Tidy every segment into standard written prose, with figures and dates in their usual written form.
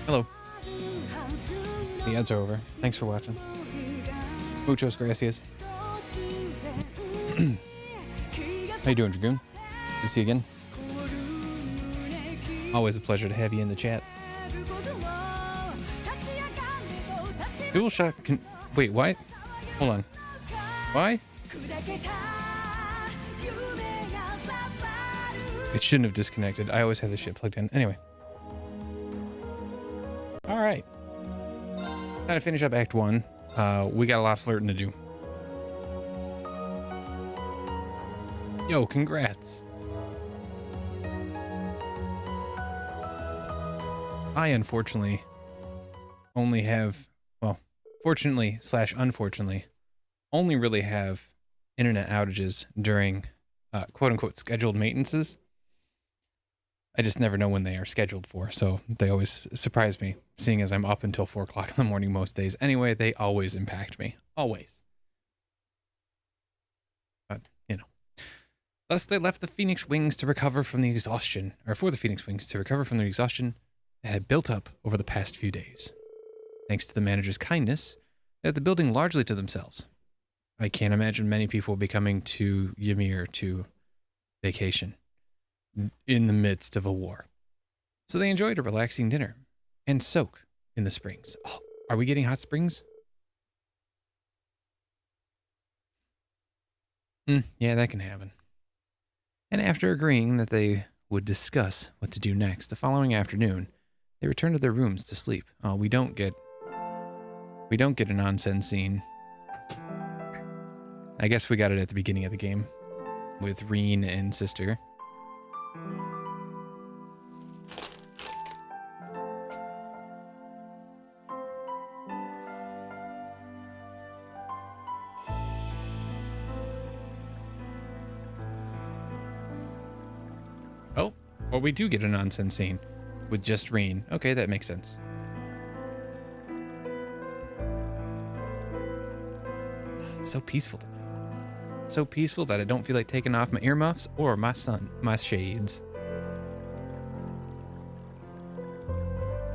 Hello. The ads are over. Thanks for watching. Muchos gracias. How you doing, Dragoon? Good to see you again. Always a pleasure to have you in the chat. DualShock can... Wait, why? Hold on. Why? It shouldn't have disconnected. I always have this shit plugged in. Anyway. Alright. Time to finish up Act 1. We got a lot of flirting to do. Yo, congrats. I unfortunately only have, well, fortunately / unfortunately, only really have internet outages during quote unquote scheduled maintenances. I just never know when they are scheduled for, so they always surprise me, seeing as I'm up until 4 o'clock in the morning most days. Anyway, they always impact me. Always. But, you know. Thus, they left the Phoenix Wings to recover from the exhaustion, or for the Phoenix Wings to recover from the exhaustion that had built up over the past few days. Thanks to the manager's kindness, they had the building largely to themselves. I can't imagine many people will be coming to Ymir to vacation in the midst of a war. So they enjoyed a relaxing dinner and soak in the springs. Oh, are we getting hot springs? Yeah, that can happen. And after agreeing that they would discuss what to do next, the following afternoon, they returned to their rooms to sleep. Oh, we don't get a onsen scene. I guess we got it at the beginning of the game with Reen and Sister. Oh, well, we do get a nonsense scene with just Reen. Okay, that makes sense. It's so peaceful tonight. So peaceful that I don't feel like taking off my earmuffs or my shades.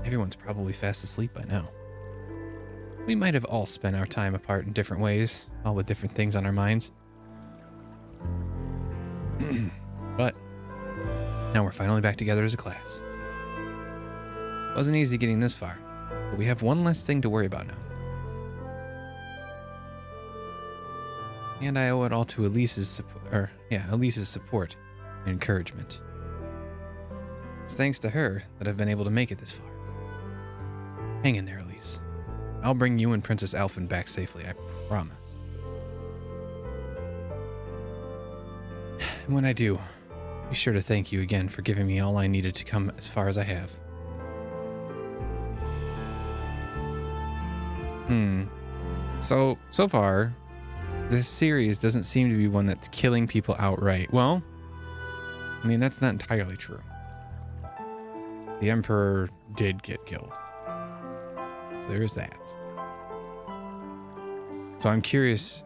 Everyone's probably fast asleep by now. We might have all spent our time apart in different ways, all with different things on our minds. But now we're finally back together as a class. Wasn't easy getting this far, but we have one less thing to worry about now. And I owe it all to Elise's support, and encouragement. It's thanks to her that I've been able to make it this far. Hang in there, Elise. I'll bring you and Princess Alphen back safely, I promise. And when I do, be sure to thank you again for giving me all I needed to come as far as I have. So far, this series doesn't seem to be one that's killing people outright. Well, I mean, that's not entirely true. The Emperor did get killed. So there is that. So I'm curious.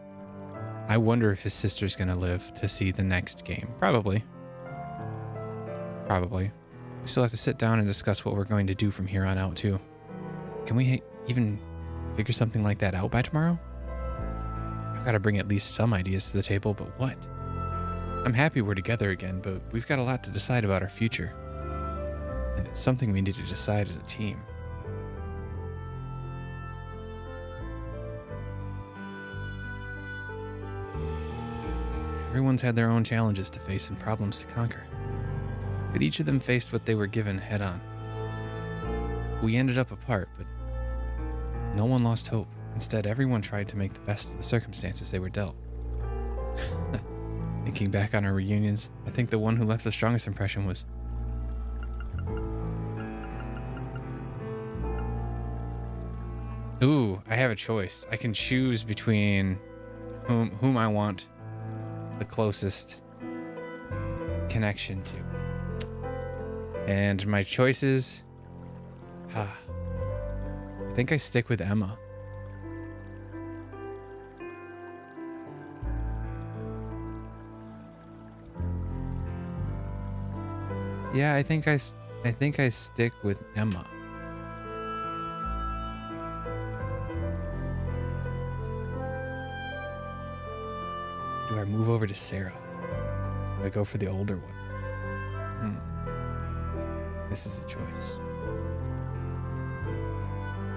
I wonder if his sister's going to live to see the next game. Probably. We still have to sit down and discuss what we're going to do from here on out, too. Can we even figure something like that out by tomorrow? I've got to bring at least some ideas to the table, but what? I'm happy we're together again, but we've got a lot to decide about our future. And it's something we need to decide as a team. Everyone's had their own challenges to face and problems to conquer. But each of them faced what they were given head on. We ended up apart, but no one lost hope. Instead, everyone tried to make the best of the circumstances they were dealt. Thinking back on our reunions, I think the one who left the strongest impression was... Ooh, I have a choice. I can choose between whom I want the closest connection to. And my choices... I think I stick with Emma. Yeah, I think I stick with Emma. Do I move over to Sarah? Do I go for the older one? This is a choice.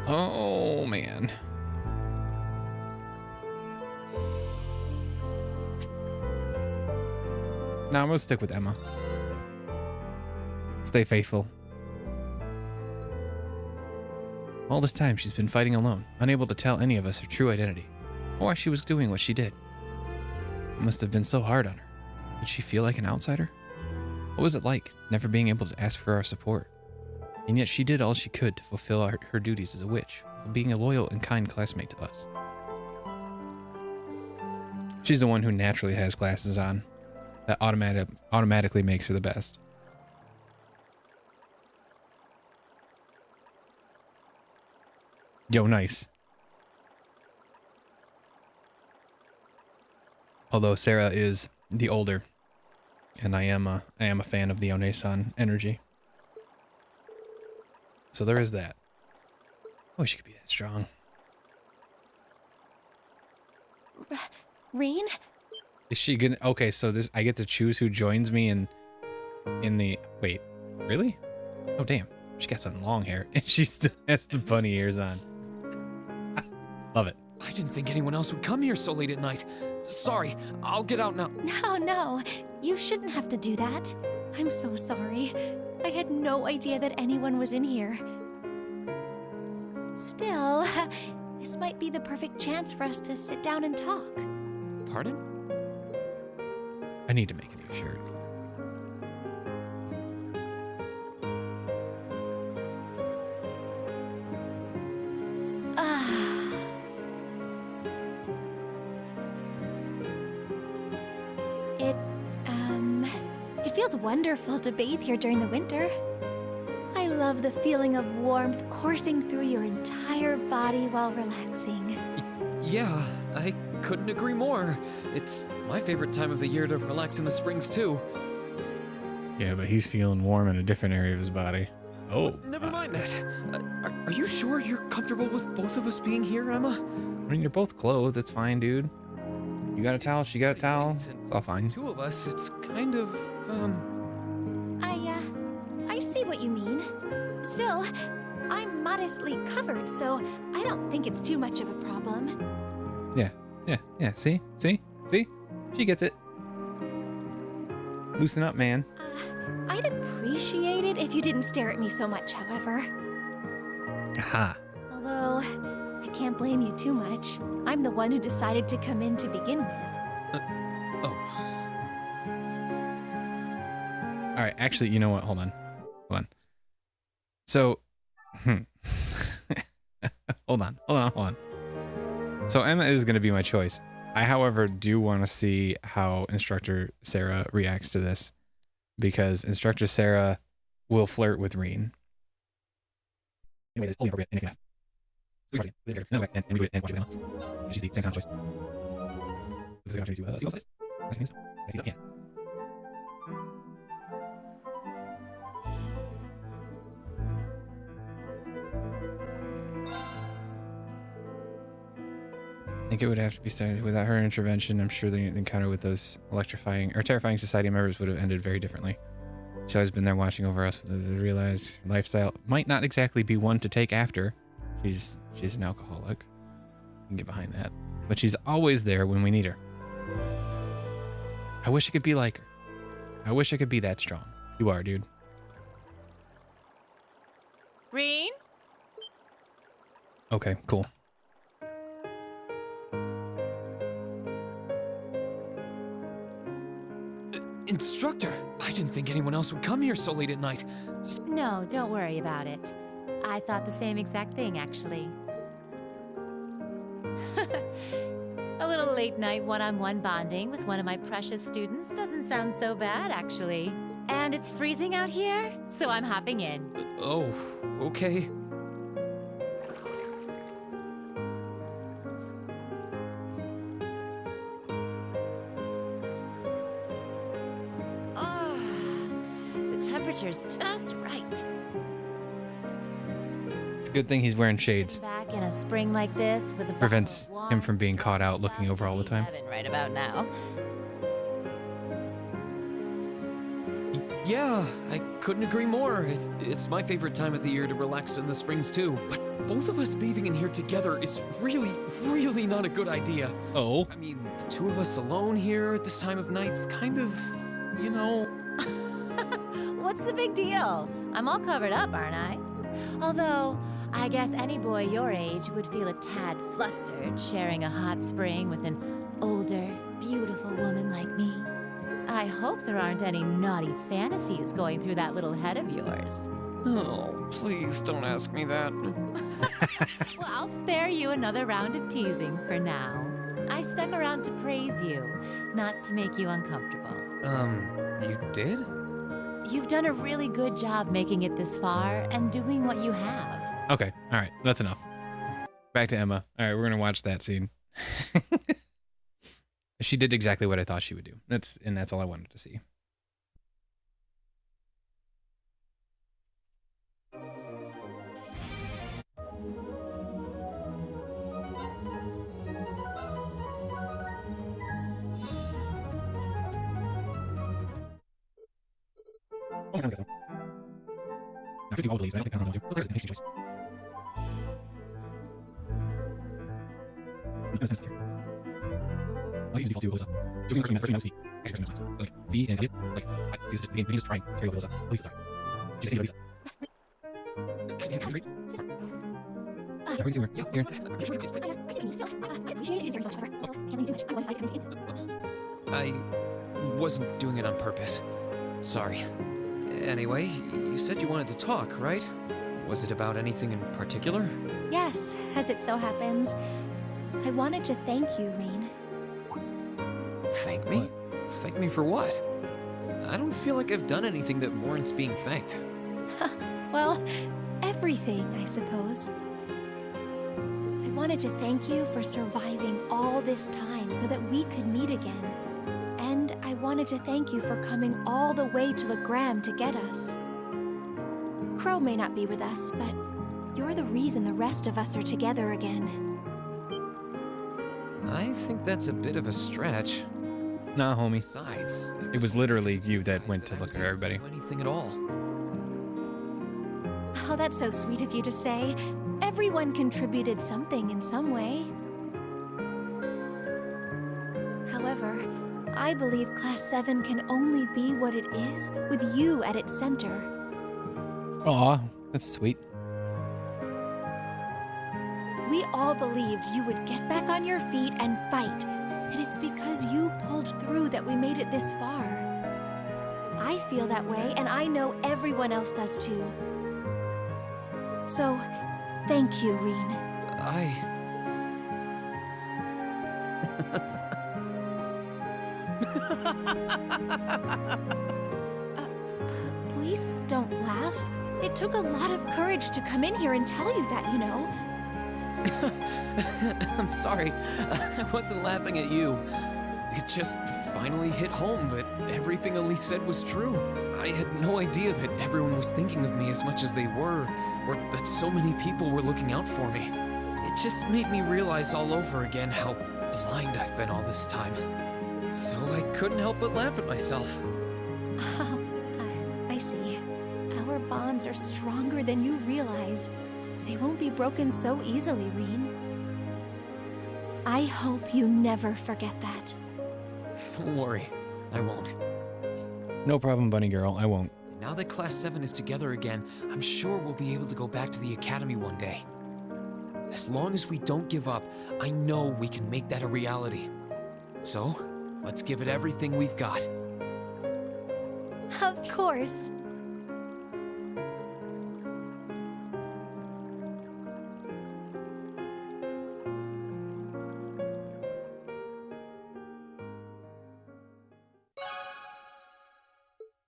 Oh, man. No, I'm gonna stick with Emma. Stay faithful. All this time, she's been fighting alone, unable to tell any of us her true identity, or why she was doing what she did. It must have been so hard on her. Did she feel like an outsider? What was it like, never being able to ask for our support? And yet she did all she could to fulfill her duties as a witch, while being a loyal and kind classmate to us. She's the one who naturally has glasses on. That automatically makes her the best. Yo, nice. Although Sarah is the older, and I am a fan of the Onesan energy. So there is that. Oh, she could be that strong. Rain? Is she gonna? Okay, so this I get to choose who joins me in the. Wait, really? Oh damn, she got some long hair and she still has the bunny ears on. Love it. I didn't think anyone else would come here so late at night. Sorry, I'll get out now. No, you shouldn't have to do that. I'm so sorry. I had no idea that anyone was in here. Still, this might be the perfect chance for us to sit down and talk. Pardon? I need to make a new shirt. It feels wonderful to bathe here during the winter. I love the feeling of warmth coursing through your entire body while relaxing. Yeah, I couldn't agree more. It's my favorite time of the year to relax in the springs too. Yeah, but he's feeling warm in a different area of his body. Oh. Never mind that. Are you sure you're comfortable with both of us being here, Emma? I mean, you're both clothed. It's fine, dude. You got a towel, she got a towel. It's all fine. Two of us, it's kind of, I see what you mean. Still, I'm modestly covered, so I don't think it's too much of a problem. Yeah. See? She gets it. Loosen up, man. I'd appreciate it if you didn't stare at me so much, however. Aha. Although, I can't blame you too much. I'm the one who decided to come in to begin with. All right, actually, you know what? Hold on. So, hold on. So Emma is going to be my choice. I, however, do want to see how Instructor Sarah reacts to this, because Instructor Sarah will flirt with Reen. Anyway, this is only appropriate. Anything else. And we do it and watch it now. She's the same kind of choice. This is an opportunity to see both sides. I see again. I think it would have to be started without her intervention. I'm sure the encounter with those electrifying or terrifying society members would have ended very differently. She's always been there watching over us. To realize her lifestyle might not exactly be one to take after. She's an alcoholic. You can get behind that. But she's always there when we need her. I wish I could be like her. I wish I could be that strong. You are, dude. Reen? Okay, cool. Instructor, I didn't think anyone else would come here so late at night. No, don't worry about it. I thought the same exact thing, actually. A little late night one-on-one bonding with one of my precious students doesn't sound so bad, actually. And it's freezing out here, so I'm hopping in. Oh, okay. temperature's just right. It's a good thing he's wearing shades. Back in a spring like this with a Prevents bottle of him from warm, being caught out stuff looking over all the would be time. heaven right about now. Yeah, I couldn't agree more. It's my favorite time of the year to relax in the springs too. But both of us bathing in here together is really not a good idea. Oh. I mean, the two of us alone here at this time of night's kind of, you know... What's the big deal? I'm all covered up, aren't I? Although, I guess any boy your age would feel a tad flustered sharing a hot spring with an older, beautiful woman like me. I hope there aren't any naughty fantasies going through that little head of yours. Oh, please don't ask me that. Well, I'll spare you another round of teasing for now. I stuck around to praise you, not to make you uncomfortable. You did? You've done a really good job making it this far and doing what you have. Okay. All right. That's enough. Back to Emma. All right. We're going to watch that scene. She did exactly what I thought she would do. That's all I wanted to see. Oh, I could do all the leads, but I don't think I'm going to. Oh, there's an interesting choice. I'll use default 2 Alyssa. Choosing the first V. Actually, first like V and Elliot. Like, the game is trying to carry Alyssa. Alyssa, sorry. She's just Alyssa. How are you doing? Yeah, here. I wasn't doing it on purpose. Sorry. Anyway, you said you wanted to talk, right? Was it about anything in particular? Yes, as it so happens. I wanted to thank you, Reen. Thank me? Thank me for what? I don't feel like I've done anything that warrants being thanked. Well, everything, I suppose. I wanted to thank you for surviving all this time so that we could meet again. And I wanted to thank you for coming all the way to Legram to get us. Crow may not be with us, but you're the reason the rest of us are together again. I think that's a bit of a stretch. Nah, homie. Besides, It was literally you that went to I look was at able everybody. to do anything at all. Oh, that's so sweet of you to say. Everyone contributed something in some way. However, I believe Class 7 can only be what it is with you at its center. Aw, that's sweet. We all believed you would get back on your feet and fight, and it's because you pulled through that we made it this far. I feel that way, and I know everyone else does too. So, thank you, Reen. Please don't laugh. It took a lot of courage to come in here and tell you that, you know. I'm sorry. I wasn't laughing at you. It just finally hit home that everything Elise said was true. I had no idea that everyone was thinking of me as much as they were, or that so many people were looking out for me. It just made me realize all over again how blind I've been all this time. So I couldn't help but laugh at myself. Oh, I see. Our bonds are stronger than you realize. They won't be broken so easily, Reen. I hope you never forget that. Don't worry, I won't. No problem, bunny girl. I won't. Now that Class 7 is together again, I'm sure we'll be able to go back to the Academy one day. As long as we don't give up, I know we can make that a reality. So, let's give it everything we've got. Of course.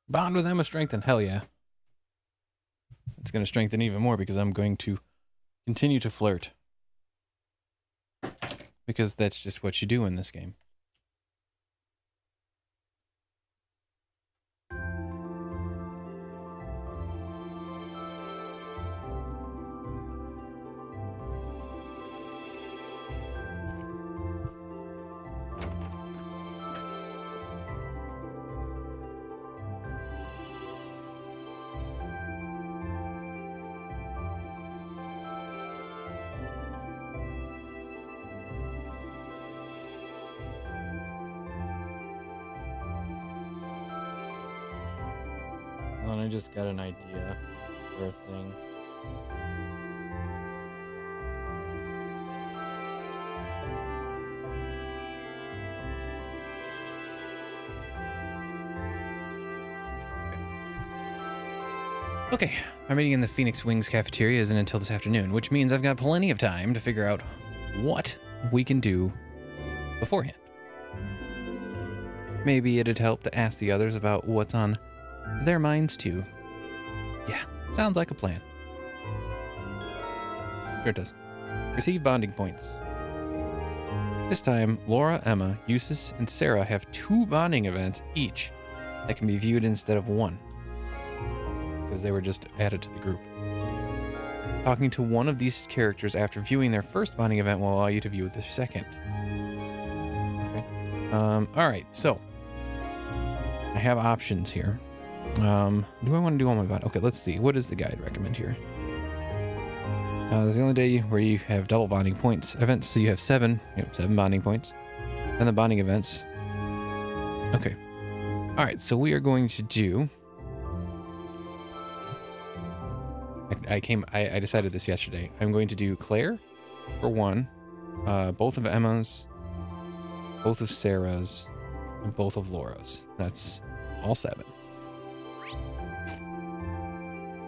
Bond with Emma strengthen. Hell yeah. It's going to strengthen even more because I'm going to continue to flirt. Because that's just what you do in this game. on, I just got an idea for a thing. Okay, our meeting in the Phoenix Wings cafeteria isn't until this afternoon, which means I've got plenty of time to figure out what we can do beforehand. Maybe it'd help to ask the others about what's on their minds too. Yeah, sounds like a plan. Sure it does. Receive bonding points. This time, Laura, Emma, Eustace, and Sarah have 2 bonding events each that can be viewed instead of 1. Because they were just added to the group. Talking to one of these characters after viewing their first bonding event will allow you to view the second. Okay. Alright, so I have options here. Do I want to do all my bond? Okay, let's see. What does the guide recommend here? There's the only day where you have double bonding points events, so you have 7 bonding points. And the bonding events. Okay. Alright, so we are going to do. I decided this yesterday. I'm going to do Claire for 1, both of Emma's, both of Sarah's, and both of Laura's. That's all 7.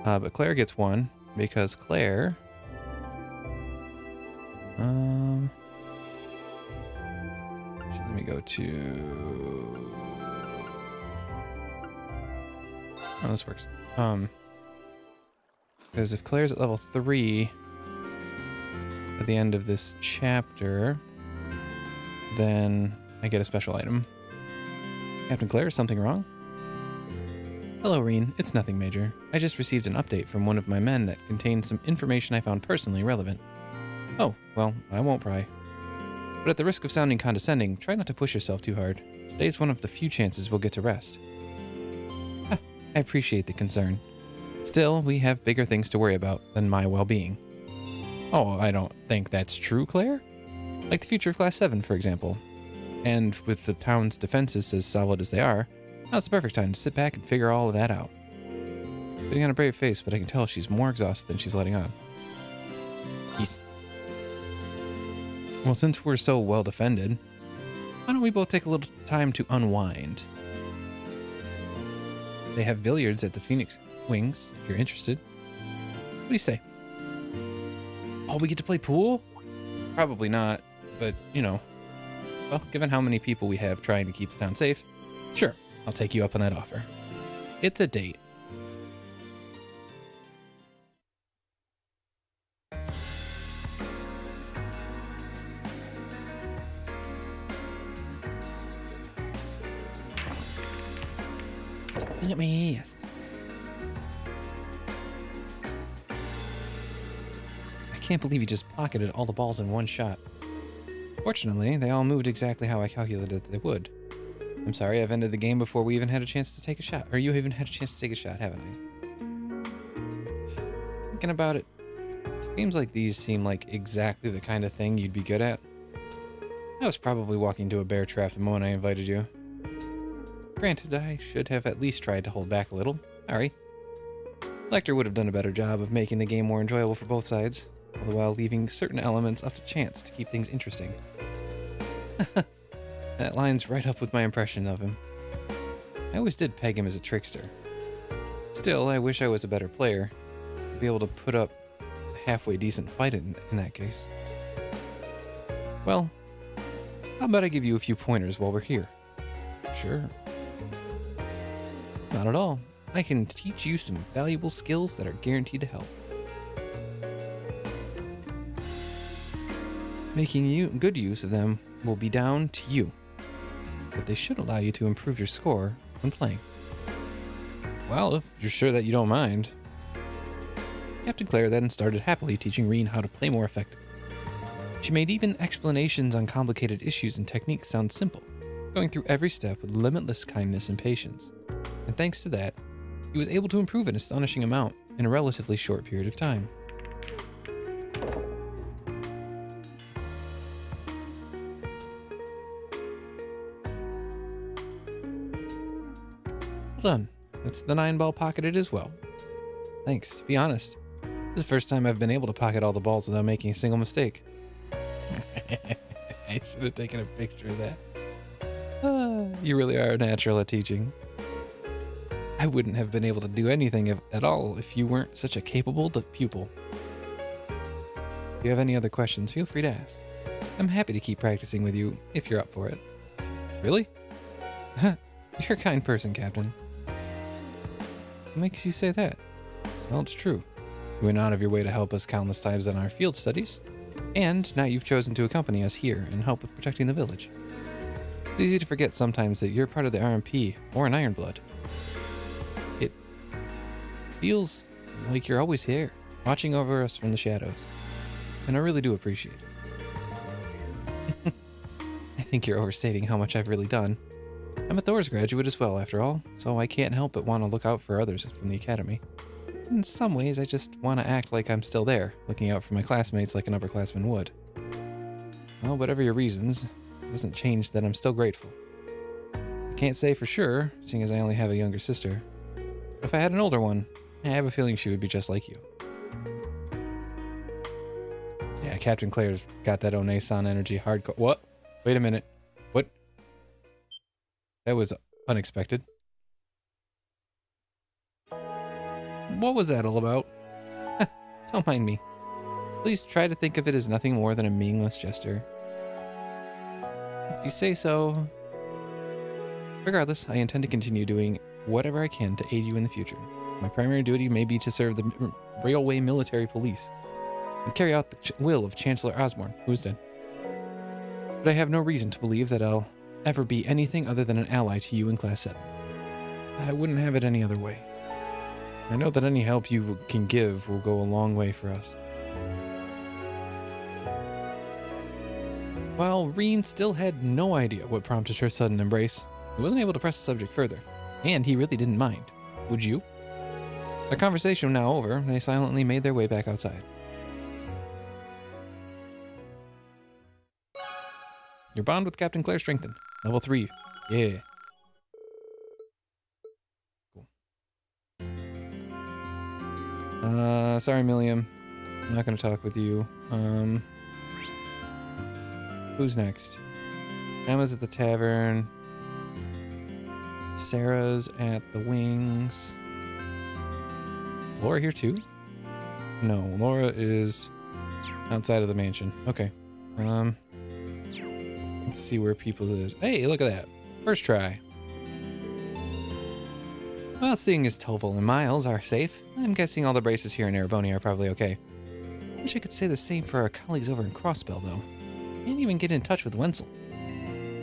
But Claire gets 1 because Claire. Let me go to. Oh, this works. Because if Claire's at level 3 at the end of this chapter, then I get a special item. Captain Claire, is something wrong? Hello, Reen. It's nothing major. I just received an update from one of my men that contained some information I found personally relevant. Oh, well, I won't pry. But at the risk of sounding condescending, try not to push yourself too hard. Today's one of the few chances we'll get to rest. I appreciate the concern. Still, we have bigger things to worry about than my well-being. Oh, I don't think that's true, Claire. Like the future of Class 7, for example. And with the town's defenses as solid as they are, now's the perfect time to sit back and figure all of that out. Putting on a brave face, but I can tell she's more exhausted than she's letting on. Peace. Well, since we're so well defended, why don't we both take a little time to unwind? They have billiards at the Phoenix Wings, if you're interested. What do you say? Oh, we get to play pool? Probably not, but, you know. Well, given how many people we have trying to keep the town safe, sure, I'll take you up on that offer. It's a date. Stop looking at me, yes. I can't believe you just pocketed all the balls in one shot. Fortunately, they all moved exactly how I calculated they would. I'm sorry, I've ended the game before we even had a chance to take a shot. Or you even had a chance to take a shot, haven't I? Thinking about it, games like these seem like exactly the kind of thing you'd be good at. I was probably walking into a bear trap the moment I invited you. Granted, I should have at least tried to hold back a little. Sorry. Lecter would have done a better job of making the game more enjoyable for both sides, all the while leaving certain elements up to chance to keep things interesting. That lines right up with my impression of him. I always did peg him as a trickster. Still, I wish I was a better player, to be able to put up a halfway decent fight in that case. Well, how about I give you a few pointers while we're here? Sure. Not at all. I can teach you some valuable skills that are guaranteed to help. Making good use of them will be down to you, but they should allow you to improve your score when playing. Well, if you're sure that you don't mind. Captain Claire then started happily teaching Reen how to play more effectively. She made even explanations on complicated issues and techniques sound simple, going through every step with limitless kindness and patience. And thanks to that, he was able to improve an astonishing amount in a relatively short period of time. Well done. It's the 9-ball pocketed as well. Thanks, to be honest. This is the first time I've been able to pocket all the balls without making a single mistake. I should have taken a picture of that. You really are a natural at teaching. I wouldn't have been able to do anything at all if you weren't such a capable pupil. If you have any other questions, feel free to ask. I'm happy to keep practicing with you if you're up for it. Really? You're a kind person, Captain. What makes you say that? Well, it's true. You went out of your way to help us countless times on our field studies, and now you've chosen to accompany us here and help with protecting the village. It's easy to forget sometimes that you're part of the RMP or an Ironblood. It feels like you're always here, watching over us from the shadows, and I really do appreciate it. I think you're overstating how much I've really done. I'm a Thor's graduate as well, after all, so I can't help but want to look out for others from the academy. In some ways, I just want to act like I'm still there, looking out for my classmates like an upperclassman would. Well, whatever your reasons, it doesn't change that I'm still grateful. I can't say for sure, seeing as I only have a younger sister. But if I had an older one, I have a feeling she would be just like you. Yeah, Captain Claire's got that Onesan energy hardcore. What? Wait a minute. What? That was unexpected. What was that all about? Don't mind me. Please try to think of it as nothing more than a meaningless gesture. If you say so. Regardless, I intend to continue doing whatever I can to aid you in the future. My primary duty may be to serve the Railway Military Police and carry out the will of Chancellor Osborne, who is dead. But I have no reason to believe that I'll ever be anything other than an ally to you in Class 7. I wouldn't have it any other way. I know that any help you can give will go a long way for us. While Reen still had no idea what prompted her sudden embrace, he wasn't able to press the subject further, and he really didn't mind. Would you? Their conversation now over, they silently made their way back outside. Your bond with Captain Claire strengthened. Level 3. Yeah. Cool. Sorry, Milliam. I'm not going to talk with you. Who's next? Emma's at the tavern. Sarah's at the wings. Is Laura here too? No, Laura is outside of the mansion. Okay. Let's see where people is. Hey, look at that. First try. Well, seeing as Toval and Miles are safe, I'm guessing all the braces here in Ereboni are probably okay. Wish I could say the same for our colleagues over in Crossbell, though. Can't even get in touch with Wenzel.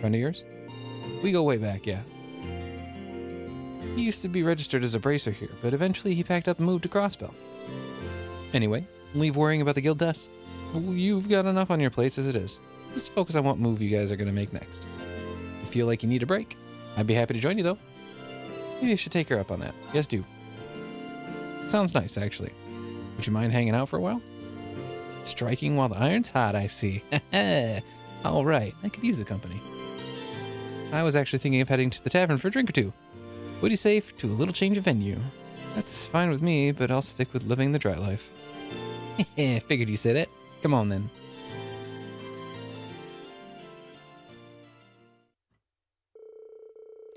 Friend of yours? We go way back, yeah. He used to be registered as a bracer here, but eventually he packed up and moved to Crossbell. Anyway, leave worrying about the guild tests. You've got enough on your plates as it is. Just focus on what move you guys are going to make next. If you feel like you need a break, I'd be happy to join you, though. Maybe I should take her up on that. Yes, do. Sounds nice, actually. Would you mind hanging out for a while? Striking while the iron's hot, I see. All right, I could use the company. I was actually thinking of heading to the tavern for a drink or two. What do you say to a little change of venue? That's fine with me, but I'll stick with living the dry life. Figured you said it. Come on, then.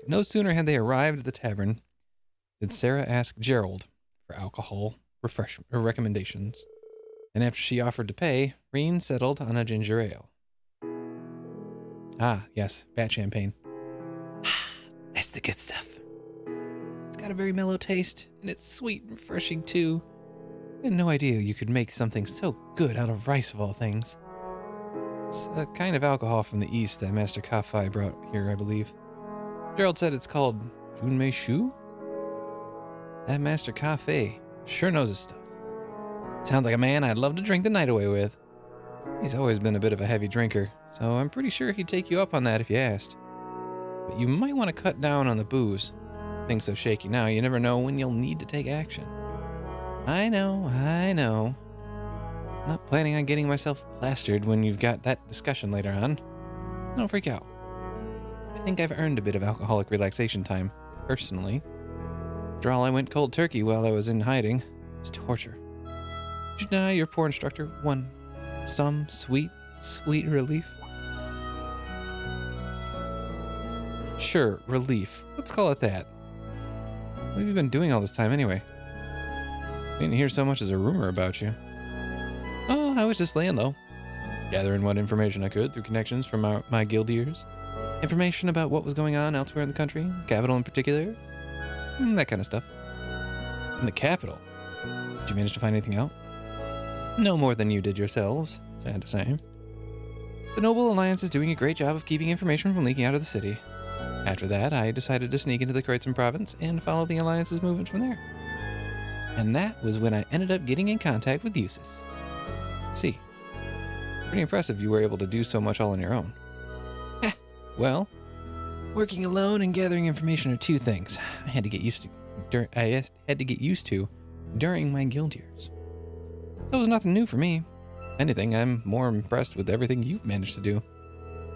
No sooner had they arrived at the tavern did Sarah ask Gerald for alcohol recommendations. And after she offered to pay, Reen settled on a ginger ale. Ah, yes, bat champagne. That's the good stuff. It's got a very mellow taste, and it's sweet and refreshing too. I had no idea you could make something so good out of rice of all things. It's a kind of alcohol from the east that Master Kafai brought here, I believe. Gerald said it's called Junmei Shu? That Master Cafe sure knows his stuff. Sounds like a man I'd love to drink the night away with. He's always been a bit of a heavy drinker, so I'm pretty sure he'd take you up on that if you asked. But you might want to cut down on the booze. Things so shaky now, you never know when you'll need to take action. I know. Not planning on getting myself plastered when you've got that discussion later on. Don't freak out. I think I've earned a bit of alcoholic relaxation time, personally. After all, I went cold turkey while I was in hiding. It was torture. Did you deny your poor instructor some sweet relief? Sure, relief. Let's call it that. What have you been doing all this time anyway? I didn't hear so much as a rumor about you. Oh, I was just laying low. Gathering what information I could through connections from my guildiers. Information about what was going on elsewhere in the country, capital in particular. That kind of stuff. In the capital? Did you manage to find anything out? No more than you did yourselves, sad to say. The Noble Alliance is doing a great job of keeping information from leaking out of the city. After that, I decided to sneak into the Kreutzen province and follow the Alliance's movements from there. And that was when I ended up getting in contact with Eustace. See, pretty impressive you were able to do so much all on your own. Well, working alone and gathering information are two things I had to get used to during my guild years. That was nothing new for me. If anything, I'm more impressed with everything you've managed to do.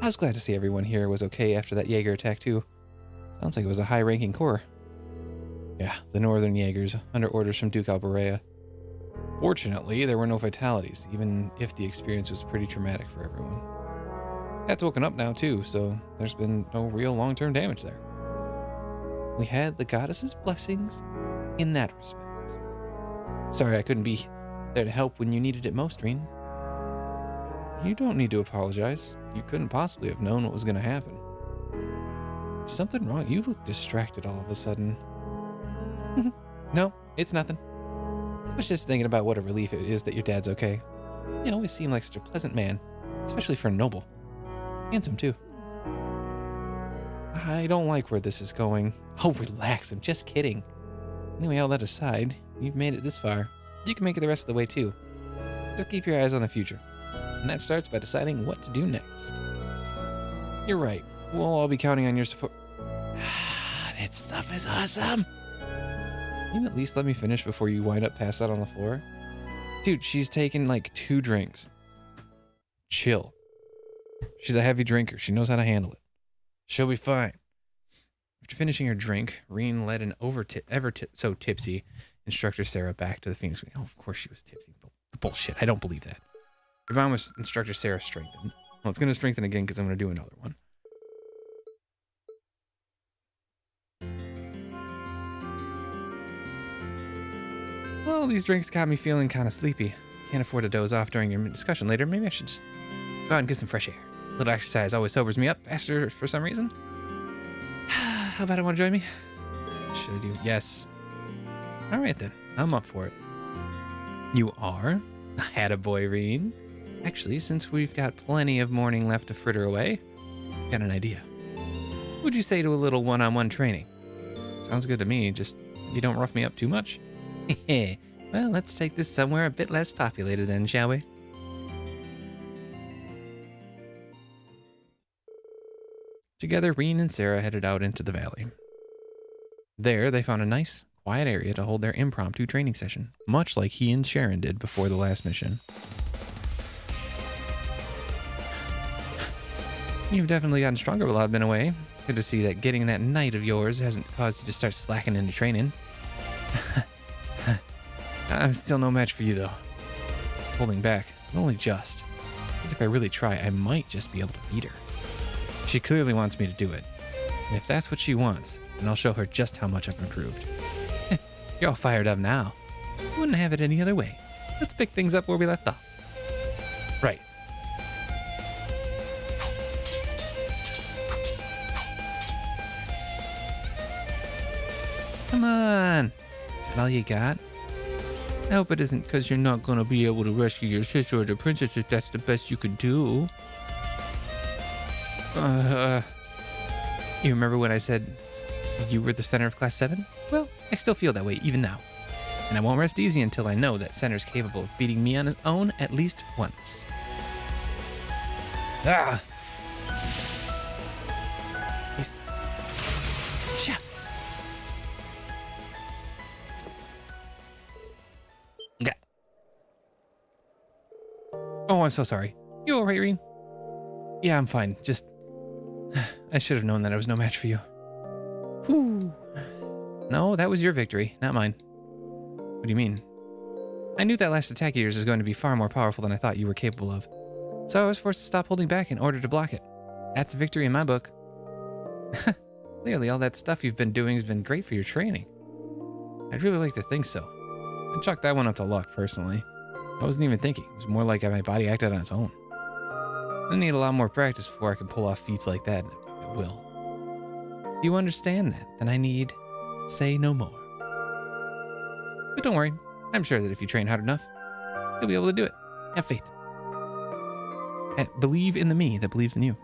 I was glad to see everyone here was okay after that Jaeger attack too. Sounds like it was a high-ranking corps. Yeah, the Northern Jaegers, under orders from Duke Alberea. Fortunately, there were no fatalities, even if the experience was pretty traumatic for everyone. Cat's woken up now too, so there's been no real long-term damage there. We had the goddess's blessings in that respect. Sorry I couldn't be there to help when you needed it most, Reen. You don't need to apologize. You couldn't possibly have known what was going to happen. Is something wrong? You look distracted all of a sudden. No, it's nothing. I was just thinking about what a relief it is that your dad's okay. You always seem like such a pleasant man, especially for a noble. Handsome, too. I don't like where this is going. Oh, relax. I'm just kidding. Anyway, all that aside, you've made it this far. You can make it the rest of the way, too. Just keep your eyes on the future. And that starts by deciding what to do next. You're right. We'll all be counting on your support. That stuff is awesome. Can you at least let me finish before you wind up passed out on the floor? Dude, she's taken like 2 drinks. Chill. She's a heavy drinker. She knows how to handle it. She'll be fine. After finishing her drink, Reen led an so tipsy instructor Sarah back to the Phoenix Wing. Oh, of course she was tipsy. Bullshit. I don't believe that. Your mom was instructor Sarah strengthened. Well, it's going to strengthen again because I'm going to do another one. Well, these drinks got me feeling kind of sleepy. Can't afford to doze off during your discussion later. Maybe I should just go out and get some fresh air. A little exercise always sobers me up faster for some reason. How about it? Want to join me? Should I do? Yes. All right then. I'm up for it. You are? Attaboy, Reen. Actually, since we've got plenty of morning left to fritter away, got an idea. What would you say to a little one-on-one training? Sounds good to me. Just you don't rough me up too much. Well, let's take this somewhere a bit less populated then, shall we? Together, Reen and Sarah headed out into the valley. There, they found a nice, quiet area to hold their impromptu training session, much like he and Sharon did before the last mission. You've definitely gotten stronger while I've been away. Good to see that getting that knight of yours hasn't caused you to start slacking into training. I'm still no match for you, though. Holding back, but only just. But if I really try, I might just be able to beat her. She clearly wants me to do it. And if that's what she wants, then I'll show her just how much I've improved. You're all fired up now. Wouldn't have it any other way. Let's pick things up where we left off. Right. Come on. That all you got? I hope it isn't because you're not going to be able to rescue your sister or the princess if that's the best you can do. You remember when I said you were the center of Class 7? Well, I still feel that way even now. And I won't rest easy until I know that Center's capable of beating me on his own at least once. Ah! Shut. Oh, I'm so sorry. You all right, Reen? Yeah, I'm fine. Just... I should have known that I was no match for you. Whew. No, that was your victory, not mine. What do you mean? I knew that last attack of yours was going to be far more powerful than I thought you were capable of. So I was forced to stop holding back in order to block it. That's a victory in my book. Clearly, all that stuff you've been doing has been great for your training. I'd really like to think so. I'd chalk that one up to luck, personally. I wasn't even thinking. It was more like my body acted on its own. I need a lot more practice before I can pull off feats like that at will. If you understand that, then I need say no more. But don't worry. I'm sure that if you train hard enough, you'll be able to do it. Have faith. And believe in the me that believes in you.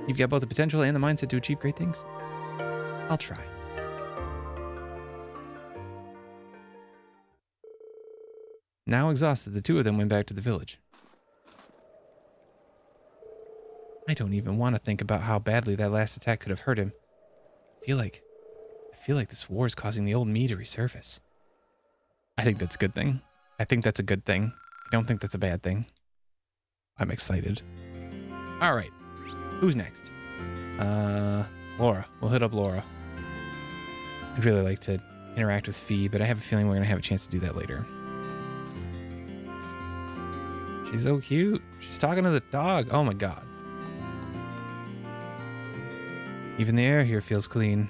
You've got both the potential and the mindset to achieve great things. I'll try. Now exhausted, the two of them went back to the village. I don't even want to think about how badly that last attack could have hurt him. I feel like this war is causing the old me to resurface. I think that's a good thing. I think that's a good thing. I don't think that's a bad thing. I'm excited. All right. Who's next? Laura. We'll hit up Laura. I'd really like to interact with Fee, but I have a feeling we're going to have a chance to do that later. She's so cute. She's talking to the dog. Oh my god. Even the air here feels clean.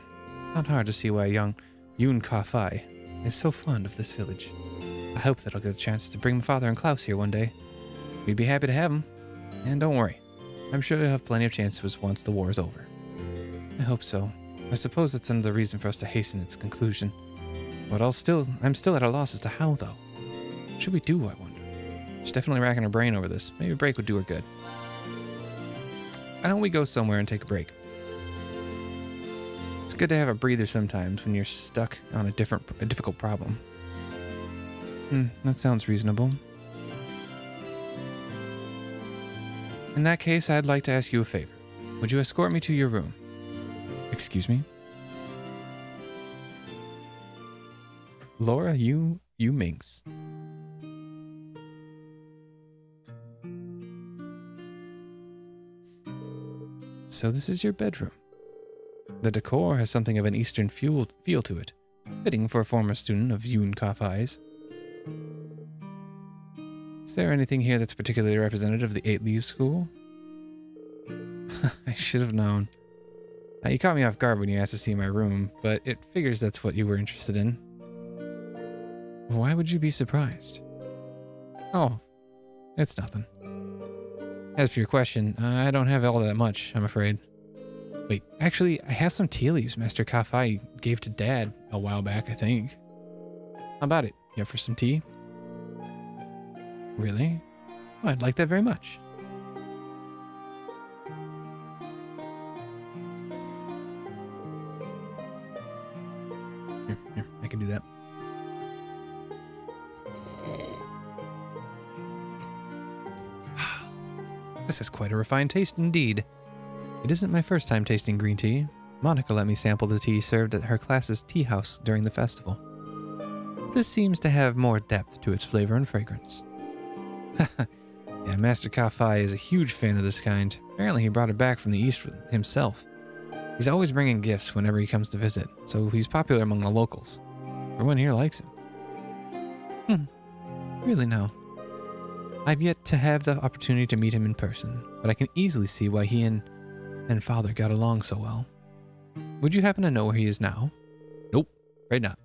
Not hard to see why young Yoon Ka-Fai is so fond of this village. I hope that I'll get a chance to bring my father and Klaus here one day. We'd be happy to have him. And don't worry, I'm sure you'll have plenty of chances once the war is over. I hope so. I suppose that's another reason for us to hasten its conclusion. But I'm still at a loss as to how, though. What should we do, I wonder? She's definitely racking her brain over this. Maybe a break would do her good. Why don't we go somewhere and take a break? It's good to have a breather sometimes when you're stuck on a difficult problem. That sounds reasonable. In that case, I'd like to ask you a favor. Would you escort me to your room? Excuse me? Laura, you minx. So this is your bedroom. The decor has something of an Eastern feel to it, fitting for a former student of Yoon Ka-Fai's. Is there anything here that's particularly representative of the Eight Leaves School? I should have known. You caught me off guard when you asked to see my room, but it figures that's what you were interested in. Why would you be surprised? Oh, it's nothing. As for your question, I don't have all that much, I'm afraid. Wait, actually, I have some tea leaves Master Ka-Fai gave to Dad a while back, I think. How about it? You up for some tea? Really? Oh, I'd like that very much. Here, I can do that. This has quite a refined taste indeed. It isn't my first time tasting green tea. Monica let me sample the tea served at her class's tea house during the festival. This seems to have more depth to its flavor and fragrance. Yeah, Master Ka-Fai is a huge fan of this kind. Apparently he brought it back from the east himself. He's always bringing gifts whenever he comes to visit, so he's popular among the locals. Everyone here likes him. Really now. I've yet to have the opportunity to meet him in person, but I can easily see why he and Father got along so well. Would you happen to know where he is now? Nope, right not.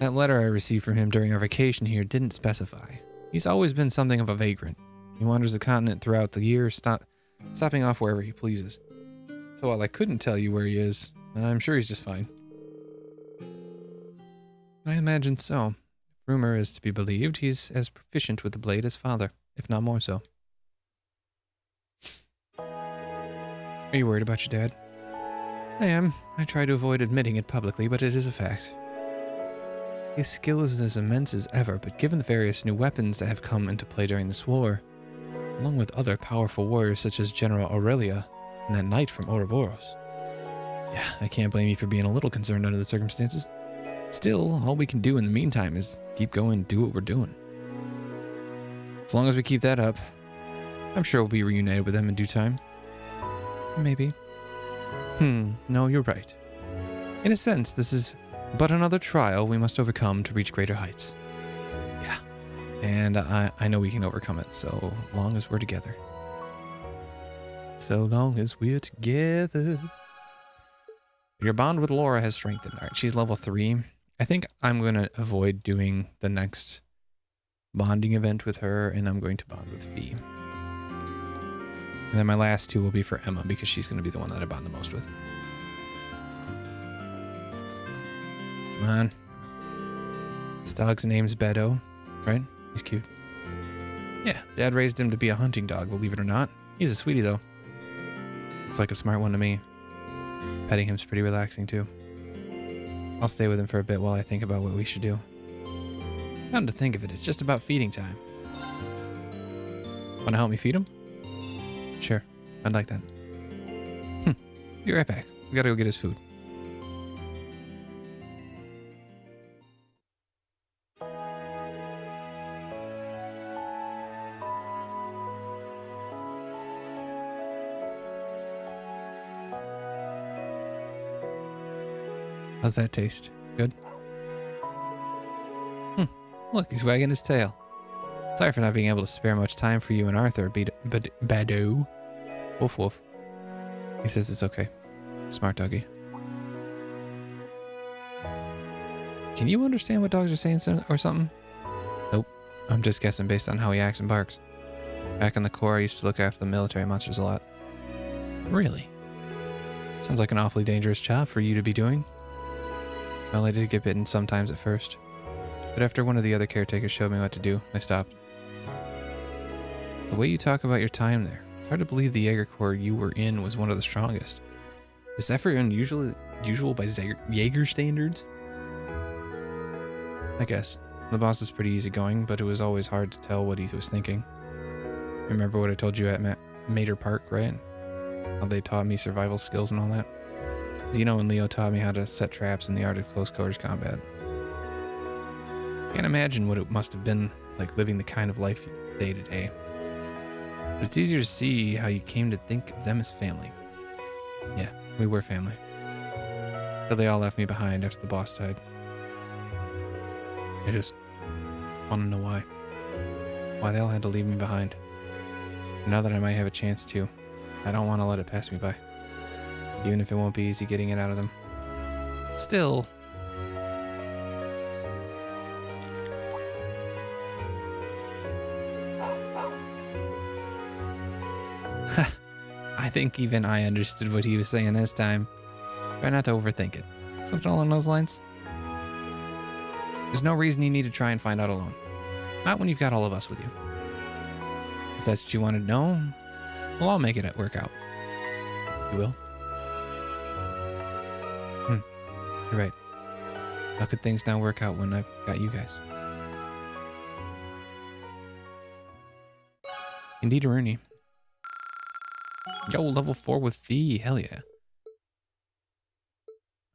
That letter I received from him during our vacation here didn't specify. He's always been something of a vagrant. He wanders the continent throughout the year, stopping off wherever he pleases. So while I couldn't tell you where he is, I'm sure he's just fine. I imagine so. Rumor is to be believed, he's as proficient with the blade as Father, if not more so. Are you worried about your dad? I am. I try to avoid admitting it publicly, but it is a fact. His skill is as immense as ever, but given the various new weapons that have come into play during this war, along with other powerful warriors such as General Aurelia and that knight from Ouroboros, yeah, I can't blame you for being a little concerned under the circumstances. Still, all we can do in the meantime is keep going and do what we're doing. As long as we keep that up, I'm sure we'll be reunited with them in due time. Maybe. No, you're right. In a sense, this is but another trial we must overcome to reach greater heights. Yeah. And I know we can overcome it, so long as we're together. So long as we're together. Your bond with Laura has strengthened. All right, she's level 3. I think I'm going to avoid doing the next bonding event with her, and I'm going to bond with Fee. And then my last 2 will be for Emma, because she's going to be the one that I bond the most with. Come on. This dog's name's Beto, right? He's cute. Yeah, Dad raised him to be a hunting dog, believe it or not. He's a sweetie, though. Looks like a smart one to me. Petting him's pretty relaxing, too. I'll stay with him for a bit while I think about what we should do. Come to think of it, it's just about feeding time. Want to help me feed him? Sure, I'd like that. Be right back. We gotta go get his food. How's that taste? Good? Look, he's wagging his tail. Sorry for not being able to spare much time for you and Arthur, Bado. Woof woof. He says it's okay. Smart doggy. Can you understand what dogs are saying or something? Nope. I'm just guessing based on how he acts and barks. Back in the Corps, I used to look after the military monsters a lot. Really? Sounds like an awfully dangerous job for you to be doing. Well, I did get bitten sometimes at first. But after one of the other caretakers showed me what to do, I stopped. The way you talk about your time there, it's hard to believe the Jaeger Corps you were in was one of the strongest. Is that for unusual by Jaeger standards? I guess. The boss was pretty easygoing, but it was always hard to tell what he was thinking. Remember what I told you at Mater Park, right? How they taught me survival skills and all that? Zeno and Leo taught me how to set traps in the art of close quarters combat. Can't imagine what it must have been like living the kind of life day to day. But it's easier to see how you came to think of them as family. Yeah, we were family. Till they all left me behind after the boss died. I just want to know why. Why they all had to leave me behind. And now that I might have a chance to, I don't want to let it pass me by. Even if it won't be easy getting it out of them. Still. I think even I understood what he was saying this time. Try not to overthink it. Something along those lines. There's no reason you need to try and find out alone. Not when you've got all of us with you. If that's what you want to know, well, I'll make it work out. You will? You're right. How could things now work out when I've got you guys? Indeed, Ernie. Yo, level 4 with Fee. Hell yeah.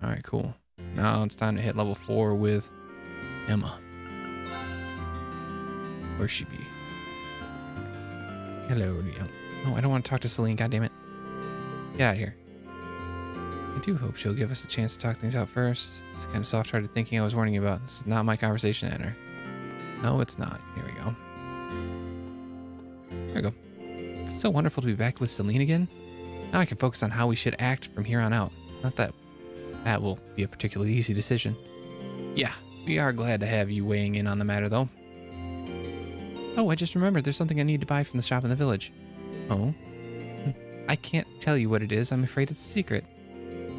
Alright, cool. Now it's time to hit level 4 with Emma. Where's she be? Hello, Leo. No, I don't want to talk to Celine, goddammit. Get out of here. I do hope she'll give us a chance to talk things out first. It's the kind of soft-hearted thinking I was warning you about. This is not my conversation to enter. No, it's not. Here we go. There we go. It's so wonderful to be back with Celine again. Now I can focus on how we should act from here on out. Not that that will be a particularly easy decision. Yeah, we are glad to have you weighing in on the matter, though. Oh, I just remembered there's something I need to buy from the shop in the village. Oh? I can't tell you what it is. I'm afraid it's a secret.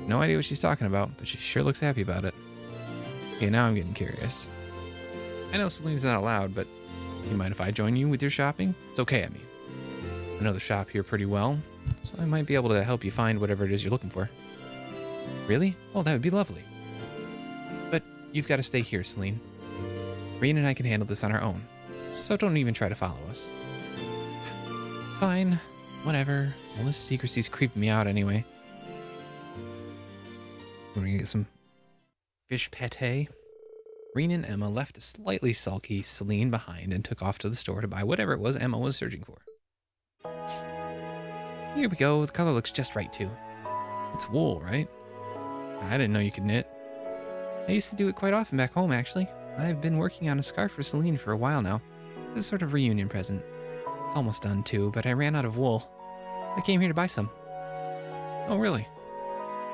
No idea what she's talking about, but she sure looks happy about it. Okay, now I'm getting curious. I know Celine's not allowed, but you mind if I join you with your shopping? It's okay, I mean. I know the shop here pretty well, so I might be able to help you find whatever it is you're looking for. Really? Oh, that would be lovely. But you've got to stay here, Celine. Reen and I can handle this on our own, so don't even try to follow us. Fine. Whatever. All this secrecy's creeping me out anyway. We're gonna get some fish pate. Reen and Emma left a slightly sulky Celine behind and took off to the store to buy whatever it was Emma was searching for. Here we go. The color looks just right, too. It's wool, right? I didn't know you could knit. I used to do it quite often back home, actually. I've been working on a scarf for Celine for a while now. It's a sort of reunion present. It's almost done, too, but I ran out of wool. So I came here to buy some. Oh, really?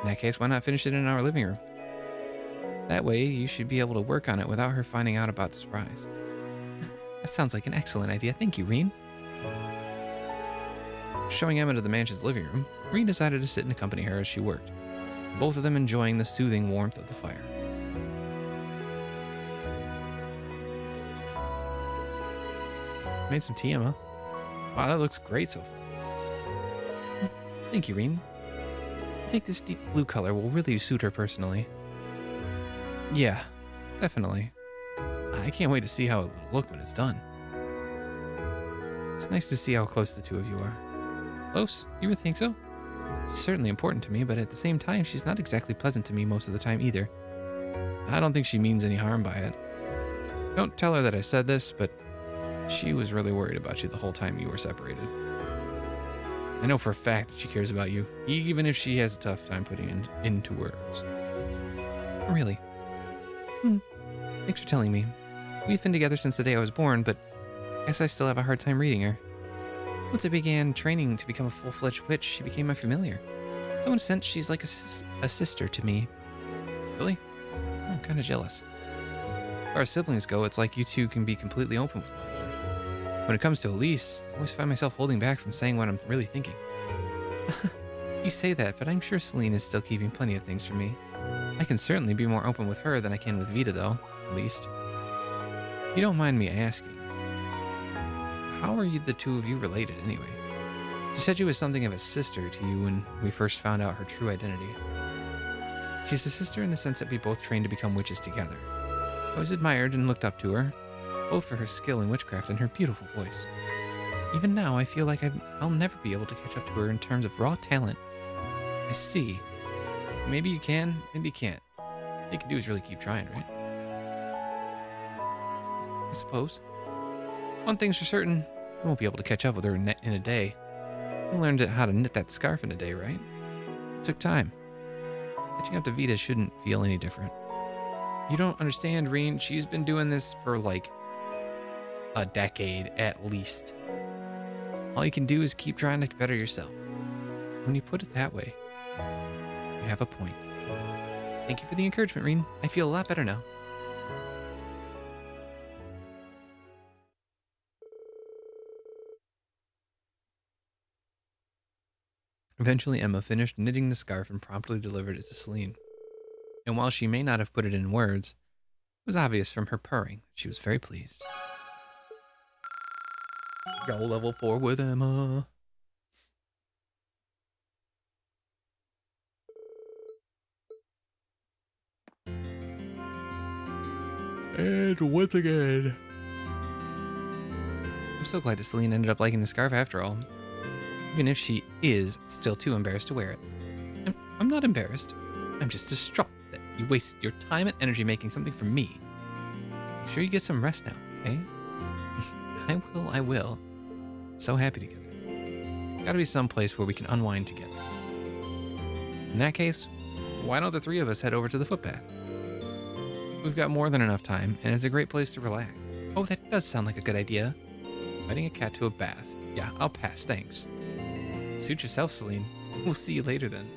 In that case, why not finish it in our living room? That way, you should be able to work on it without her finding out about the surprise. That sounds like an excellent idea. Thank you, Reen. Showing Emma to the mansion's living room, Reen decided to sit and accompany her as she worked, both of them enjoying the soothing warmth of the fire. Made some tea, Emma. Wow, that looks great so far. Thank you, Reen. I think this deep blue color will really suit her personally. Yeah, definitely. I can't wait to see how it will look when it's done. It's nice to see how close the two of you are. Close? You would think so? She's certainly important to me, but at the same time, she's not exactly pleasant to me most of the time either. I don't think she means any harm by it. Don't tell her that I said this, but she was really worried about you the whole time you were separated. I know for a fact that she cares about you, even if she has a tough time putting it into words. Really? Thanks for telling me. We've been together since the day I was born, but I guess I still have a hard time reading her. Once I began training to become a full-fledged witch, she became my familiar. So in a sense, she's like a sister to me. Really? I'm kind of jealous. As far as siblings go, it's like you two can be completely open with one another. When it comes to Elise, I always find myself holding back from saying what I'm really thinking. You say that, but I'm sure Celine is still keeping plenty of things from me. I can certainly be more open with her than I can with Vita, though, at least. If you don't mind me asking, how are you the two of you related anyway? She said she was something of a sister to you when we first found out her true identity. She's a sister in the sense that we both trained to become witches together. I always admired and looked up to her, both for her skill in witchcraft and her beautiful voice. Even now, I feel like I'll never be able to catch up to her in terms of raw talent. I see. Maybe you can, maybe you can't. All you can do is really keep trying, right? I suppose. One thing's for certain, you won't be able to catch up with her in a day. You learned how to knit that scarf in a day, right? It took time. Catching up to Vita shouldn't feel any different. You don't understand, Reen. She's been doing this for like a decade at least. All you can do is keep trying to better yourself. When you put it that way, you have a point. Thank you for the encouragement, Reen. I feel a lot better now. Eventually, Emma finished knitting the scarf and promptly delivered it to Celine. And while she may not have put it in words, it was obvious from her purring that she was very pleased. Go level 4 with Emma. And once again. I'm so glad that Celine ended up liking the scarf after all. Even if she is still too embarrassed to wear it. I'm not embarrassed. I'm just distraught that you wasted your time and energy making something for me. Make sure you get some rest now, okay? I will. So happy together. Gotta be some place where we can unwind together. In that case, why don't the three of us head over to the footpath? We've got more than enough time, and it's a great place to relax. Oh, that does sound like a good idea. Inviting a cat to a bath. Yeah, I'll pass, thanks. Suit yourself, Celine. We'll see you later then.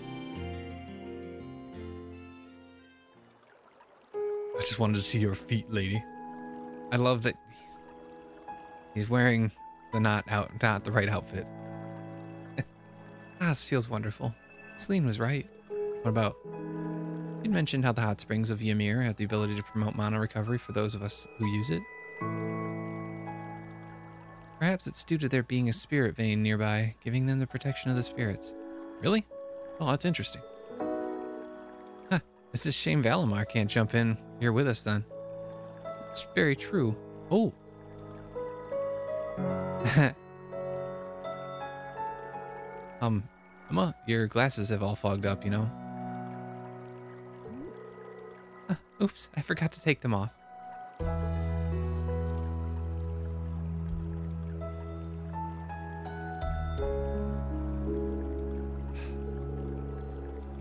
I just wanted to see your feet, lady. I love that he's wearing the not the right outfit. This feels wonderful. Celine was right. What about? You mentioned how the hot springs of Ymir have the ability to promote mana recovery for those of us who use it. Perhaps it's due to there being a spirit vein nearby, giving them the protection of the spirits. Really? Oh, that's interesting. Huh. It's a shame Valimar can't jump in here with us then. It's very true. Oh. Emma, your glasses have all fogged up, you know. Oops, I forgot to take them off.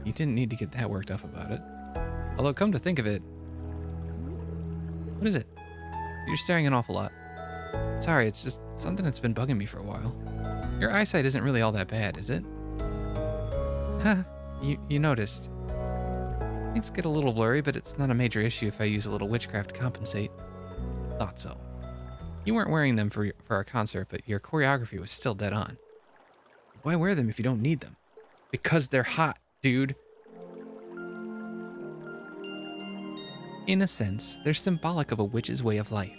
You didn't need to get that worked up about it. Although, come to think of it... What is it? You're staring an awful lot. Sorry, it's just something that's been bugging me for a while. Your eyesight isn't really all that bad, is it? Huh, you noticed. Things get a little blurry, but it's not a major issue if I use a little witchcraft to compensate. Thought so. You weren't wearing them for our concert, but your choreography was still dead on. Why wear them if you don't need them? Because they're hot, dude. In a sense, they're symbolic of a witch's way of life.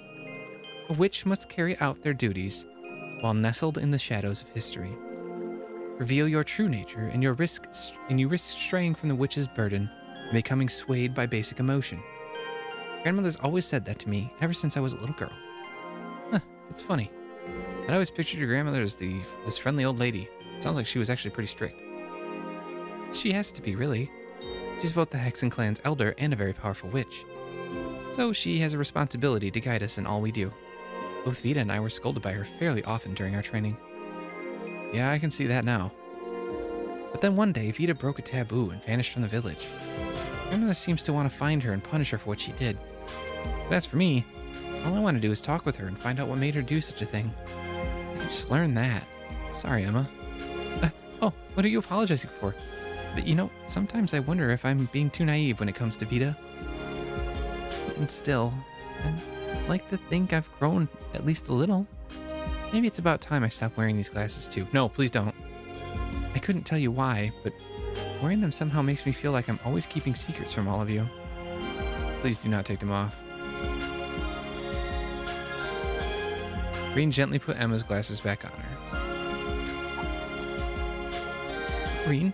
A witch must carry out their duties while nestled in the shadows of history. Reveal your true nature, and you risk straying from the witch's burden and becoming swayed by basic emotion. Grandmother's always said that to me ever since I was a little girl. Huh, it's funny. I'd always pictured your grandmother as this friendly old lady. Sounds like she was actually pretty strict. She has to be, really. She's both the Hexen clan's elder and a very powerful witch. So she has a responsibility to guide us in all we do. Both Vita and I were scolded by her fairly often during our training. Yeah, I can see that now. But then one day, Vita broke a taboo and vanished from the village. Grandmother seems to want to find her and punish her for what she did. But as for me, all I want to do is talk with her and find out what made her do such a thing. I could just learn that. Sorry, Emma. Oh, what are you apologizing for? But you know, sometimes I wonder if I'm being too naive when it comes to Vita. And still, I'd like to think I've grown at least a little. Maybe it's about time I stop wearing these glasses too. No, please don't. I couldn't tell you why, but wearing them somehow makes me feel like I'm always keeping secrets from all of you. Please do not take them off. Green gently put Emma's glasses back on her. Green,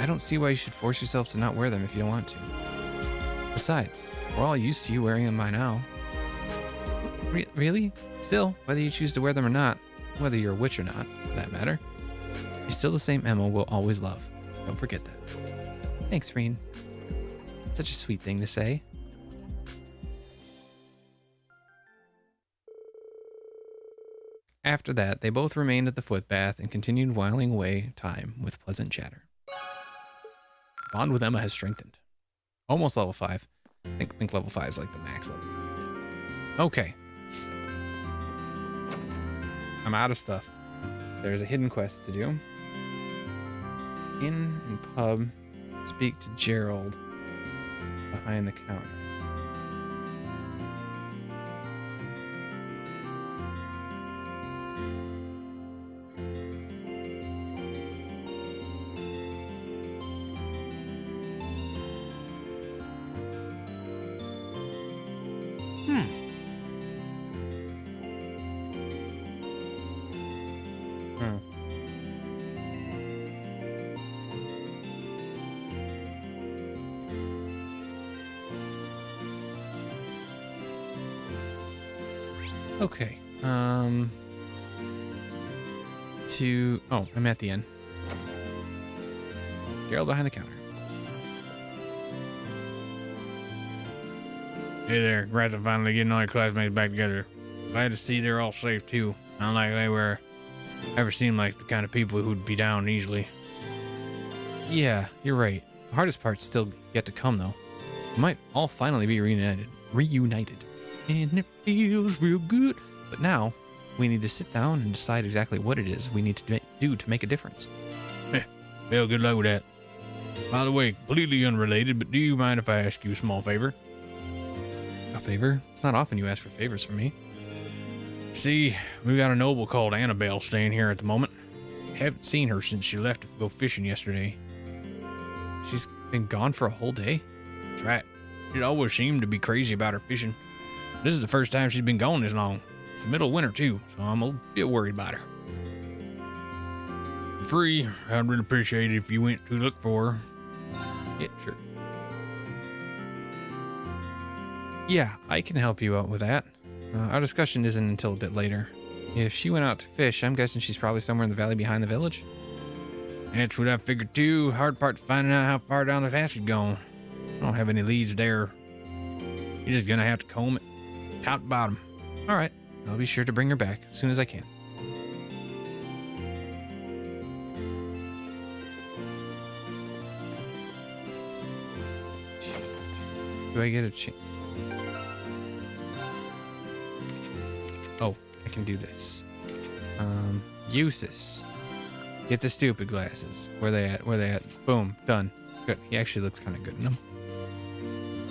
I don't see why you should force yourself to not wear them if you don't want to. Besides, we're all used to you wearing them by now. Really? Still, whether you choose to wear them or not, whether you're a witch or not, for that matter, you're still the same Emma we'll always love. Don't forget that. Thanks, Reen. Such a sweet thing to say. After that, they both remained at the footbath and continued whiling away time with pleasant chatter. Bond with Emma has strengthened. Almost level 5. I think level 5 is like the max level. Okay. I'm out of stuff. There's a hidden quest to do. Inn and pub. Speak to Gerald behind the counter. Okay. Oh, I'm at the end. Gerald behind the counter. Hey there, congrats on finally getting all your classmates back together. Glad to see they're all safe too. Not like they were ever seemed like the kind of people who'd be down easily. Yeah, you're right. The hardest part's still yet to come, though. We might all finally be reunited. And it feels real good. But now, we need to sit down and decide exactly what it is we need to do to make a difference. Well, good luck with that. By the way, completely unrelated, but do you mind if I ask you a small favor? A favor? It's not often you ask for favors from me. See, we got a noble called Annabelle staying here at the moment. Haven't seen her since she left to go fishing yesterday. She's been gone for a whole day? That's right. She'd always seemed to be crazy about her fishing. This is the first time she's been gone this long. It's the middle of winter too, so I'm a bit worried about her. For free, I'd really appreciate it if you went to look for her. Yeah, sure. Yeah, I can help you out with that. Our discussion isn't until a bit later. If she went out to fish, I'm guessing she's probably somewhere in the valley behind the village. That's what I figured too. Hard part's finding out how far down the path she's gone. I don't have any leads there. You're just gonna have to comb it top to bottom. All right, I'll be sure to bring her back as soon as I can. Do I get a chance? Oh, I can do this. Uses. Get the stupid glasses. Where they at? Where they at? Boom. Done. Good. He actually looks kind of good in them.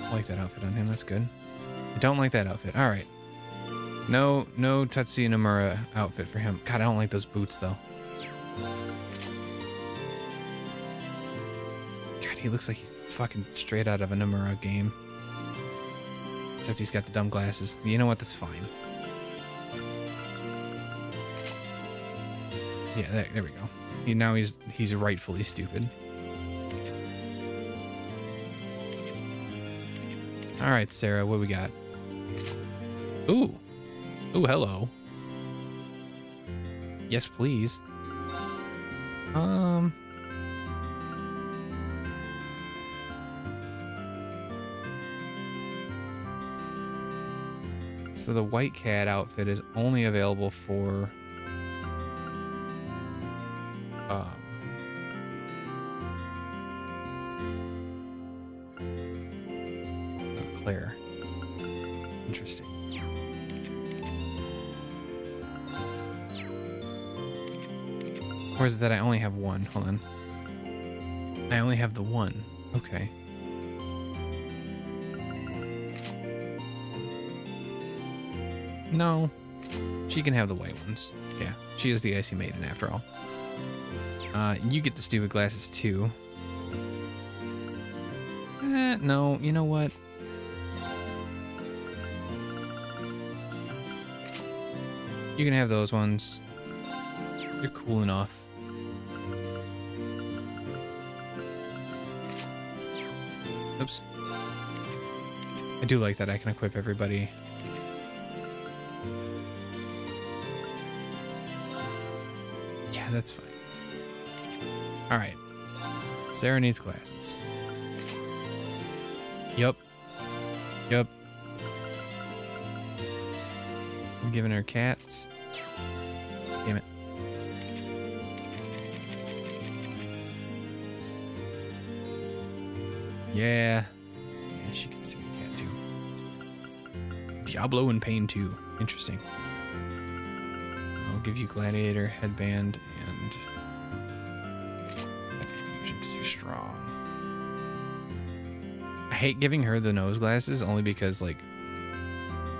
I like that outfit on him. That's good. I don't like that outfit. All right. No Tatsuya Nomura outfit for him. God, I don't like those boots though. God, he looks like he's fucking straight out of a Nomura game. Except he's got the dumb glasses. You know what? That's fine. Yeah, there we go. Now he's rightfully stupid. All right, Sarah, what we got? Ooh, hello. Yes, please. So the white cat outfit is only available for Claire. Interesting. Or is it that I only have one? Hold on. I only have the one. Okay. No. She can have the white ones. Yeah. She is the icy maiden after all. You get the stupid glasses too. No. You know what? You can have those ones. You're cool enough. Oops. I do like that I can equip everybody. Yeah, that's fine. Alright. Sarah needs glasses. Yup. I'm giving her cats. Damn it. Yeah, she gets to be a cat too. Diablo in Pain 2. Interesting. I'll give you Gladiator, Headband, and Fusion because you're strong. I hate giving her the nose glasses only because, like,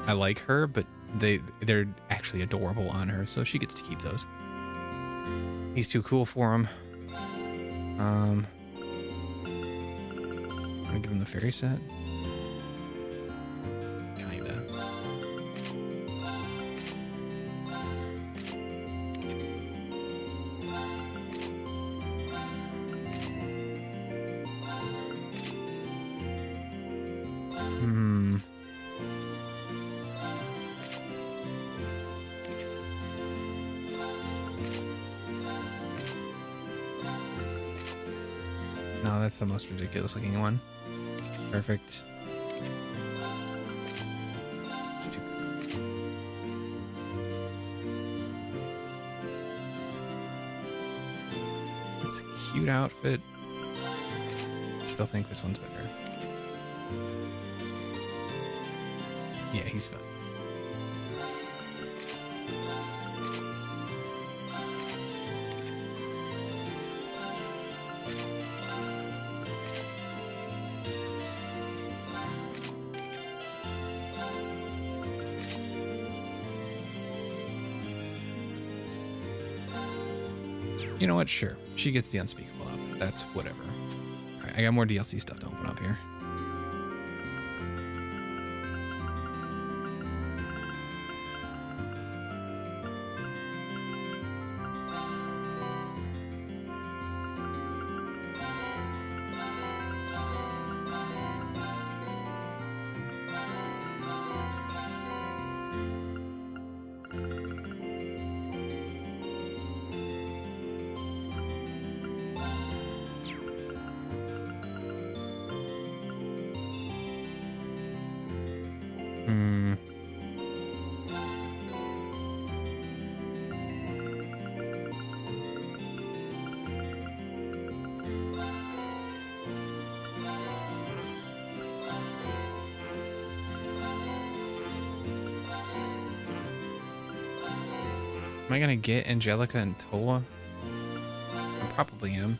I like her, but they're actually adorable on her, so she gets to keep those. He's too cool for him. I'm gonna give him the fairy set. Kinda. No, that's the most ridiculous looking one. Perfect. Stupid. It's a cute outfit. I still think this one's better. Yeah, he's fun. You know what? Sure. She gets the unspeakable outfit. That's whatever. Alright, I got more DLC stuff to open up here. Am I gonna get Angelica and Toa? I probably am.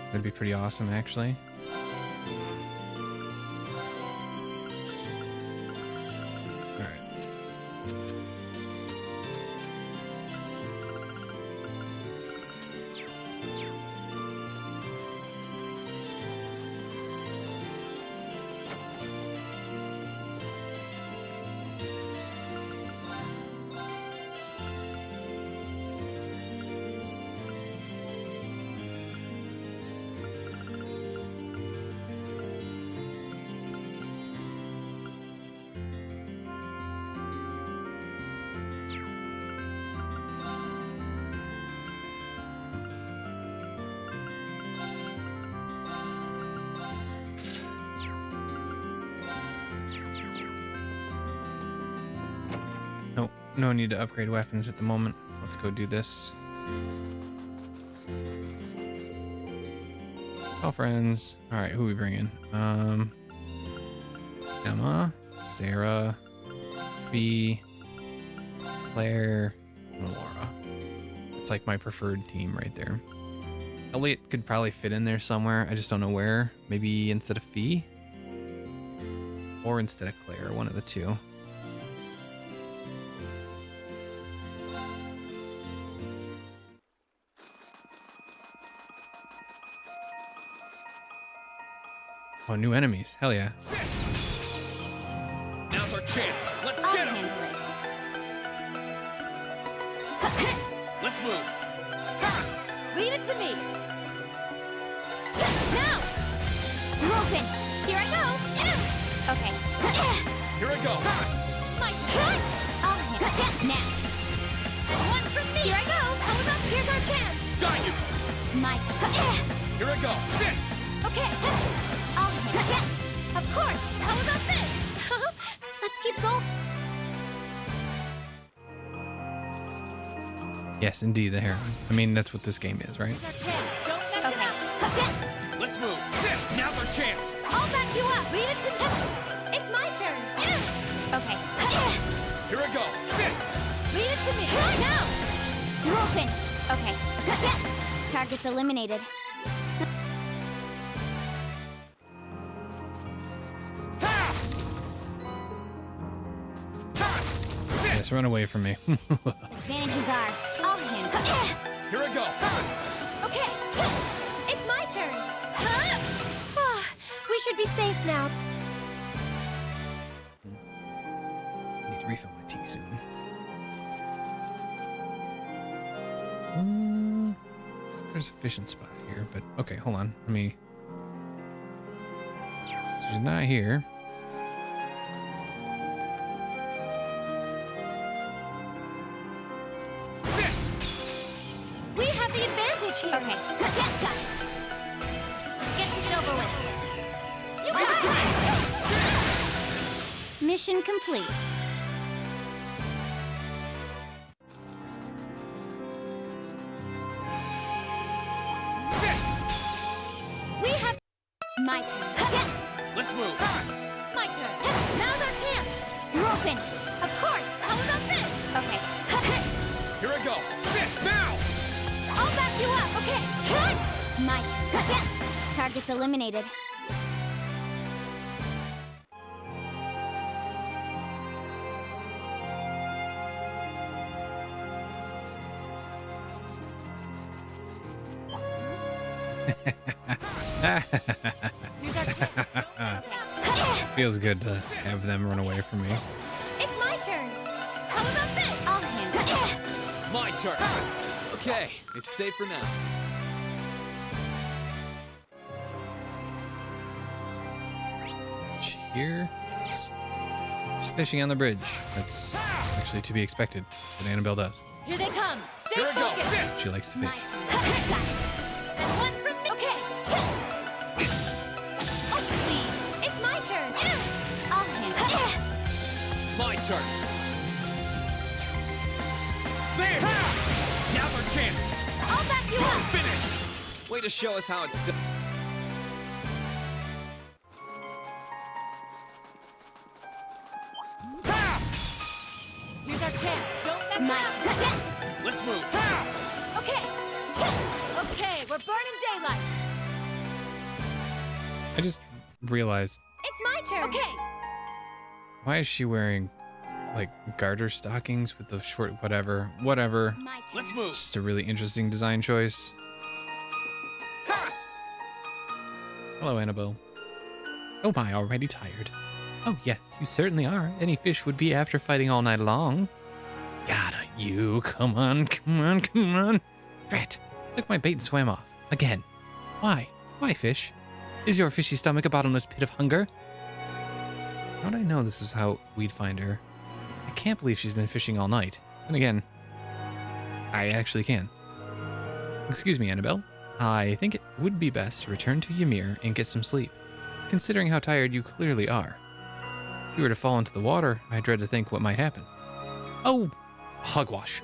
That'd be pretty awesome, actually. Alright. Nope, no need to upgrade weapons at the moment. Let's go do this. All friends. All right, who are we bringing? Emma, Sarah, Fee, Claire, and Laura. It's like my preferred team right there. Elliot could probably fit in there somewhere. I just don't know where. Maybe instead of Fee? Or instead of Claire, one of the two. Oh, new enemies. Hell yeah. Now's our chance. Let's I'll get him. handle it. Let's move. Leave it to me. Now! You're open. Here I go. Okay. Here I go. My turn. I'll handle it. Now. And one from me. Here I go. How about here's our chance. Got you. My turn. Here I go. Sit. Okay. I'll handle it. Of course. How about this? Let's keep going. Yes, indeed, the heroine. I mean, that's what this game is, right? Here's our chance. Don't mess it up. Let's move. Sit. Now's our chance. I'll back you up. Leave it to me. It's my turn. Okay. Here I go. Sit. Leave it to me. Now. You're open. Okay. Target's eliminated. Yes, run away from me. Advantage is ours. I'll handle it. Here I go. Okay, it's my turn. We should be safe now. Need to refill my tea soon. There's a fishing spot here, but okay, hold on. Let me. She's not here. We have the advantage here. Okay. Let's get this over with. You got it. Mission complete. Sit. We have My turn. Let's move. my turn. Now's our chance. You're open. Of course. How about this? Okay. Here I go. Sit. Now. I'll back you up. Okay. Cut. My turn. Target's eliminated. Here's our chance. Feels good to have them run away from me. It's my turn. How about this? I'll handle it. My turn. Okay, it's safe for now. Here. Just fishing on the bridge. That's actually to be expected. What Annabelle does. Here they come. Stay Here I go. focused. Sit. She likes to My fish. turn. And one from me. Okay. Oh, please. It's my turn. I'll handle it. My turn. There. Now's our chance. I'll back you up. Finished. Way to show us how it's done. Here's our chance. Don't mess up. Let's move. Okay. Okay, we're burning daylight. I just realized, It's my turn. Okay. why is she wearing, like, garter stockings with the short whatever? Whatever. My turn. Let's move. Just a really interesting design choice. Hello, Annabelle. Oh my, already tired. Oh yes, you certainly are. Any fish would be after fighting all night long. Gotta you. Come on, come on, come on. Rat, took my bait and swam off. Again. Why? Why, fish? Is your fishy stomach a bottomless pit of hunger? How'd I know this was how we'd find her? I can't believe she's been fishing all night. And again, I actually can. Excuse me, Annabelle. I think it would be best to return to Ymir and get some sleep, considering how tired you clearly are. If you were to fall into the water, I dread to think what might happen. Oh, hogwash.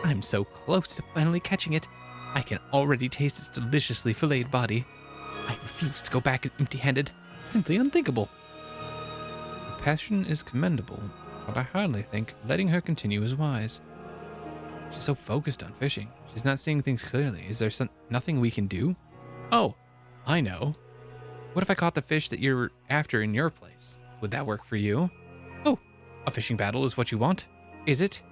I'm so close to finally catching it. I can already taste its deliciously filleted body. I refuse to go back empty-handed. It's simply unthinkable. Her passion is commendable, but I hardly think letting her continue is wise. She's so focused on fishing. She's not seeing things clearly. Is there nothing we can do? Oh, I know. What if I caught the fish that you're after in your place? Would that work for you? Oh, a fishing battle is what you want? Is it?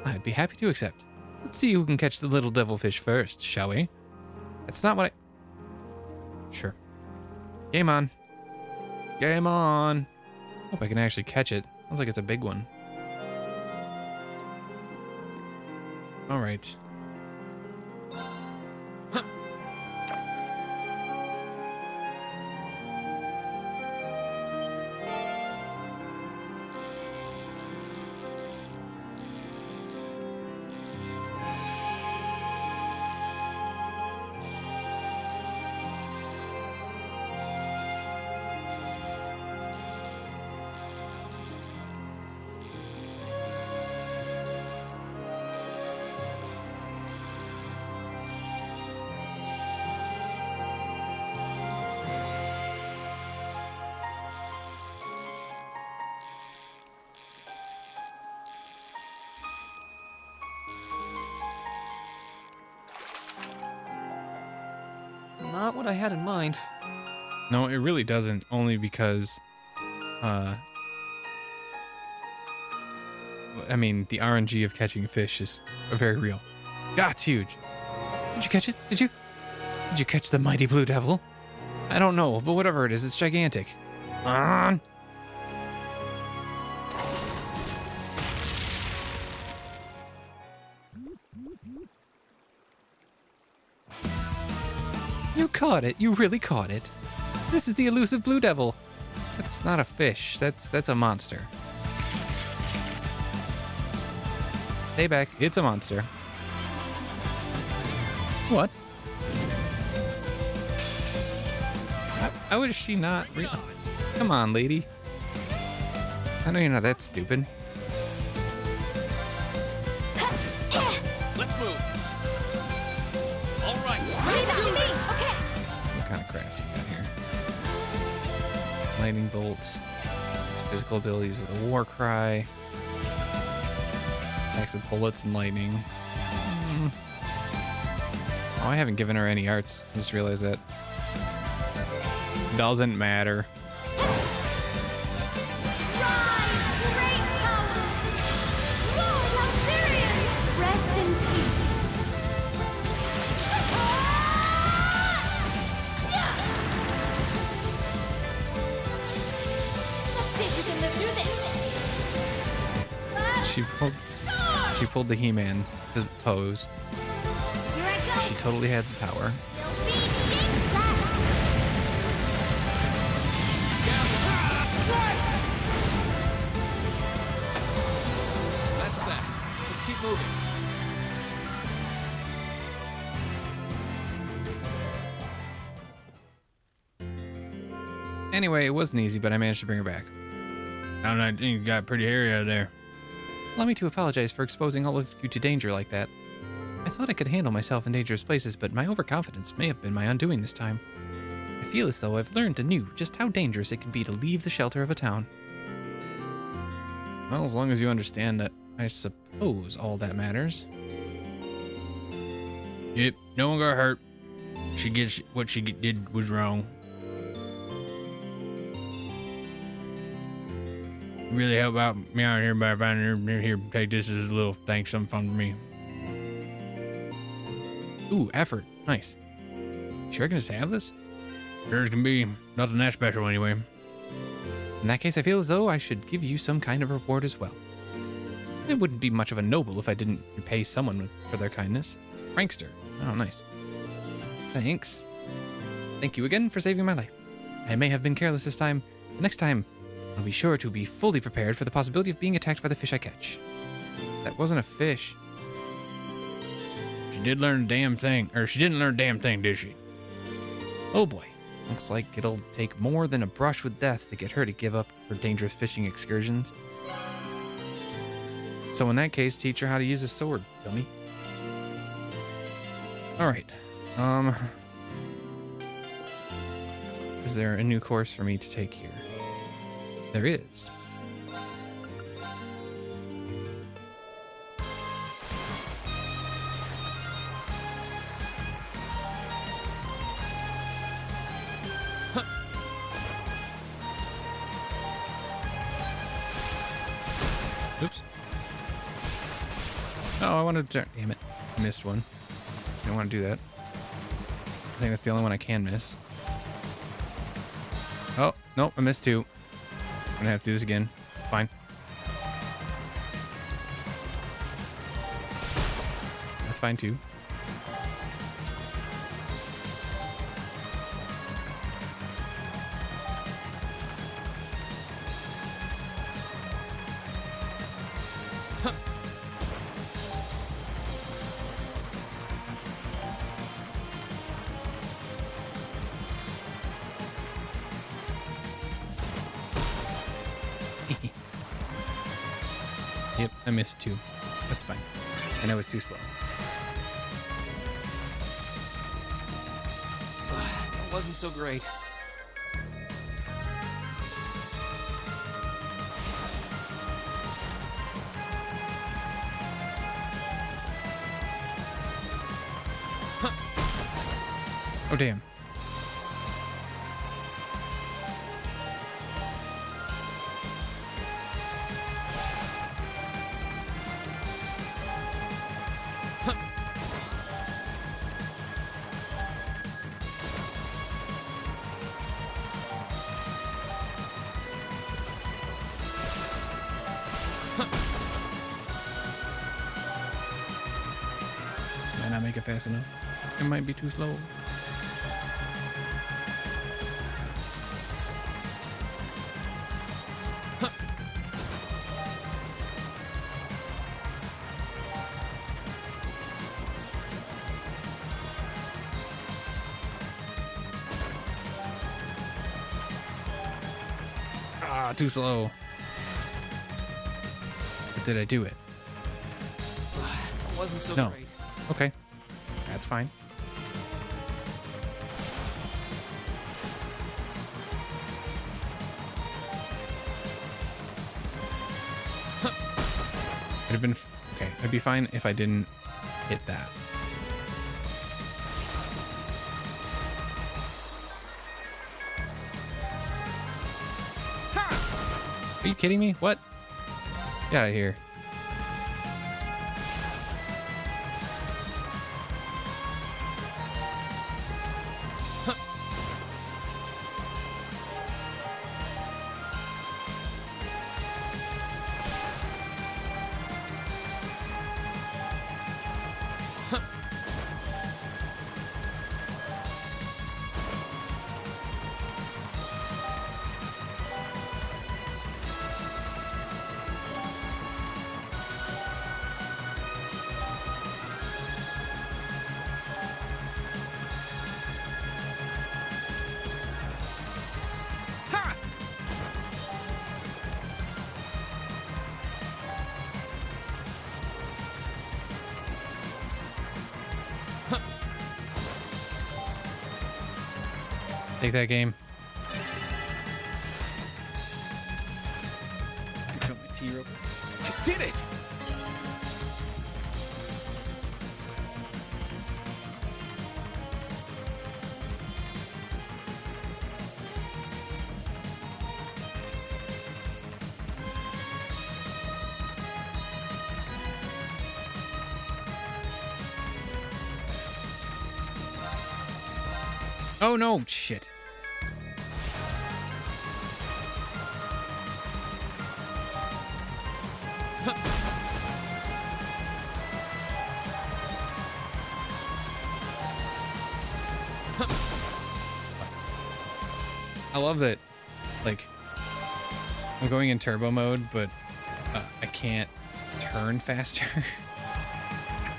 I'd be happy to accept. Let's see who can catch the little devilfish first, shall we? That's not what I... Sure. Game on. Game on. Hope I can actually catch it. Sounds like it's a big one. All right. Not what I had in mind. No, it really doesn't, only because, I mean, the RNG of catching fish is very real. Yeah, it's huge. Did you catch it? Did you catch the mighty blue devil? I don't know, but whatever it is, it's gigantic. On. You caught it. You really caught it. This is the elusive blue devil. That's not a fish. That's a monster. Stay back. It's a monster. What? How is she not real? Come on, lady. I know you're not that stupid. Let's move. All right. Okay. What kind of crafts you got here? Lightning bolts. His physical abilities with a war cry. Attacks with bullets and lightning. Oh, I haven't given her any arts. I just realized that. Doesn't matter. Rest in peace. Let's see if you can live through this. She pulled the He-Man pose. Here I go. She totally had the power. That's that. Let's keep moving. Anyway, it wasn't easy, but I managed to bring her back. I don't know, I think you got pretty hairy out there. Allow me to apologize for exposing all of you to danger like that. I thought I could handle myself in dangerous places, but my overconfidence may have been my undoing this time. I feel as though I've learned anew just how dangerous it can be to leave the shelter of a town. Well, as long as you understand that, I suppose all that matters. Yep, no one got hurt. She gets what she did was wrong. You really help out me out here by finding her. Here, take this as a little thanks, something fun for me. Ooh, effort. Nice. Sure I can just have this? Sure as can be. Nothing that special anyway. In that case, I feel as though I should give you some kind of reward as well. It wouldn't be much of a noble if I didn't repay someone for their kindness. Prankster. Oh, nice. Thanks. Thank you again for saving my life. I may have been careless this time, but next time, I'll be sure to be fully prepared for the possibility of being attacked by the fish I catch. That wasn't a fish. She did learn a damn thing. Or she didn't learn a damn thing, did she? Oh boy. Looks like it'll take more than a brush with death to get her to give up her dangerous fishing excursions. So in that case, teach her how to use a sword, dummy. Alright. Is there a new course for me to take here? There is. Oops. Oh, I wanted to... Damn it. I missed one. I don't want to do that. I think that's the only one I can miss. Oh, nope, I missed two. I'm gonna have to do this again. It's fine. That's fine too. Yep, I missed two. That's fine. And I was too slow. That wasn't so great. Oh, damn. Might not make it fast enough. It might be too slow. Ah, too slow. But did I do it? That wasn't so No. great. Okay. That's fine. It'd have been okay. It'd be fine if I didn't hit that. Are you kidding me? What? Get out of here. Take that game. I feel my tea real quick. I did it! Oh no, shit. I love that, like, I'm going in turbo mode, but I can't turn faster.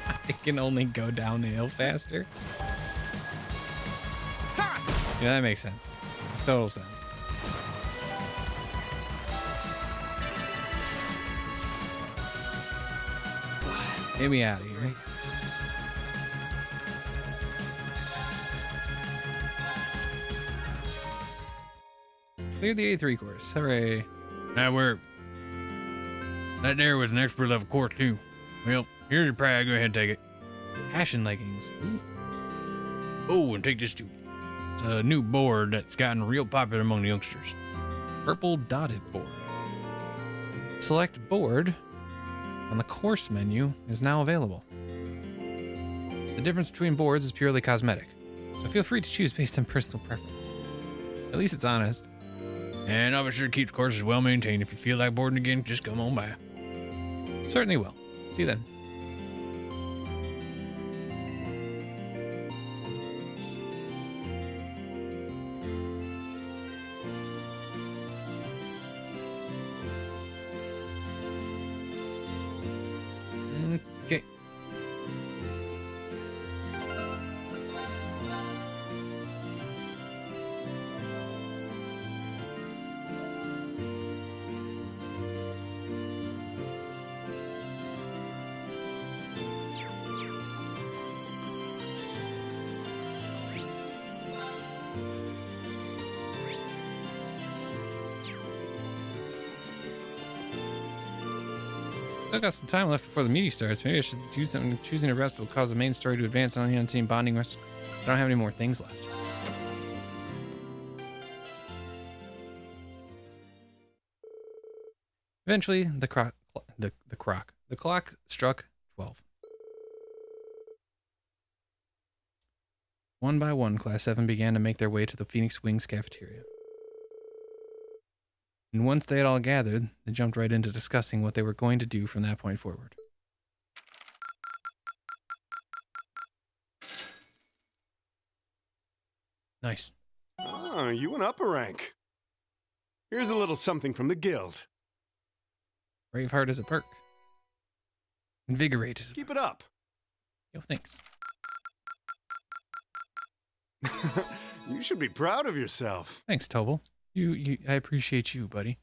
I can only go downhill faster. Yeah, that makes sense. Makes total sense. Get me out of here. Cleared the A3 course. Hooray. That worked. That there was an expert level course too. Well, here's your prize. Go ahead and take it. Passion leggings. Ooh. Oh, and take this too. It's a new board that's gotten real popular among the youngsters. Purple dotted board. Select board on the course menu is now available. The difference between boards is purely cosmetic, so feel free to choose based on personal preference. At least it's honest. And I'll be sure to keep the courses well maintained. If you feel like boarding again, just come on by. Certainly will. See you then. Okay. Still got some time left before the meeting starts. Maybe I should do something. Choosing a rest will cause the main story to advance on the unseen bonding rest. I don't have any more things left. Eventually, the clock struck 12. One by one, Class 7 began to make their way to the Phoenix Wings cafeteria. And once they had all gathered, they jumped right into discussing what they were going to do from that point forward. Nice. Ah, you went up a rank. Here's a little something from the guild. Braveheart is a perk. Invigorate is a Keep it up. Yo, thanks. You should be proud of yourself. Thanks, Toval. I appreciate you, buddy.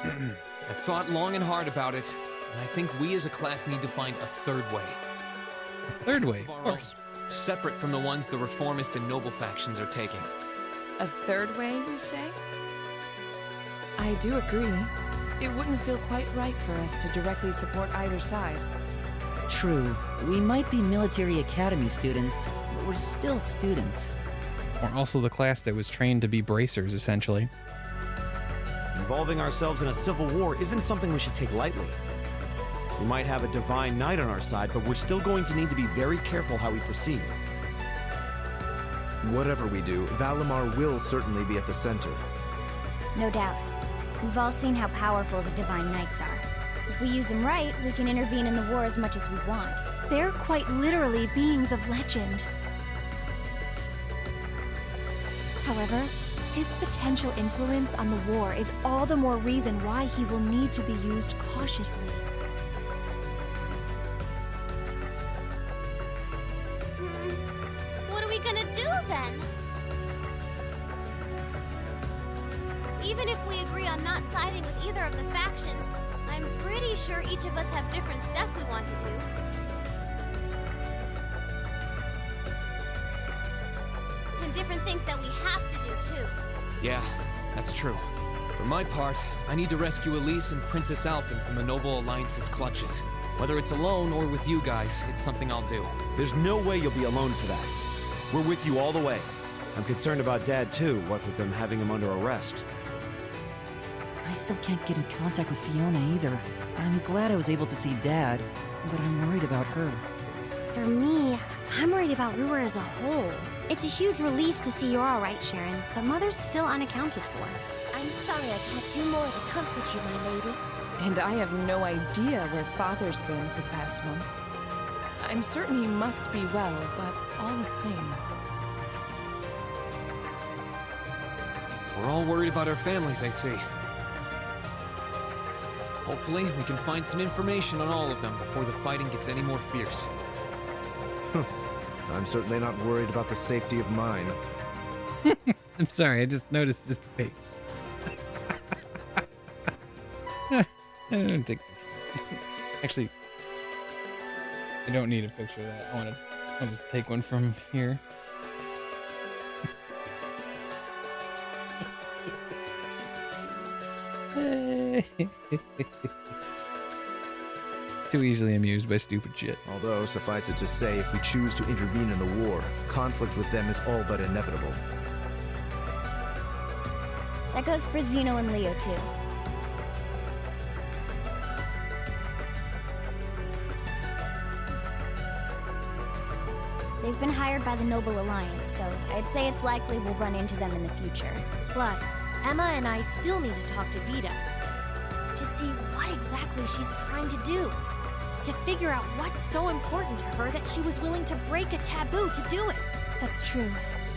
I've thought long and hard about it, and I think we as a class need to find a third way. A third way, of course. Separate from the ones the reformist and noble factions are taking. A third way, you say? I do agree. It wouldn't feel quite right for us to directly support either side. True. We might be military academy students, but we're still students. We're also the class that was trained to be bracers, essentially. Involving ourselves in a civil war isn't something we should take lightly. We might have a divine knight on our side, but we're still going to need to be very careful how we proceed. Whatever we do, Valimar will certainly be at the center. No doubt. We've all seen how powerful the Divine Knights are. If we use them right, we can intervene in the war as much as we want. They're quite literally beings of legend. However, his potential influence on the war is all the more reason why he will need to be used cautiously. What are we gonna do then? Even if we agree on not siding with either of the factions, I'm pretty sure each of us have different stuff we want to do. And different things that we have to do, too. Yeah, that's true. For my part, I need to rescue Elise and Princess Alphen from the Noble Alliance's clutches. Whether it's alone or with you guys, it's something I'll do. There's no way you'll be alone for that. We're with you all the way. I'm concerned about Dad, too, what with them having him under arrest. I still can't get in contact with Fiona either. I'm glad I was able to see Dad, but I'm worried about her. For me, I'm worried about Ruhr as a whole. It's a huge relief to see you're all right, Sharon, but Mother's still unaccounted for. I'm sorry I can't do more to comfort you, my lady. And I have no idea where Father's been for the past month. I'm certain he must be well, but all the same. We're all worried about our families, I see. Hopefully, we can find some information on all of them before the fighting gets any more fierce. I'm certainly not worried about the safety of mine. I'm sorry, I just noticed his face. I don't take. Actually, I don't need a picture of that. I'll just take one from here. Too easily amused by stupid shit. Although, suffice it to say, if we choose to intervene in the war, conflict with them is all but inevitable. That goes for Zeno and Leo, too. They've been hired by the Noble Alliance, so I'd say it's likely we'll run into them in the future. Plus, Emma and I still need to talk to Vita to see what exactly she's trying to do. To figure out what's so important to her that she was willing to break a taboo to do it. That's true.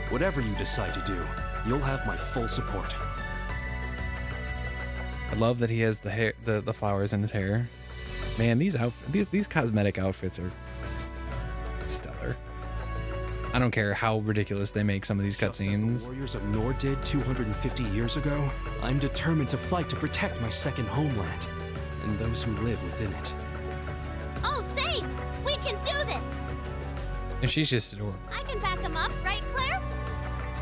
Whatever you decide to do, you'll have my full support. I love that he has the hair, the flowers in his hair. Man, these cosmetic outfits are stellar. I don't care how ridiculous they make some of these cutscenes. The warriors of Nord did 250 years ago, I'm determined to fight to protect my second homeland and those who live within it. Oh, same! We can do this! And she's just adorable. I can back him up, right, Claire?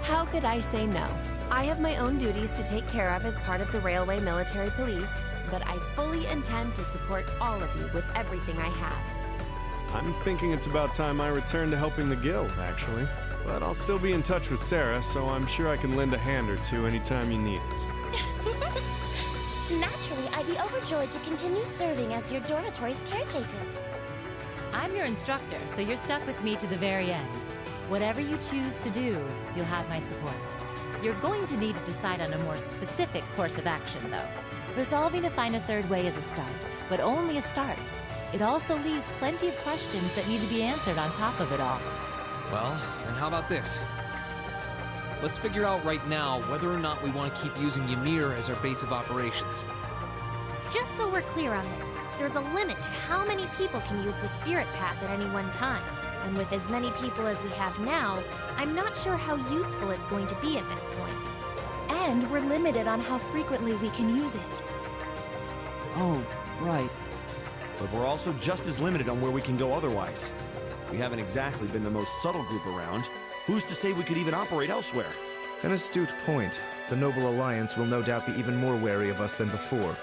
How could I say no? I have my own duties to take care of as part of the Railway Military Police, but I fully intend to support all of you with everything I have. I'm thinking it's about time I return to helping the guild, actually. But I'll still be in touch with Sarah, so I'm sure I can lend a hand or two anytime you need it. Naturally, I'd be overjoyed to continue serving as your dormitory's caretaker. I'm your instructor, so you're stuck with me to the very end. Whatever you choose to do, you'll have my support. You're going to need to decide on a more specific course of action, though. Resolving to find a third way is a start, but only a start. It also leaves plenty of questions that need to be answered on top of it all. Well, then how about this? Let's figure out right now whether or not we want to keep using Ymir as our base of operations. Just so we're clear on this, there's a limit to how many people can use the spirit path at any one time. And with as many people as we have now, I'm not sure how useful it's going to be at this point. And we're limited on how frequently we can use it. Oh, right. But we're also just as limited on where we can go otherwise. We haven't exactly been the most subtle group around. Who's to say we could even operate elsewhere? An astute point. The Noble Alliance will no doubt be even more wary of us than before.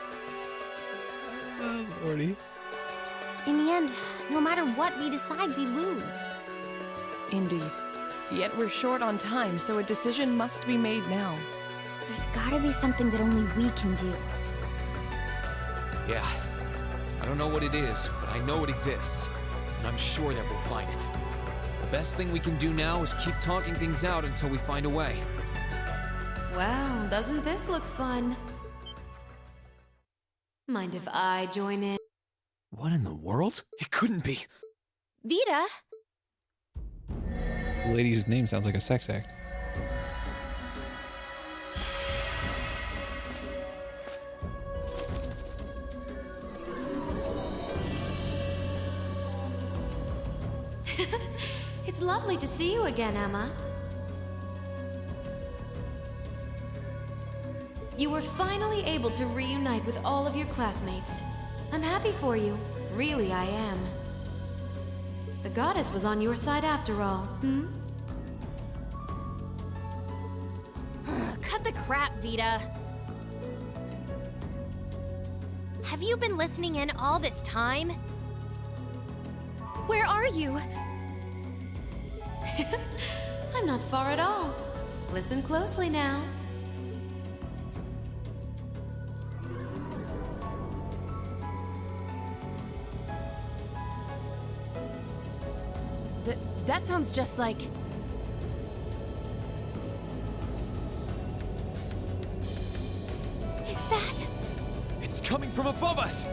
Oh, Lordy. In the end, no matter what we decide, we lose. Indeed. Yet we're short on time, so a decision must be made now. There's gotta be something that only we can do. Yeah. I don't know what it is, but I know it exists. And I'm sure that we'll find it. The best thing we can do now is keep talking things out until we find a way. Well, doesn't this look fun? Mind if I join in? What in the world? It couldn't be. Vita? The lady whose name sounds like a sex act. It's lovely to see you again, Emma. You were finally able to reunite with all of your classmates. I'm happy for you. Really, I am. The goddess was on your side after all, hmm? cut the crap, Vita. Have you been listening in all this time? Where are you? I'm not far at all. Listen closely now. That sounds just like... Is that... It's coming from above us!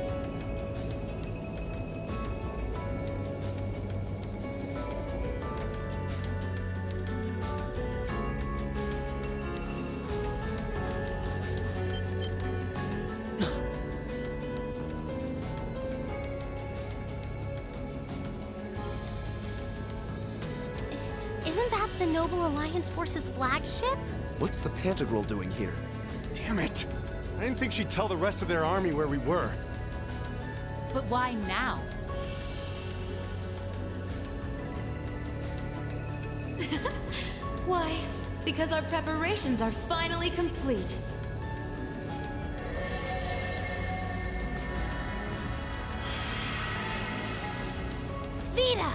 Isn't that the Noble Alliance Force's flagship? What's the Pantagruel doing here? Damn it! I didn't think she'd tell the rest of their army where we were. But why now? Why? Because our preparations are finally complete. Vita!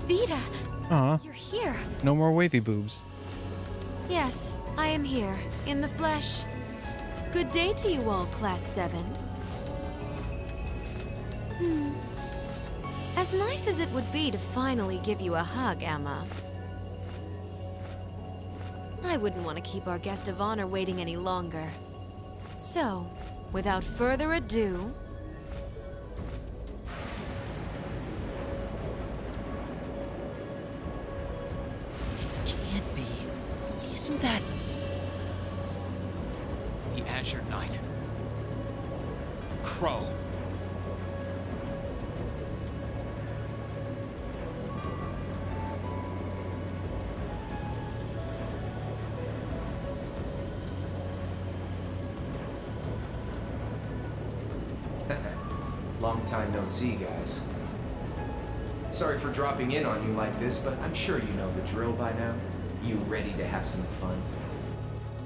Vita, Aw, you're here. no more wavy boobs. Yes, I am here, in the flesh. Good day to you all, Class 7. As nice as it would be to finally give you a hug, Emma, I wouldn't want to keep our guest of honor waiting any longer. So, without further ado... Can't be. Isn't that... The Azure Knight. Crow. Long time no see, guys. Sorry for dropping in on you like this, but I'm sure you know the drill by now. You ready to have some fun?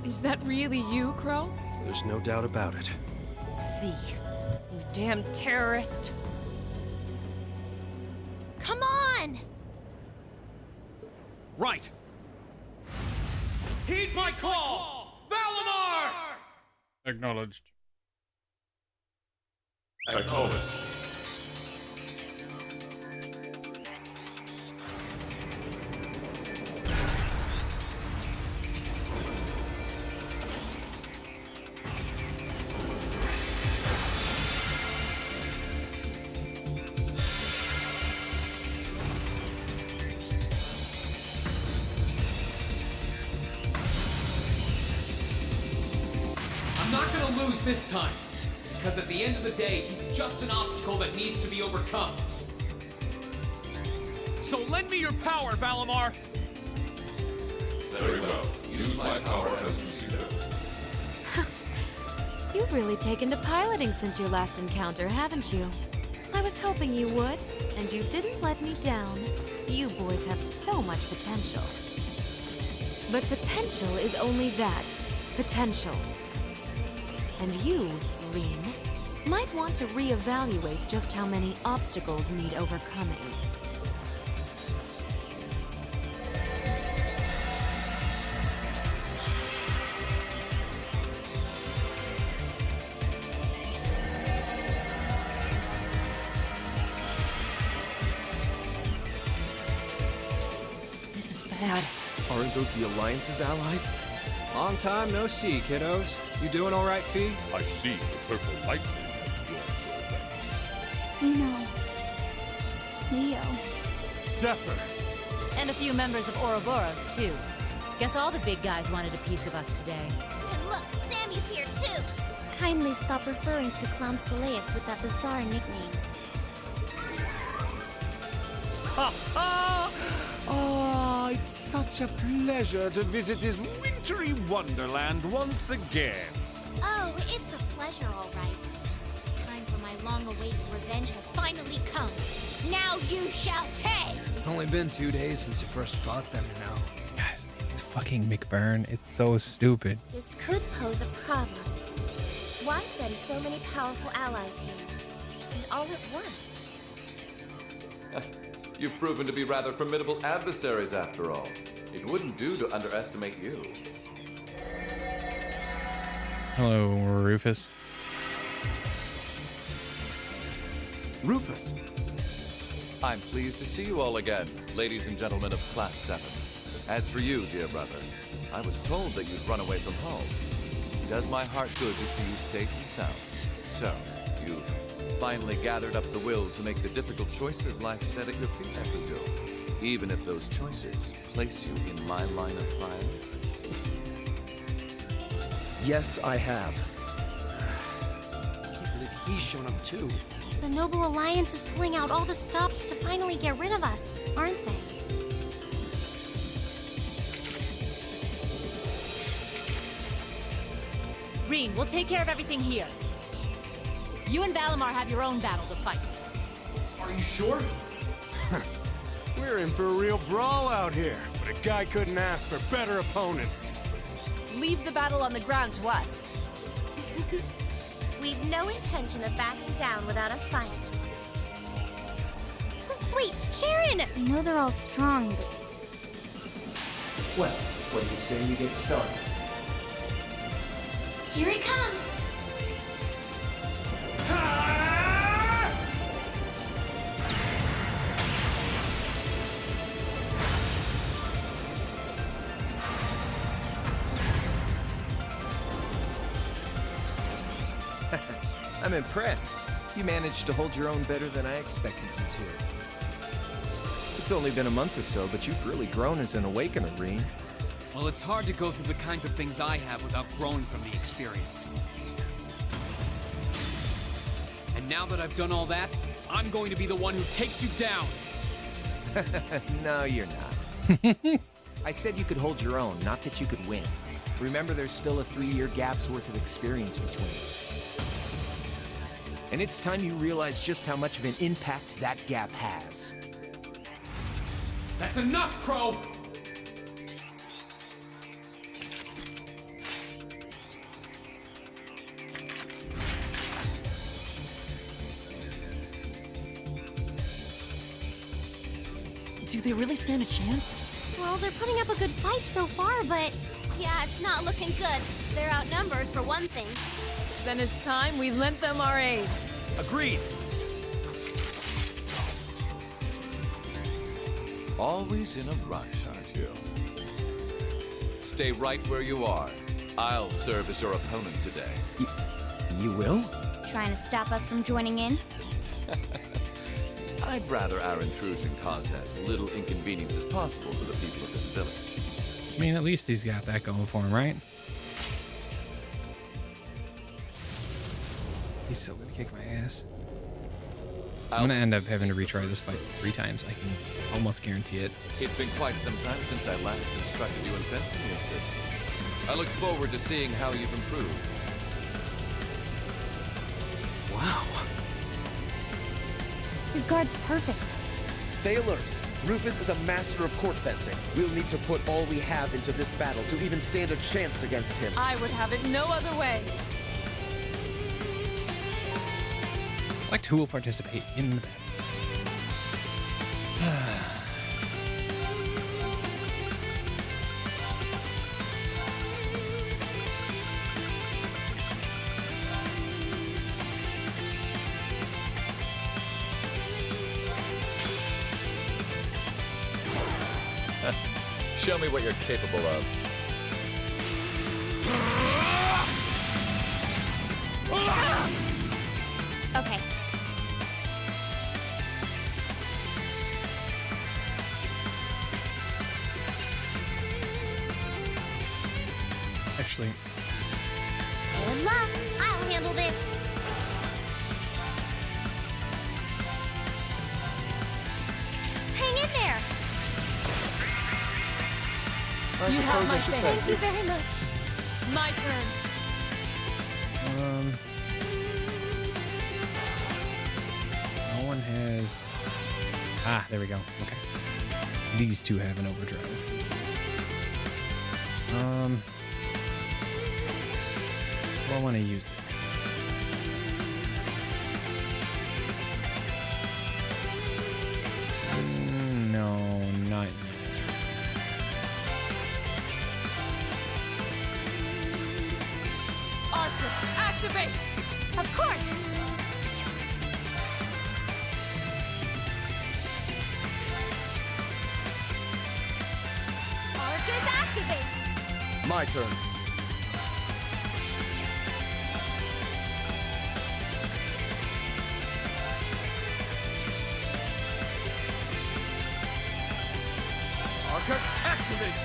Is that really you, Crow? There's no doubt about it. See, you damn terrorist. Come on! Right! Heed my call! Valimar! Acknowledged. Acknowledged. I'm not gonna lose this time. Because at the end of the day, he's just an obstacle that needs to be overcome. So lend me your power, Valimar! Very well. Use my power as you see fit. You've really taken to piloting since your last encounter, haven't you? I was hoping you would, and you didn't let me down. You boys have so much potential. But potential is only that, potential. And you, Reem, might want to reevaluate just how many obstacles need overcoming. This is bad. Aren't those the Alliance's allies? Long time no see, kiddos. You doing all right, Fee? I see the purple lightning has joined your ranks. Zeno. Leo. Zephyr. And a few members of Ouroboros, too. Guess all the big guys wanted a piece of us today. And look, Sammy's here too. Kindly stop referring to Clown Soleus with that bizarre nickname. It's such a pleasure to visit this wintry wonderland once again. Oh, it's a pleasure, all right. The time for my long-awaited revenge has finally come. Now you shall pay! It's only been 2 days since you first fought them, you know. Guys, fucking McBurn. It's so stupid. This could pose a problem. Why send so many powerful allies here? And all at once? You've proven to be rather formidable adversaries after all. It wouldn't do to underestimate you. Hello, Rufus. Rufus! I'm pleased to see you all again, ladies and gentlemen of Class 7. As for you, dear brother, I was told that you'd run away from home. It does my heart good to see you safe and sound. So, you've finally gathered up the will to make the difficult choices life set at your feet, I presume. Even if those choices place you in my line of fire. Yes, I have. I can't believe he's shown up too. The Noble Alliance is pulling out all the stops to finally get rid of us, aren't they? Reen, we'll take care of everything here. You and Valimar have your own battle to fight. Are you sure? We're in for a real brawl out here, but a guy couldn't ask for better opponents. Leave the battle on the ground to us. We've no intention of backing down without a fight. Wait, Sharon! I know they're all strong, but... Well, what do you say we get started? Here he comes! I'm impressed. You managed to hold your own better than I expected you to. It's only been a month or so, but you've really grown as an Awakener, Reen. Well, it's hard to go through the kinds of things I have without growing from the experience. And now that I've done all that, I'm going to be the one who takes you down. No, you're not. I said you could hold your own, not that you could win. Remember, there's still a 3-year gap's worth of experience between us. And it's time you realize just how much of an impact that gap has. That's enough, Crow! Do they really stand a chance? Well, they're putting up a good fight so far, but... Yeah, it's not looking good. They're outnumbered, for one thing. Then it's time we lent them our aid. Agreed. Always in a rush, aren't you? Stay right where you are. I'll serve as your opponent today. You will? Trying to stop us from joining in? I'd rather our intrusion cause as little inconvenience as possible for the people of this village. I mean, at least he's got that going for him, right? He's still gonna kick my ass. I'm gonna end up having to retry this fight 3 times. I can almost guarantee it. It's been quite some time since I last instructed you in fencing, Eustace. I look forward to seeing how you've improved. Wow. His guard's perfect. Stay alert. Rufus is a master of court fencing. We'll need to put all we have into this battle to even stand a chance against him. I would have it no other way. Select who will participate in the battle. Show me what you're capable of. Okay. Actually, Good luck. I'll handle this. Hang in there. You have my thanks. Thank you very much. My turn. no one has... Ah, there we go. Okay. These two have an overdrive. want to use it? No, not yet. Arcus, activate! Of course! Arcus, activate! My turn. Arcus, activate!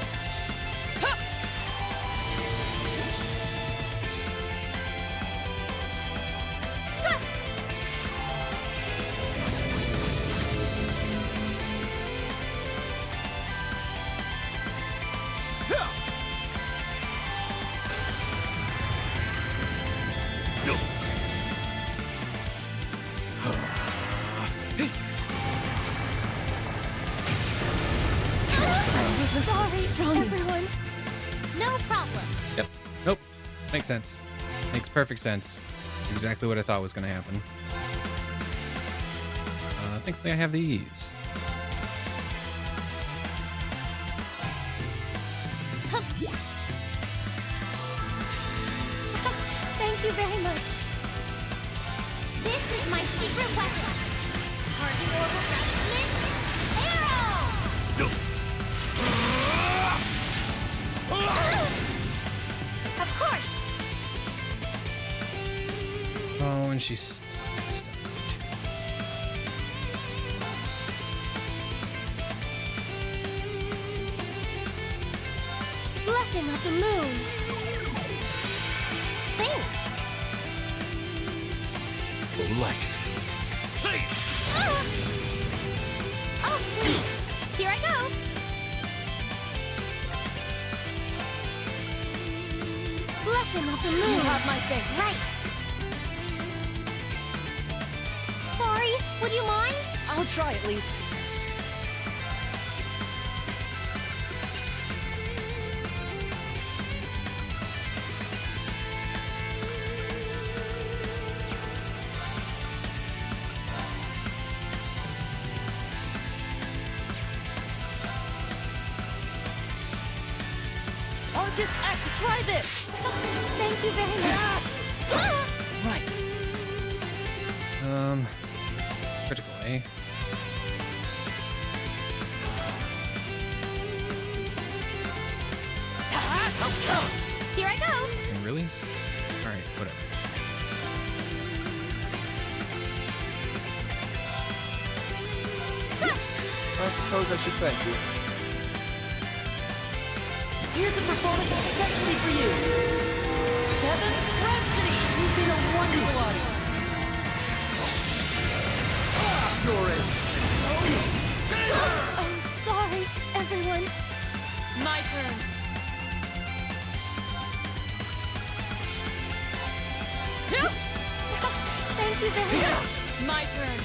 Sorry, everyone. No problem. Yep. Nope. Makes sense. Makes perfect sense. Exactly what I thought was going to happen. Thankfully, I have these. Thank you very much. This is my secret weapon. Target order fragment. Arrow! Of course. Oh, and she's stuck. Blessing of the moon. Thanks. Light. Oh, please. Here I go. Blessing of the moon. You have my thanks. Right. Sorry, would you mind? I'll try at least. Arcus, act to try this! Thank you very much. Right. Critical, eh? Here I go. And really? Alright, whatever. I suppose I should thank you. Here's a performance especially for you. 7th Rhapsody! You've been a wonderful audience. You're it. I'm sorry, everyone. My turn. Thank you very much. My turn.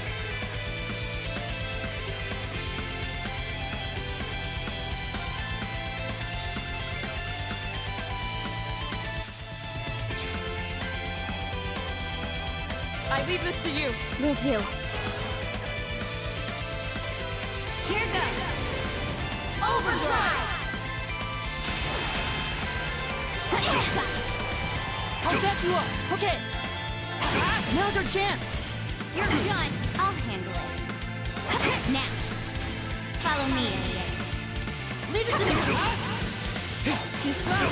I leave this to you. Will do. Here goes. Overdrive! I'll back you up. Okay. Now's our chance. You're done. I'll handle it. Now, follow me, idiot. Leave it to me. Too slow.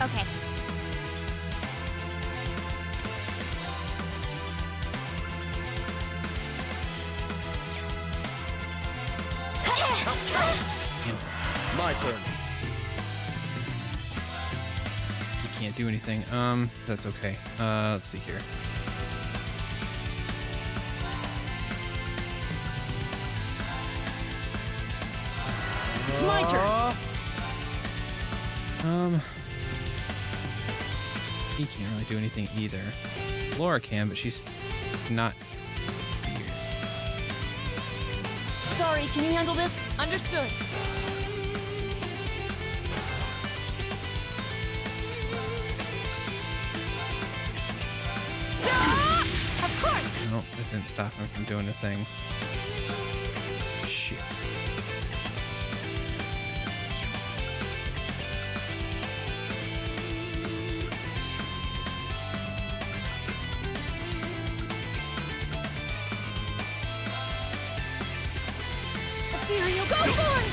Okay. My turn. You can't do anything. That's okay. Let's see here. It's my turn. He can't really do anything either. Laura can, but she's not here. Sorry, can you handle this? Understood. didn't stop him from doing a thing. Shit. Ethereal, go for it!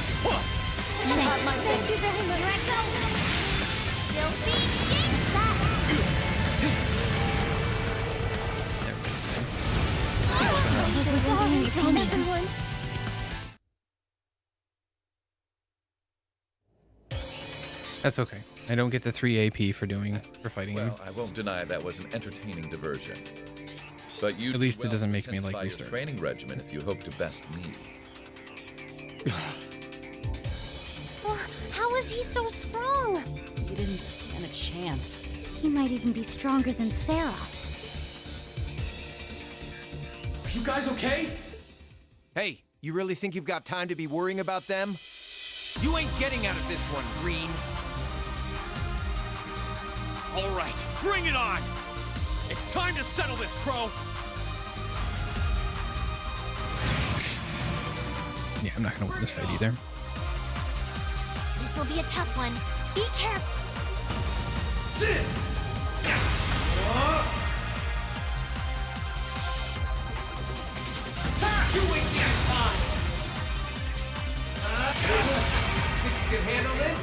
You have my Thank face. you very much. Here I go. Filthy gangsta. Everyone. That's okay. I don't get the 3 AP for fighting him. Well, I won't deny that was an entertaining diversion. But you At least it doesn't make me like you, your sir. training regimen if you hope to best me. How is he so strong? He didn't stand a chance. He might even be stronger than Sarah. Are you guys okay? Hey, you really think you've got time to be worrying about them? You ain't getting out of this one, Green. All right, bring it on! It's time to settle this, Crow! Yeah, I'm not gonna win this fight either. This will be a tough one. Be careful. You wasting your time! Think you can handle this?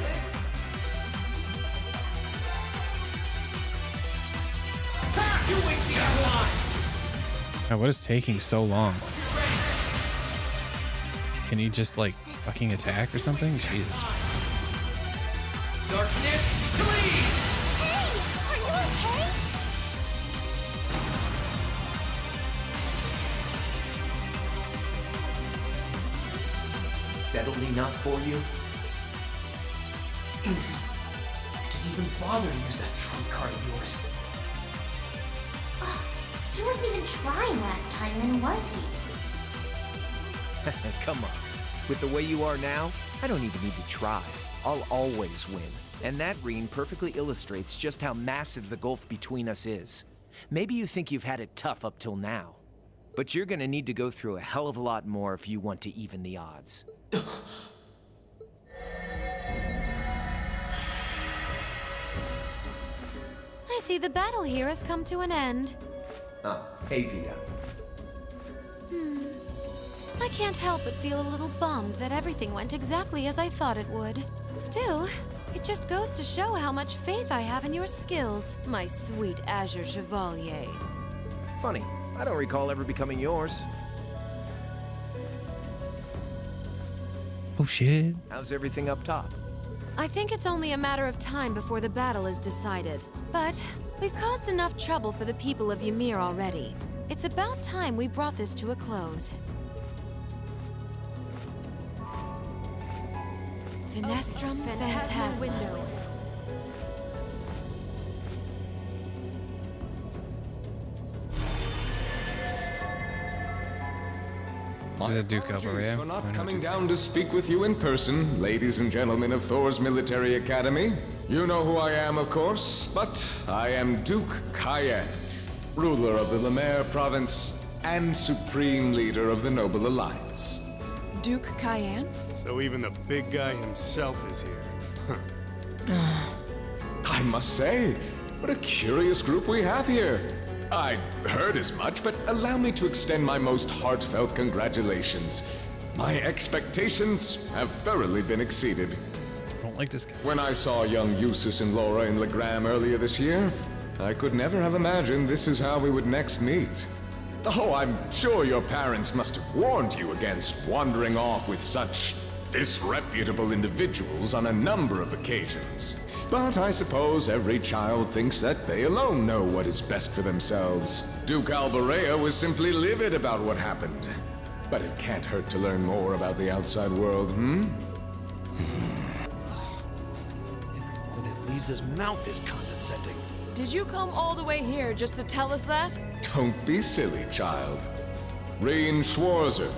You wasting your time! God, what is taking so long? Can he just like fucking attack or something? Jesus. Darkness, flee! Hey, are you okay? Settled enough for you? Didn't even bother to use that trump card of yours. He wasn't even trying last time, then was he? Come on. With the way you are now, I don't even need to try. I'll always win. And that ring perfectly illustrates just how massive the gulf between us is. Maybe you think you've had it tough up till now, but you're gonna need to go through a hell of a lot more if you want to even the odds. I see the battle here has come to an end. Oh, hey, Vita. I can't help but feel a little bummed that everything went exactly as I thought it would. Still, it just goes to show how much faith I have in your skills, my sweet Azure Chevalier. Funny, I don't recall ever becoming yours. Oh shit. How's everything up top? I think it's only a matter of time before the battle is decided. But we've caused enough trouble for the people of Ymir already. It's about time we brought this to a close. Finestrum Phantasma Window. Is it Duke Alvaria? For not coming down to speak with you in person, ladies and gentlemen of Thor's Military Academy. You know who I am, of course, but I am Duke Cayenne, ruler of the Lemaire province and supreme leader of the Noble Alliance. Duke Cayenne? So even the big guy himself is here. I must say, what a curious group we have here. I heard as much, but allow me to extend my most heartfelt congratulations. My expectations have thoroughly been exceeded. I don't like this guy. When I saw young Eustace and Laura in Legram earlier this year, I could never have imagined this is how we would next meet. Oh, I'm sure your parents must have warned you against wandering off with such disreputable individuals on a number of occasions. But I suppose every child thinks that they alone know what is best for themselves. Duke Alvaria was simply livid about what happened. But it can't hurt to learn more about the outside world, That leaves his mouth is condescending. Did you come all the way here just to tell us that? Don't be silly, child. Reen Schwarzer.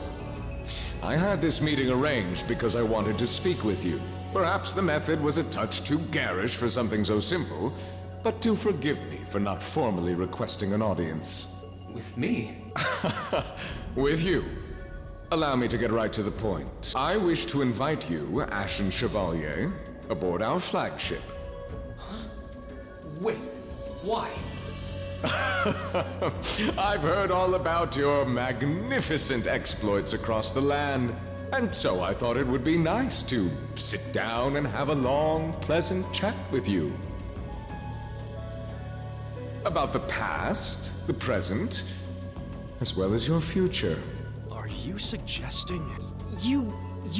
I had this meeting arranged because I wanted to speak with you. Perhaps the method was a touch too garish for something so simple, but do forgive me for not formally requesting an audience. With me? With you. Allow me to get right to the point. I wish to invite you, Ashen Chevalier, aboard our flagship. Wait, why? I've heard all about your magnificent exploits across the land, and so I thought it would be nice to sit down and have a long, pleasant chat with you. About the past, the present, as well as your future. Are you suggesting... You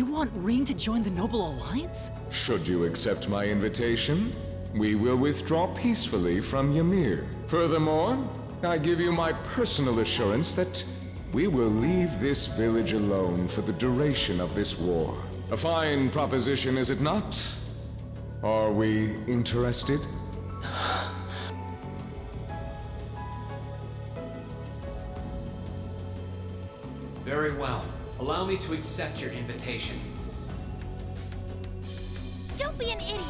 want Rean to join the Noble Alliance? Should you accept my invitation, we will withdraw peacefully from Ymir. Furthermore, I give you my personal assurance that we will leave this village alone for the duration of this war. A fine proposition, is it not? Are we interested? Very well. Allow me to accept your invitation. Don't be an idiot!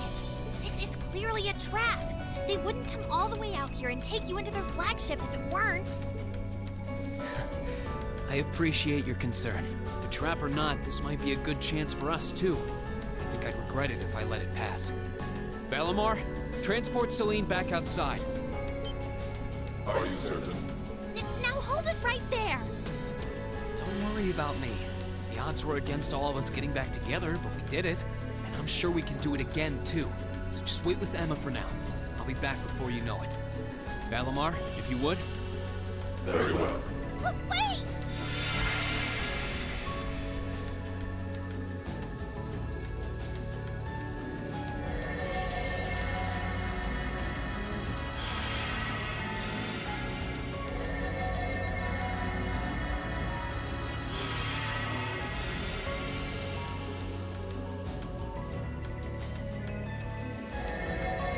This is clearly a trap! They wouldn't come all the way out here and take you into their flagship if it weren't. I appreciate your concern. A trap or not, this might be a good chance for us, too. I think I'd regret it if I let it pass. Valimar, transport Celine back outside. Are you certain? Now hold it right there! Don't worry about me. The odds were against all of us getting back together, but we did it. And I'm sure we can do it again, too. So just wait with Emma for now. I'll be back before you know it. Valimar, if you would. Very well. Wait!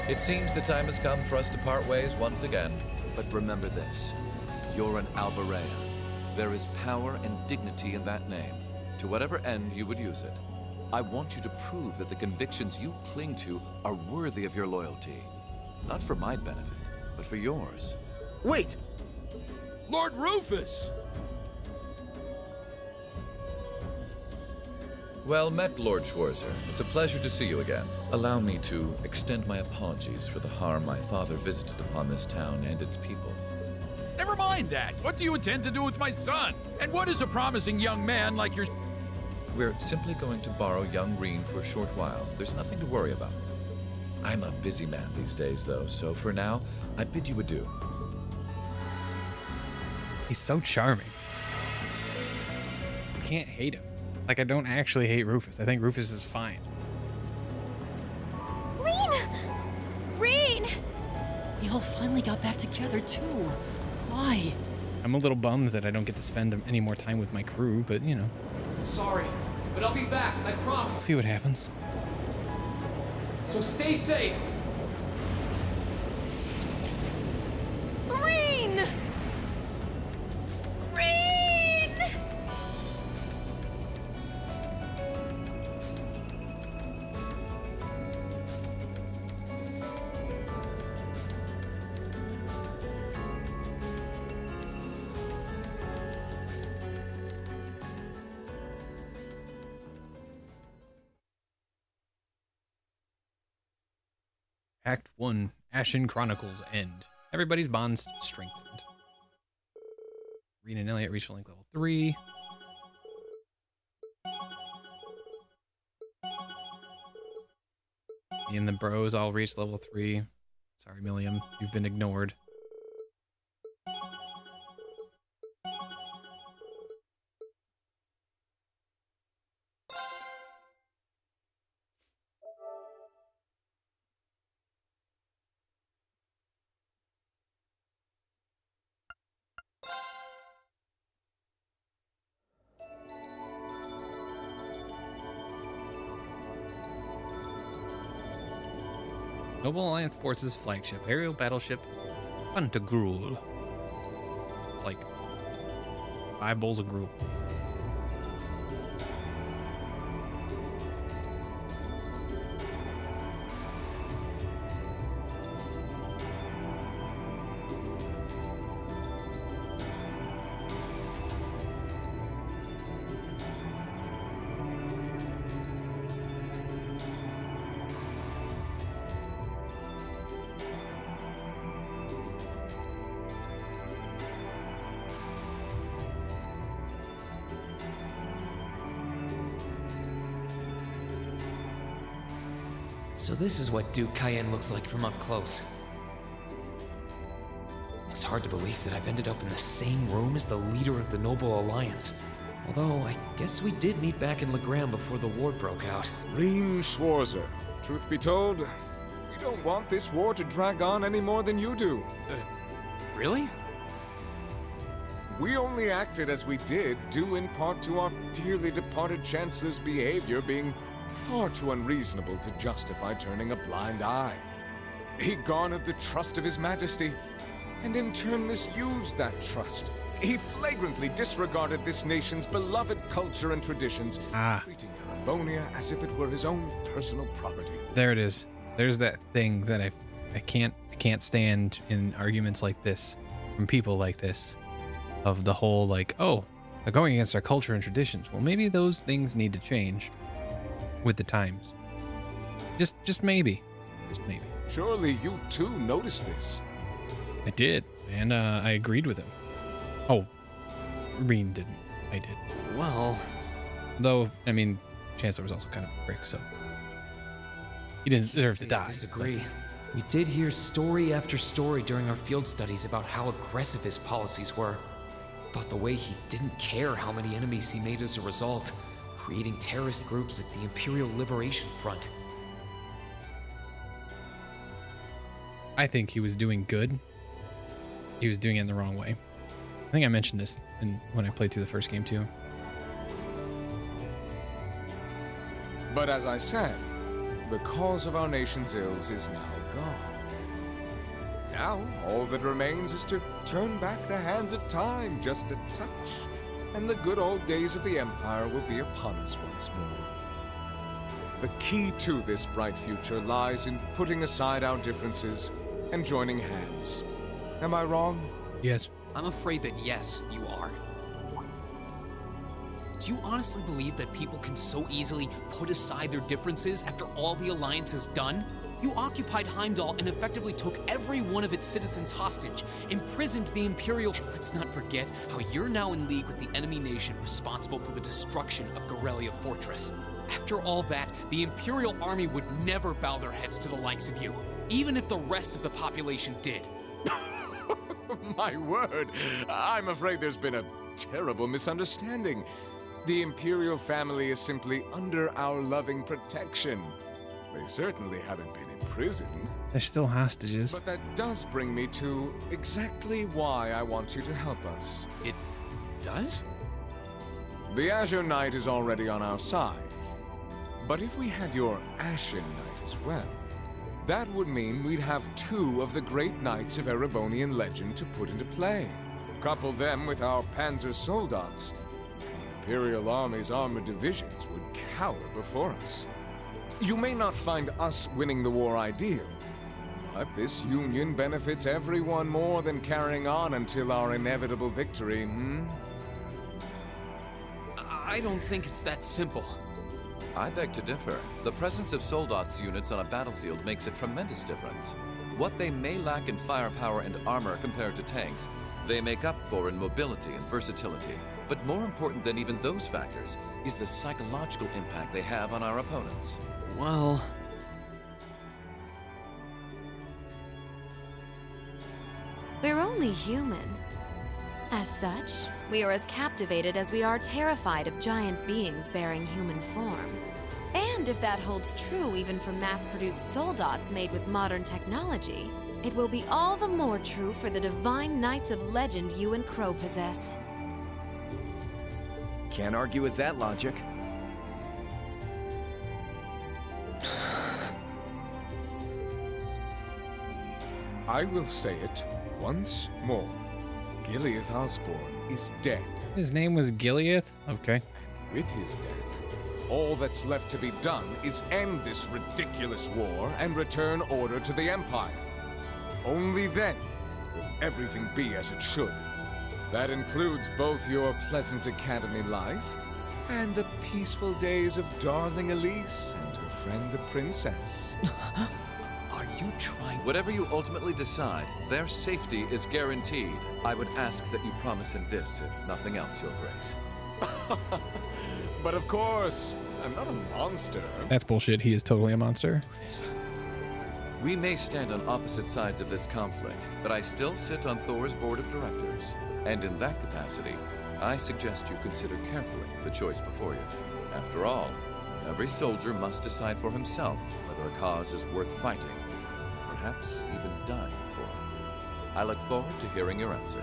It seems the time has come for us to part ways once again. But remember this. You're an Albarea. There is power and dignity in that name, to whatever end you would use it. I want you to prove that the convictions you cling to are worthy of your loyalty. Not for my benefit, but for yours. Wait! Lord Rufus! Well met, Lord Schwarzer. It's a pleasure to see you again. Allow me to extend my apologies for the harm my father visited upon this town and its people. Never mind that. What do you intend to do with my son? And what is a promising young man like your... We're simply going to borrow young Rean for a short while. There's nothing to worry about. I'm a busy man these days, though, so for now, I bid you adieu. He's so charming. You can't hate him. Like, I don't actually hate Rufus. I think Rufus is fine. Rean! We all finally got back together, too. Why? I'm a little bummed that I don't get to spend any more time with my crew, but, you know. Sorry, but I'll be back, I promise. See what happens. So stay safe. Rean! Rean! Act 1, Ashen Chronicles end. Everybody's bonds strengthened. Rean and Elliot reach link level 3. Me and the bros all reached level 3. Sorry, Milliam, you've been ignored. Noble Alliance Forces flagship, aerial battleship, Pantagruel. It's like 5 bowls of gruel. So this is what Duke Cayenne looks like from up close. It's hard to believe that I've ended up in the same room as the leader of the Noble Alliance. Although, I guess we did meet back in Legram before the war broke out. Reen Schwarzer, truth be told, we don't want this war to drag on any more than you do. Really? We only acted as we did, due in part to our dearly departed Chancellor's behavior being far too unreasonable to justify turning a blind eye. He garnered the trust of His Majesty, and in turn misused that trust. He flagrantly disregarded this nation's beloved culture and traditions, treating Erebonia as if it were his own personal property. There it is. There's that thing that I can't stand in arguments like this, from people like this, of the whole like, oh, they're going against our culture and traditions. Well, maybe those things need to change with the times. Just maybe. Just maybe. Surely you too noticed this. I did, and I agreed with him. Oh, Reen didn't. I did. Well... Though, I mean, Chancellor was also kind of a prick, so... He didn't deserve to die. I disagree. We did hear story after story during our field studies about how aggressive his policies were. About the way he didn't care how many enemies he made as a result, creating terrorist groups like the Imperial Liberation Front. I think he was doing good. He was doing it in the wrong way. I think I mentioned this when I played through the first game too. But as I said, the cause of our nation's ills is now gone. Now, all that remains is to turn back the hands of time just a touch, and the good old days of the Empire will be upon us once more. The key to this bright future lies in putting aside our differences and joining hands. Am I wrong? Yes. I'm afraid that yes, you are. Do you honestly believe that people can so easily put aside their differences after all the Alliance has done? You occupied Heimdall and effectively took every one of its citizens hostage, imprisoned the Imperial... And let's not forget how you're now in league with the enemy nation responsible for the destruction of Gorelia Fortress. After all that, the Imperial army would never bow their heads to the likes of you, even if the rest of the population did. My word, I'm afraid there's been a terrible misunderstanding. The Imperial family is simply under our loving protection. They certainly haven't been imprisoned. They're still hostages. But that does bring me to exactly why I want you to help us. It does? The Azure Knight is already on our side. But if we had your Ashen Knight as well, that would mean we'd have two of the great knights of Erebonian legend to put into play. Couple them with our Panzer Soldats, the Imperial Army's armored divisions would cower before us. You may not find us winning the war ideal, but this union benefits everyone more than carrying on until our inevitable victory, I don't think it's that simple. I beg to differ. The presence of Soldats units on a battlefield makes a tremendous difference. What they may lack in firepower and armor compared to tanks, they make up for in mobility and versatility. But more important than even those factors is the psychological impact they have on our opponents. Well... We're only human. As such, we are as captivated as we are terrified of giant beings bearing human form. And if that holds true even for mass-produced soldats made with modern technology, it will be all the more true for the divine knights of legend you and Crow possess. Can't argue with that logic. I will say it once more. Gileath Osborne is dead. His name was Gileath? Okay. And with his death, all that's left to be done is end this ridiculous war and return order to the Empire. Only then will everything be as it should. That includes both your pleasant academy life and the peaceful days of darling Elise and her friend the princess. Are you trying? Whatever you ultimately decide, their safety is guaranteed. I would ask that you promise him this, if nothing else, Your Grace. But of course, I'm not a monster. That's bullshit. He is totally a monster. We may stand on opposite sides of this conflict, but I still sit on Thor's board of directors. And in that capacity, I suggest you consider carefully the choice before you. After all, every soldier must decide for himself whether a cause is worth fighting, perhaps even dying for. I look forward to hearing your answer.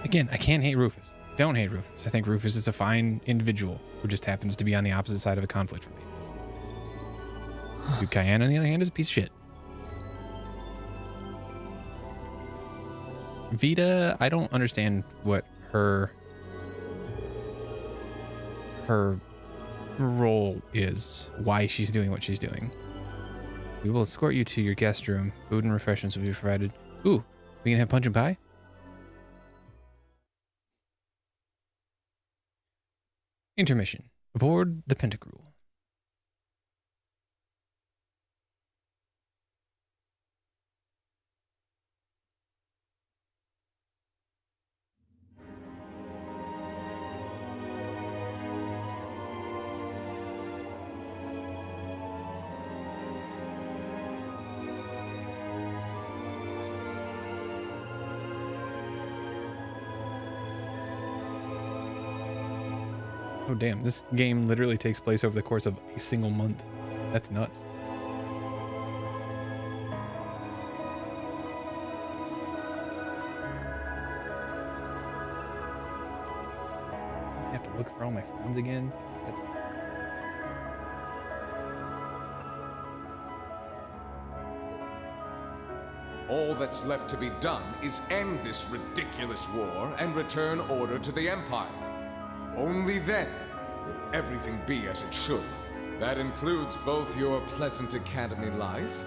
Again, I can't hate Rufus. Don't hate Rufus. I think Rufus is a fine individual who just happens to be on the opposite side of a conflict from me. Dude, Cayenne, on the other hand, is a piece of shit. Vita, I don't understand what her role is, why she's doing what she's doing. We will escort you to your guest room. Food and refreshments will be provided. Ooh, we can have punch and pie? Intermission. Aboard the Pentagruel. Oh damn, this game literally takes place over the course of a single month. That's nuts. I have to look through all my friends again. That's... All that's left to be done is end this ridiculous war and return order to the Empire. Only then will everything be as it should. That includes both your pleasant academy life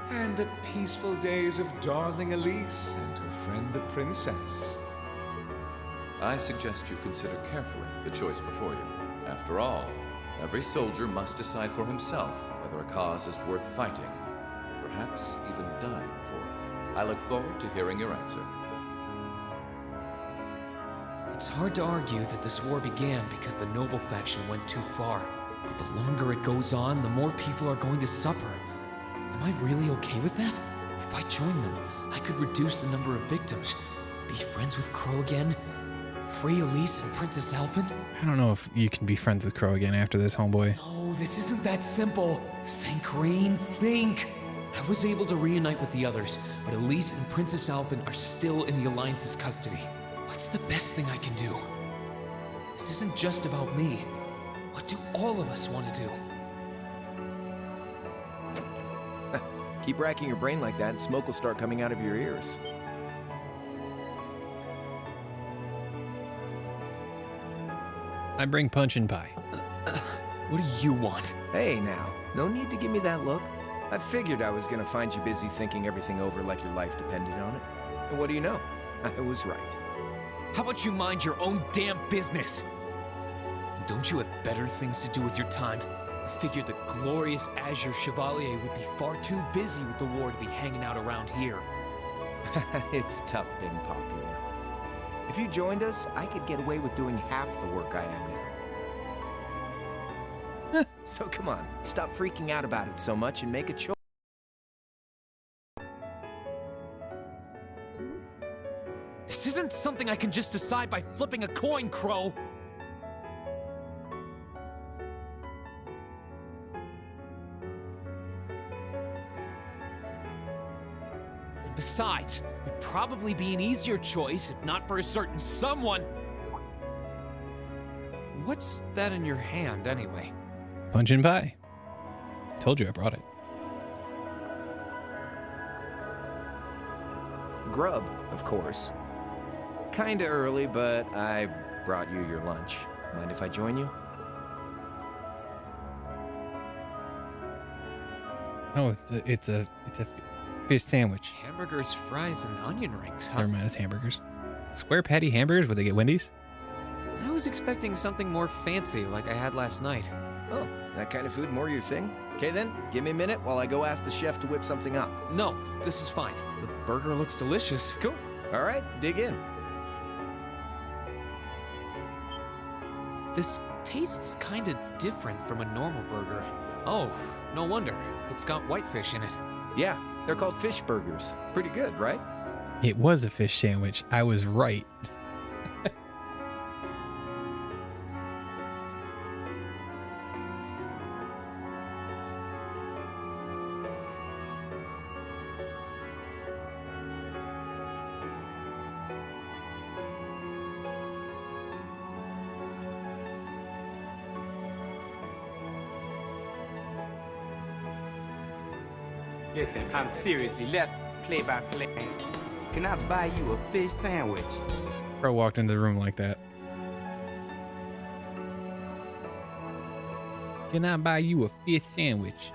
and the peaceful days of darling Elise and her friend the princess. I suggest you consider carefully the choice before you. After all, every soldier must decide for himself whether a cause is worth fighting, perhaps even dying for. I look forward to hearing your answer. It's hard to argue that this war began because the noble faction went too far. But the longer it goes on, the more people are going to suffer. Am I really okay with that? If I join them, I could reduce the number of victims, be friends with Crow again, free Elise and Princess Alphen. I don't know if you can be friends with Crow again after this, homeboy. No, this isn't that simple. Think, Rain, think. I was able to reunite with the others, but Elise and Princess Alphen are still in the Alliance's custody. What's the best thing I can do? This isn't just about me. What do all of us want to do? Keep racking your brain like that and smoke will start coming out of your ears. I bring punch and pie. What do you want? Hey now, no need to give me that look. I figured I was gonna find you busy thinking everything over like your life depended on it. And what do you know? I was right. How about you mind your own damn business? Don't you have better things to do with your time? I figured the glorious Azure Chevalier would be far too busy with the war to be hanging out around here. It's tough being popular. If you joined us, I could get away with doing half the work I am now. So come on, stop freaking out about it so much and make a choice. This isn't something I can just decide by flipping a coin, Crow! And besides, it'd probably be an easier choice if not for a certain someone. What's that in your hand, anyway? Punch and pie. Told you I brought it. Grub, of course. Kinda early, but I brought you your lunch. Mind if I join you? Oh, it's a fish sandwich. Hamburgers, fries, and onion rings, huh? Never mind, it's hamburgers. Square patty hamburgers? Would they get Wendy's? I was expecting something more fancy like I had last night. Oh, that kind of food more your thing? Okay then, give me a minute while I go ask the chef to whip something up. No, this is fine. The burger looks delicious. Cool. All right, dig in. This tastes kinda different from a normal burger. Oh, no wonder. It's got whitefish in it. Yeah, they're called fish burgers. Pretty good, right? It was a fish sandwich. I was right. Listen, I'm seriously, let's play by play. Can I buy you a fish sandwich? Crow walked into the room like that. Can I buy you a fish sandwich?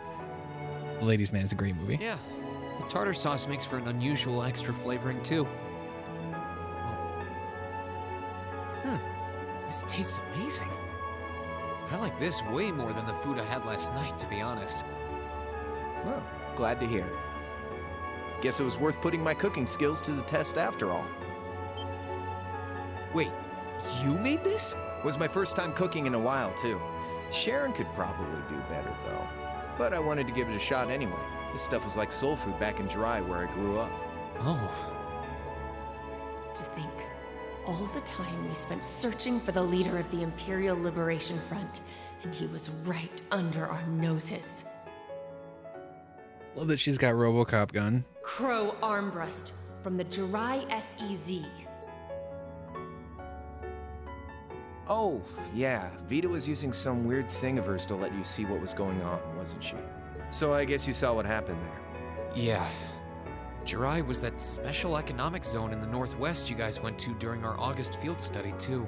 The Ladies' Man's a great movie. Yeah, the tartar sauce makes for an unusual extra flavoring too. This tastes amazing. I like this way more than the food I had last night, to be honest. Well, glad to hear it. Guess it was worth putting my cooking skills to the test after all. Wait, you made this? Was my first time cooking in a while, too. Sharon could probably do better, though. But I wanted to give it a shot anyway. This stuff was like soul food back in Jirai, where I grew up. Oh. To think, all the time we spent searching for the leader of the Imperial Liberation Front, and he was right under our noses. Love that she's got RoboCop gun. Crow Armbrust from the Jirai SEZ. Oh, yeah. Vita was using some weird thing of hers to let you see what was going on, wasn't she? So I guess you saw what happened there. Yeah. Jirai was that special economic zone in the Northwest you guys went to during our August field study, too.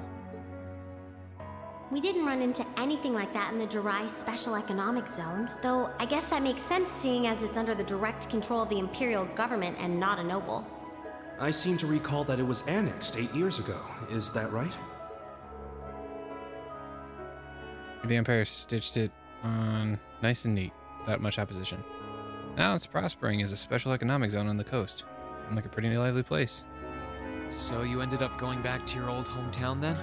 We didn't run into anything like that in the Jirai Special Economic Zone, though I guess that makes sense seeing as it's under the direct control of the Imperial government and not a noble. I seem to recall that it was annexed 8 years ago. Is that right? The Empire stitched it on nice and neat, without much opposition. Now it's prospering as a special economic zone on the coast. Seemed like a pretty lively place. So you ended up going back to your old hometown then?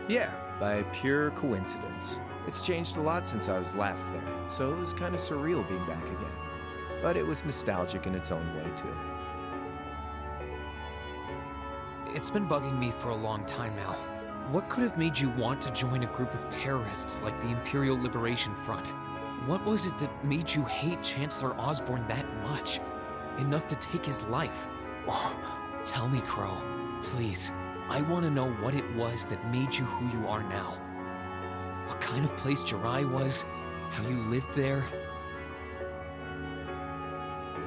Yeah, by pure coincidence. It's changed a lot since I was last there, so it was kind of surreal being back again. But it was nostalgic in its own way, too. It's been bugging me for a long time now. What could have made you want to join a group of terrorists like the Imperial Liberation Front? What was it that made you hate Chancellor Osborne that much? Enough to take his life? Oh, tell me, Crow. Please. I want to know what it was that made you who you are now. What kind of place Jirai was, how you lived there,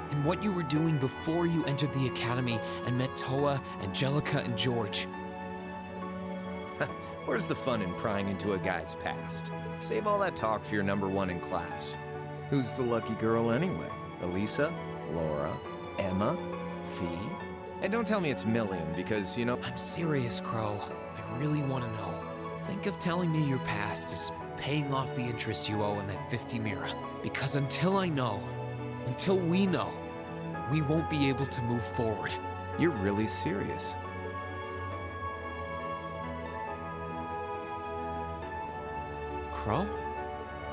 and what you were doing before you entered the academy and met Toa, Angelica, and George. Where's the fun in prying into a guy's past? Save all that talk for your number one in class. Who's the lucky girl anyway? Elisa? Laura? Emma? Fee? And don't tell me it's Million, because, you know... I'm serious, Crow. I really want to know. Think of telling me your past as paying off the interest you owe in that 50 Mira. Because until I know, until we know, we won't be able to move forward. You're really serious. Crow?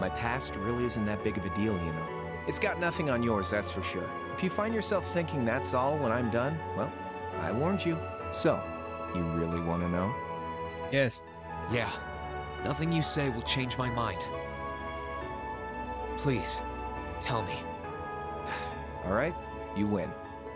My past really isn't that big of a deal, you know. It's got nothing on yours, that's for sure. If you find yourself thinking that's all when I'm done, well, I warned you. So, you really want to know? Yes. Yeah. Nothing you say will change my mind. Please, tell me. All right, you win.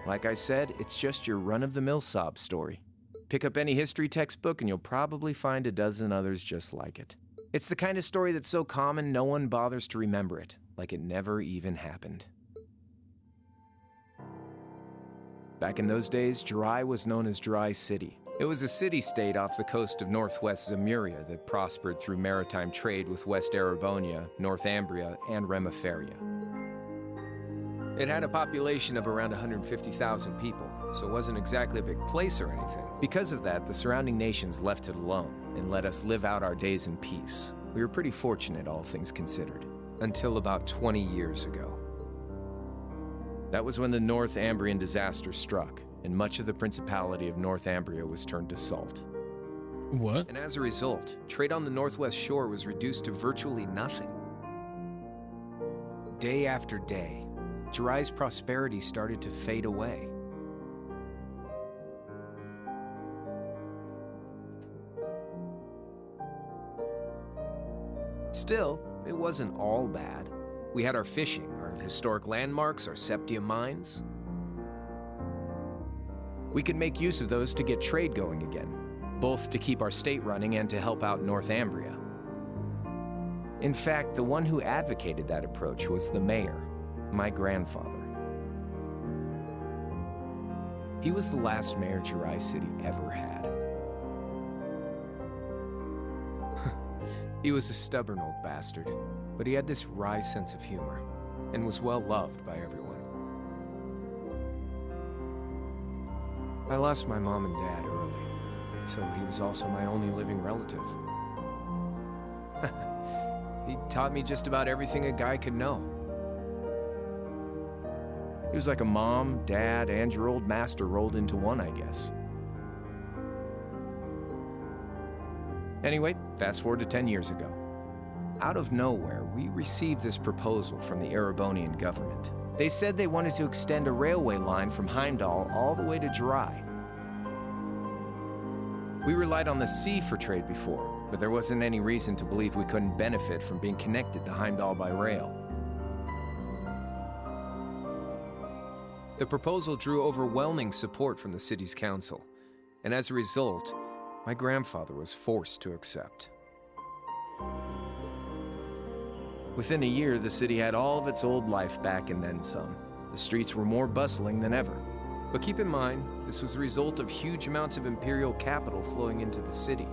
Like I said, it's just your run-of-the-mill sob story. Pick up any history textbook and you'll probably find a dozen others just like it. It's the kind of story that's so common no one bothers to remember it, like it never even happened. Back in those days, Jirai was known as Jirai City. It was a city-state off the coast of northwest Zemuria that prospered through maritime trade with West Erebonia, Northumbria, and Remiferia. It had a population of around 150,000 people, so it wasn't exactly a big place or anything. Because of that, the surrounding nations left it alone and let us live out our days in peace. We were pretty fortunate, all things considered, until about 20 years ago. That was when the Northumbrian disaster struck, and much of the Principality of Northumbria was turned to salt. What? And as a result, trade on the northwest shore was reduced to virtually nothing. Day after day, Jiraiya's prosperity started to fade away. Still, it wasn't all bad. We had our fishing, our historic landmarks, our septium mines. We could make use of those to get trade going again, both to keep our state running and to help out Northumbria. In fact, the one who advocated that approach was the mayor, my grandfather. He was the last mayor Jiraiya City ever had. He was a stubborn old bastard, but he had this wry sense of humor, and was well loved by everyone. I lost my mom and dad early, so he was also my only living relative. He taught me just about everything a guy could know. He was like a mom, dad, and your old master rolled into one, I guess. Anyway, fast forward to 10 years ago. Out of nowhere, we received this proposal from the Erebonian government. They said they wanted to extend a railway line from Heimdall all the way to Jiraiya. We relied on the sea for trade before, but there wasn't any reason to believe we couldn't benefit from being connected to Heimdall by rail. The proposal drew overwhelming support from the city's council, and as a result, my grandfather was forced to accept. Within a year, the city had all of its old life back and then some. The streets were more bustling than ever. But keep in mind, this was the result of huge amounts of imperial capital flowing into the city.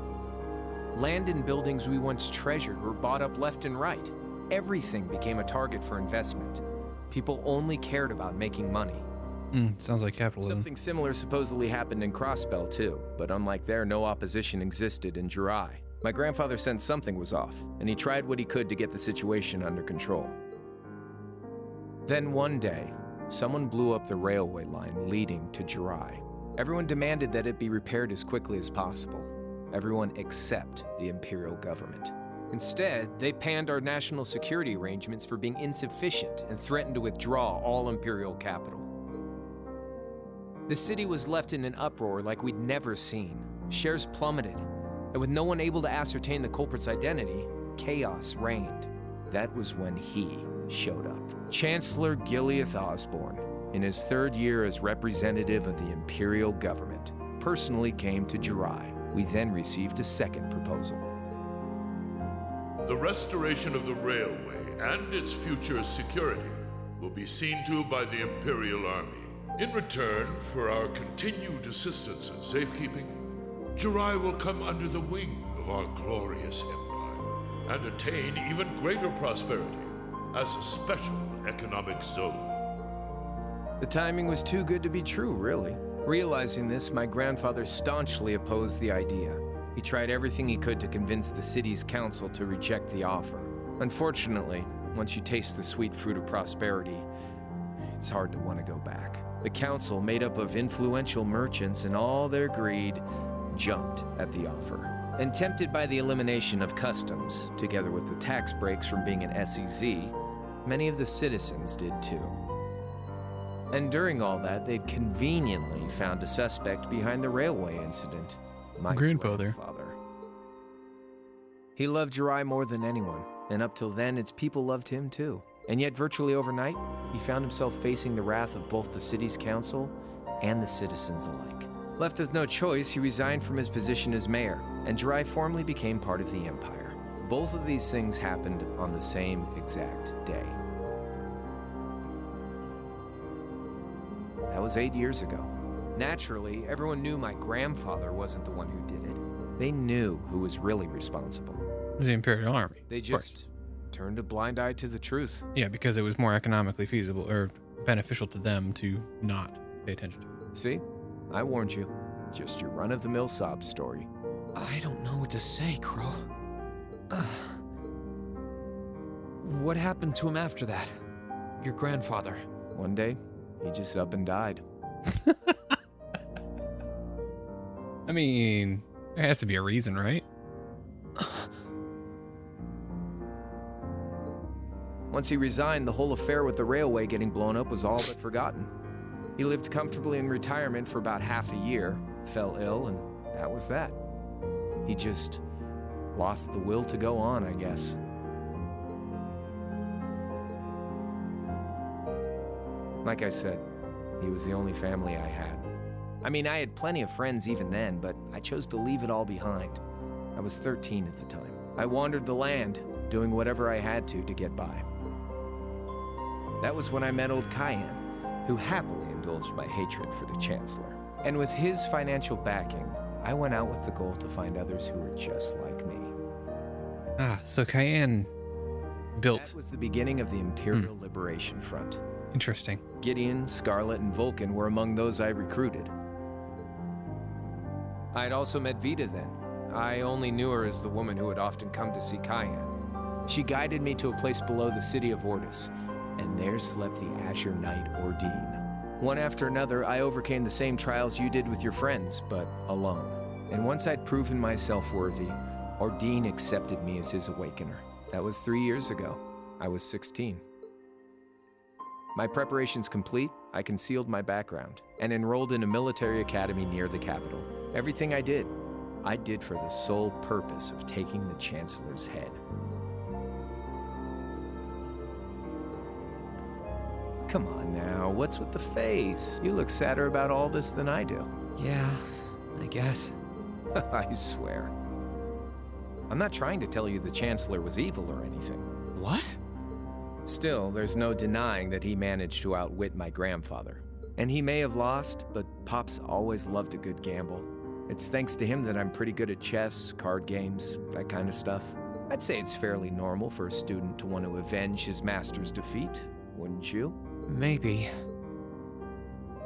Land and buildings we once treasured were bought up left and right. Everything became a target for investment. People only cared about making money. Sounds like capitalism. Something similar supposedly happened in Crossbell too, but unlike there, no opposition existed in Jiraiya. My grandfather sensed something was off, and he tried what he could to get the situation under control. Then one day, someone blew up the railway line leading to Jiraiya. Everyone demanded that it be repaired as quickly as possible. Everyone except the imperial government. Instead, they panned our national security arrangements for being insufficient and threatened to withdraw all imperial capital. The city was left in an uproar like we'd never seen. Shares plummeted, and with no one able to ascertain the culprit's identity, chaos reigned. That was when he showed up. Chancellor Gileath Osborne, in his third year as representative of the imperial government, personally came to Jiraiya. We then received a second proposal. The restoration of the railway and its future security will be seen to by the Imperial Army. In return for our continued assistance and safekeeping, Jiraiya will come under the wing of our glorious empire and attain even greater prosperity as a special economic zone. The timing was too good to be true, really. Realizing this, my grandfather staunchly opposed the idea. He tried everything he could to convince the city's council to reject the offer. Unfortunately, once you taste the sweet fruit of prosperity, it's hard to want to go back. The council, made up of influential merchants and all their greed, jumped at the offer. And tempted by the elimination of customs, together with the tax breaks from being an SEZ, many of the citizens did too. And during all that, they'd conveniently found a suspect behind the railway incident. My grandfather. He loved Jiraiya more than anyone, and up till then, its people loved him too. And yet, virtually overnight, he found himself facing the wrath of both the city's council and the citizens alike. Left with no choice, he resigned from his position as mayor, and Jiraiya formally became part of the empire. Both of these things happened on the same exact day. That was 8 years ago. Naturally, everyone knew my grandfather wasn't the one who did it. They knew who was really responsible. It was the Imperial Army. They just turned a blind eye to the truth. Yeah, because it was more economically feasible or beneficial to them to not pay attention to it. See? I warned you. Just your run-of-the-mill sob story. I don't know what to say, Crow. What happened to him after that? Your grandfather. One day, he just up and died. I mean, there has to be a reason, right? Once he resigned, the whole affair with the railway getting blown up was all but forgotten. He lived comfortably in retirement for about half a year, fell ill, and that was that. He just lost the will to go on, I guess. Like I said, he was the only family I had. I mean, I had plenty of friends even then, but I chose to leave it all behind. I was 13 at the time. I wandered the land, doing whatever I had to get by. That was when I met old Cayenne, who happily indulged my hatred for the Chancellor. And with his financial backing, I went out with the goal to find others who were just like me. Ah, so Cayenne built. That was the beginning of the Imperial Liberation Front. Interesting. Gideon, Scarlet, and Vulcan were among those I recruited. I had also met Vita then. I only knew her as the woman who had often come to see Cayenne. She guided me to a place below the city of Ortis, and there slept the Azure Knight Ordine. One after another, I overcame the same trials you did with your friends, but alone. And once I'd proven myself worthy, Ordine accepted me as his awakener. That was 3 years ago. I was 16. My preparations complete, I concealed my background and enrolled in a military academy near the capital. Everything I did for the sole purpose of taking the Chancellor's head. Come on now, what's with the face? You look sadder about all this than I do. Yeah, I guess. I swear. I'm not trying to tell you the Chancellor was evil or anything. What? Still, there's no denying that he managed to outwit my grandfather. And he may have lost, but Pop's always loved a good gamble. It's thanks to him that I'm pretty good at chess, card games, that kind of stuff. I'd say it's fairly normal for a student to want to avenge his master's defeat, wouldn't you? Maybe.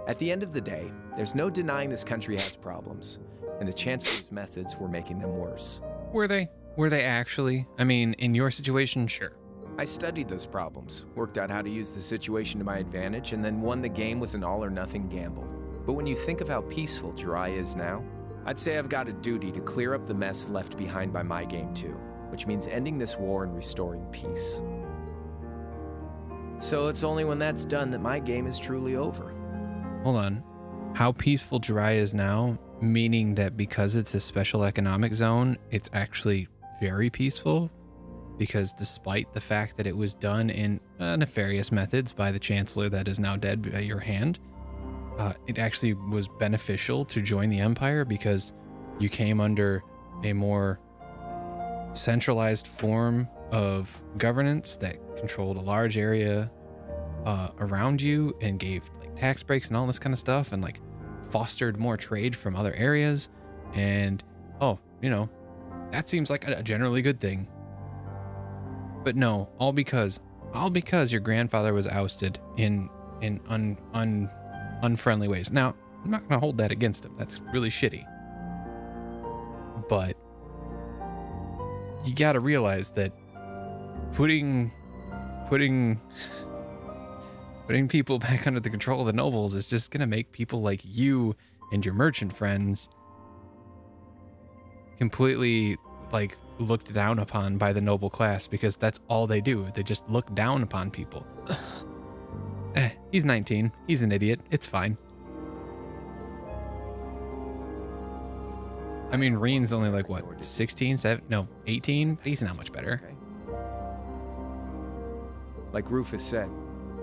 At the end of the day, there's no denying this country has problems, and the Chancellor's methods were making them worse. Were they? Were they actually? I mean, in your situation, sure. I studied those problems, worked out how to use the situation to my advantage, and then won the game with an all-or-nothing gamble. But when you think of how peaceful Jirai is now, I'd say I've got a duty to clear up the mess left behind by my game too, which means ending this war and restoring peace. So it's only when that's done that my game is truly over. Hold on. How peaceful Jirai is now, meaning that because it's a special economic zone, it's actually very peaceful? Because despite the fact that it was done in nefarious methods by the Chancellor that is now dead by your hand, it actually was beneficial to join the Empire because you came under a more centralized form of governance that controlled a large area around you and gave like tax breaks and all this kind of stuff and like fostered more trade from other areas. And, that seems like a generally good thing. But no, all because your grandfather was ousted in unfriendly ways. Now, I'm not gonna hold that against him. That's really shitty. But you gotta realize that putting people back under the control of the nobles is just gonna make people like you and your merchant friends completely like looked down upon by the noble class, because that's all they do. They just look down upon people. He's 19. He's an idiot. It's fine. I mean, Reen's only like, what, 16, 18? He's not much better. Like Rufus said,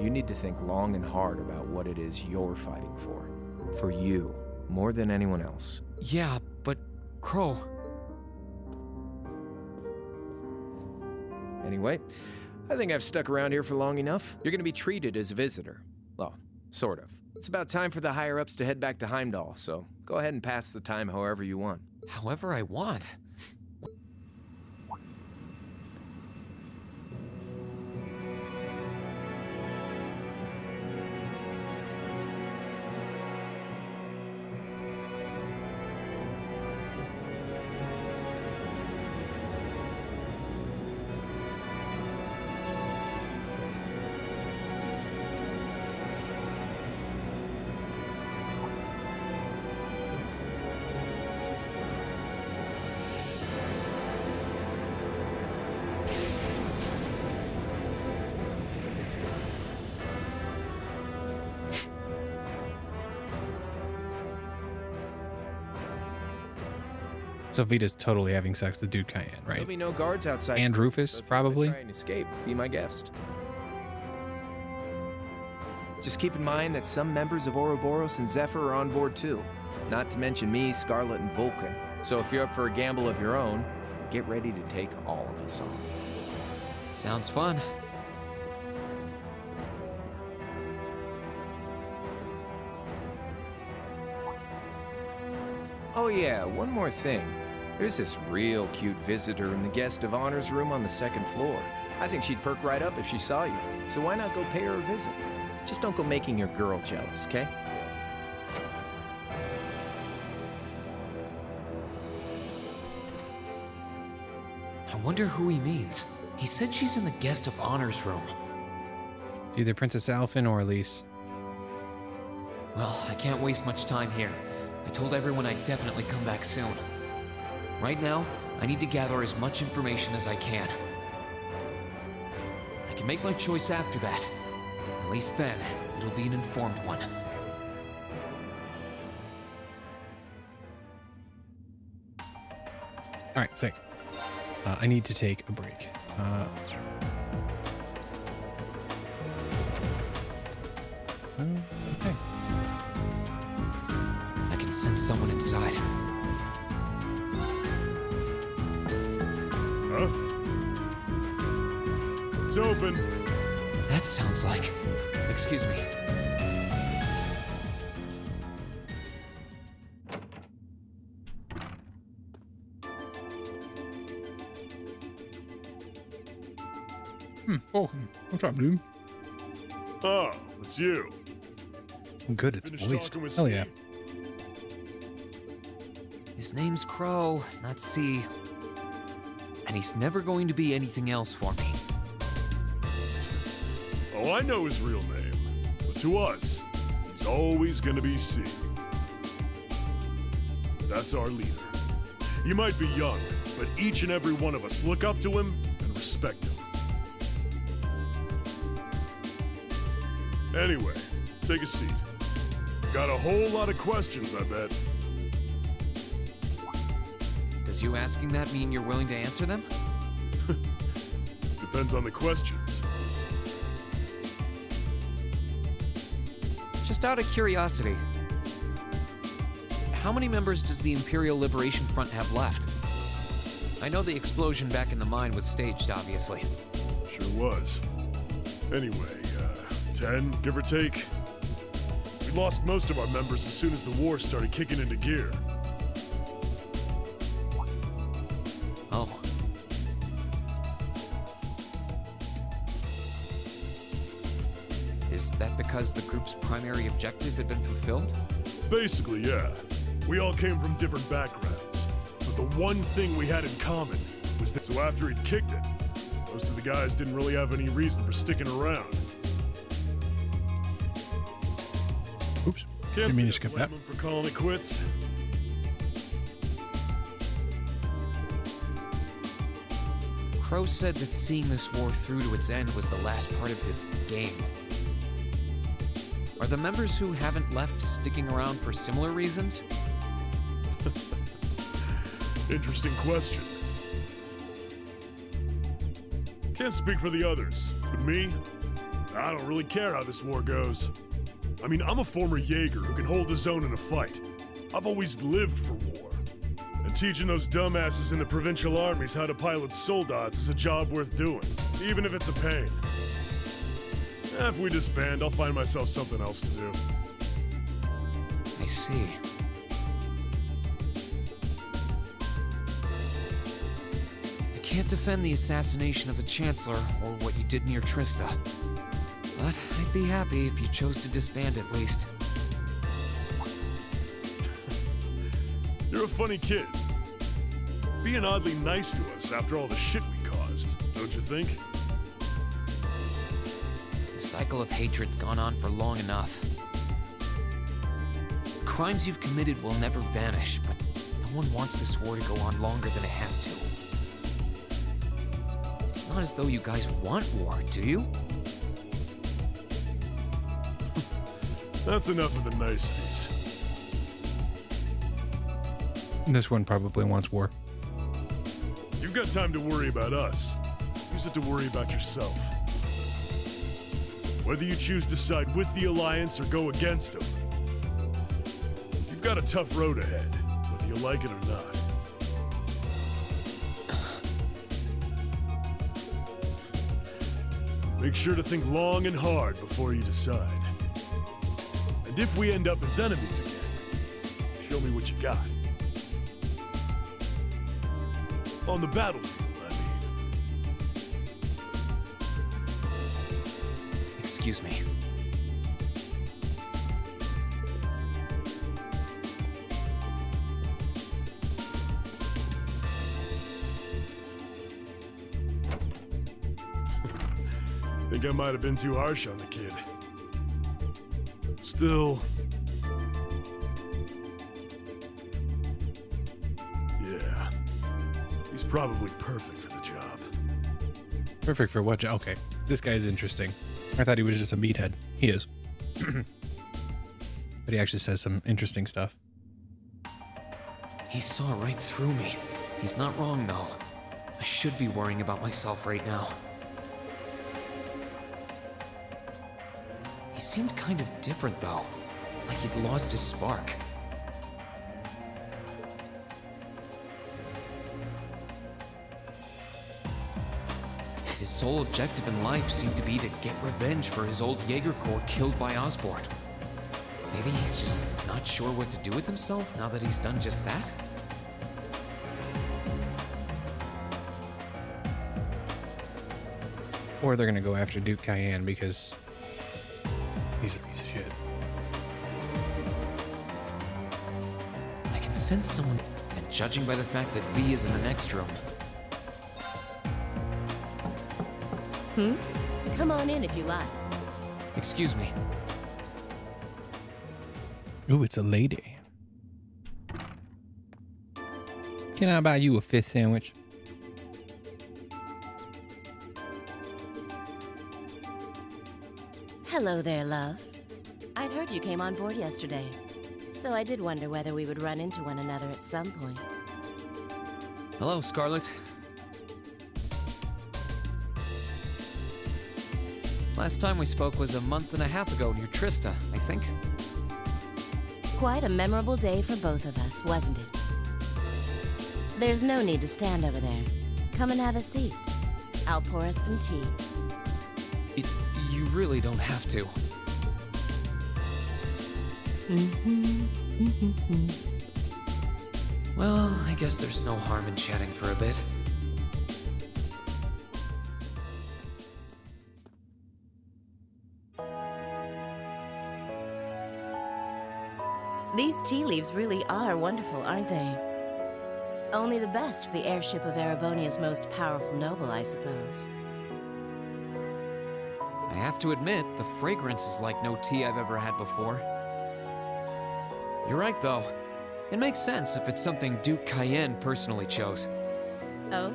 you need to think long and hard about what it is you're fighting for. For you, more than anyone else. Yeah, but Crow... Anyway, I think I've stuck around here for long enough. You're going to be treated as a visitor. Well, sort of. It's about time for the higher-ups to head back to Heimdall, so go ahead and pass the time however you want. However I want? So Vita's totally having sex with Dude Cayenne, right? There'll be no guards outside. And Rufus, So if you probably. wanna try and escape. Be my guest. Just keep in mind that some members of Ouroboros and Zephyr are on board too. Not to mention me, Scarlet, and Vulcan. So if you're up for a gamble of your own, get ready to take all of us on. Sounds fun. Oh yeah, one more thing. There's this real cute visitor in the guest of honors room on the second floor. I think she'd perk right up if she saw you. So why not go pay her a visit? Just don't go making your girl jealous, okay? I wonder who he means. He said she's in the guest of honors room. It's either Princess Alphen or Elise. Well, I can't waste much time here. I told everyone I'd definitely come back soon. Right now, I need to gather as much information as I can. I can make my choice after that. At least then, it'll be an informed one. All right, sick. I need to take a break. Okay. I can sense someone inside. Huh? It's open. That sounds like... Excuse me. Vulcan, what's up, dude? Oh, it's you. Good, it's Finished voiced. talking with Hell yeah. His name's Crow, not C. And he's never going to be anything else for me. Oh, I know his real name. But to us, he's always gonna be C. That's our leader. He might be young, but each and every one of us look up to him and respect him. Anyway, take a seat. Got a whole lot of questions, I bet. Does you asking that mean you're willing to answer them? Depends on the questions. Just out of curiosity, how many members does the Imperial Liberation Front have left? I know the explosion back in the mine was staged, obviously. Sure was. Anyway, 10, give or take. We lost most of our members as soon as the war started kicking into gear. Oh. Is that because the group's primary objective had been fulfilled? Basically, yeah. We all came from different backgrounds. But the one thing we had in common was that so after he'd kicked it, most of the guys didn't really have any reason for sticking around. Oops. Can't Didn't mean to say I skip blame that. him for calling it quits. Crow said that seeing this war through to its end was the last part of his game. Are the members who haven't left sticking around for similar reasons? Interesting question. Can't speak for the others, but me, I don't really care how this war goes. I mean, I'm a former Jaeger who can hold his own in a fight. I've always lived for war. And teaching those dumbasses in the provincial armies how to pilot soldats is a job worth doing, even if it's a pain. If we disband, I'll find myself something else to do. I see. I can't defend the assassination of the Chancellor or what you did near Trista. But I'd be happy if you chose to disband at least. You're a funny kid. Being oddly nice to us after all the shit we caused, don't you think? The cycle of hatred's gone on for long enough. The crimes you've committed will never vanish, but no one wants this war to go on longer than it has to. It's not as though you guys want war, do you? That's enough of the niceties. This one probably wants war. You've got time to worry about us. Use it to worry about yourself. Whether you choose to side with the Alliance or go against them, you've got a tough road ahead, whether you like it or not. Make sure to think long and hard before you decide. And if we end up as enemies again, show me what you got. On the battlefield, I mean. Excuse me. Think I might have been too harsh on the kid. Still... yeah. He's probably perfect for the job. Perfect for what? Okay, this guy's interesting. I thought he was just a meathead. He is. But he actually says some interesting stuff. He saw right through me. He's not wrong, though. I should be worrying about myself right now. He seemed kind of different, though. Like he'd lost his spark. His sole objective in life seemed to be to get revenge for his old Jaeger Corps killed by Osborn. Maybe he's just not sure what to do with himself now that he's done just that? Or they're gonna go after Duke Cayenne because he's a piece of shit. I can sense someone, and judging by the fact that V is in the next room. Come on in if you like. Excuse me. Ooh, it's a lady. Can I buy you a fish sandwich? Hello there, love. I'd heard you came on board yesterday, so I did wonder whether we would run into one another at some point. Hello, Scarlet. Last time we spoke was a month and a half ago near Trista, I think. Quite a memorable day for both of us, wasn't it? There's no need to stand over there. Come and have a seat. I'll pour us some tea. You really don't have to. Well, I guess there's no harm in chatting for a bit. These tea leaves really are wonderful, aren't they? Only the best for the airship of Erebonia's most powerful noble, I suppose. I have to admit, the fragrance is like no tea I've ever had before. You're right, though. It makes sense if it's something Duke Cayenne personally chose. Oh?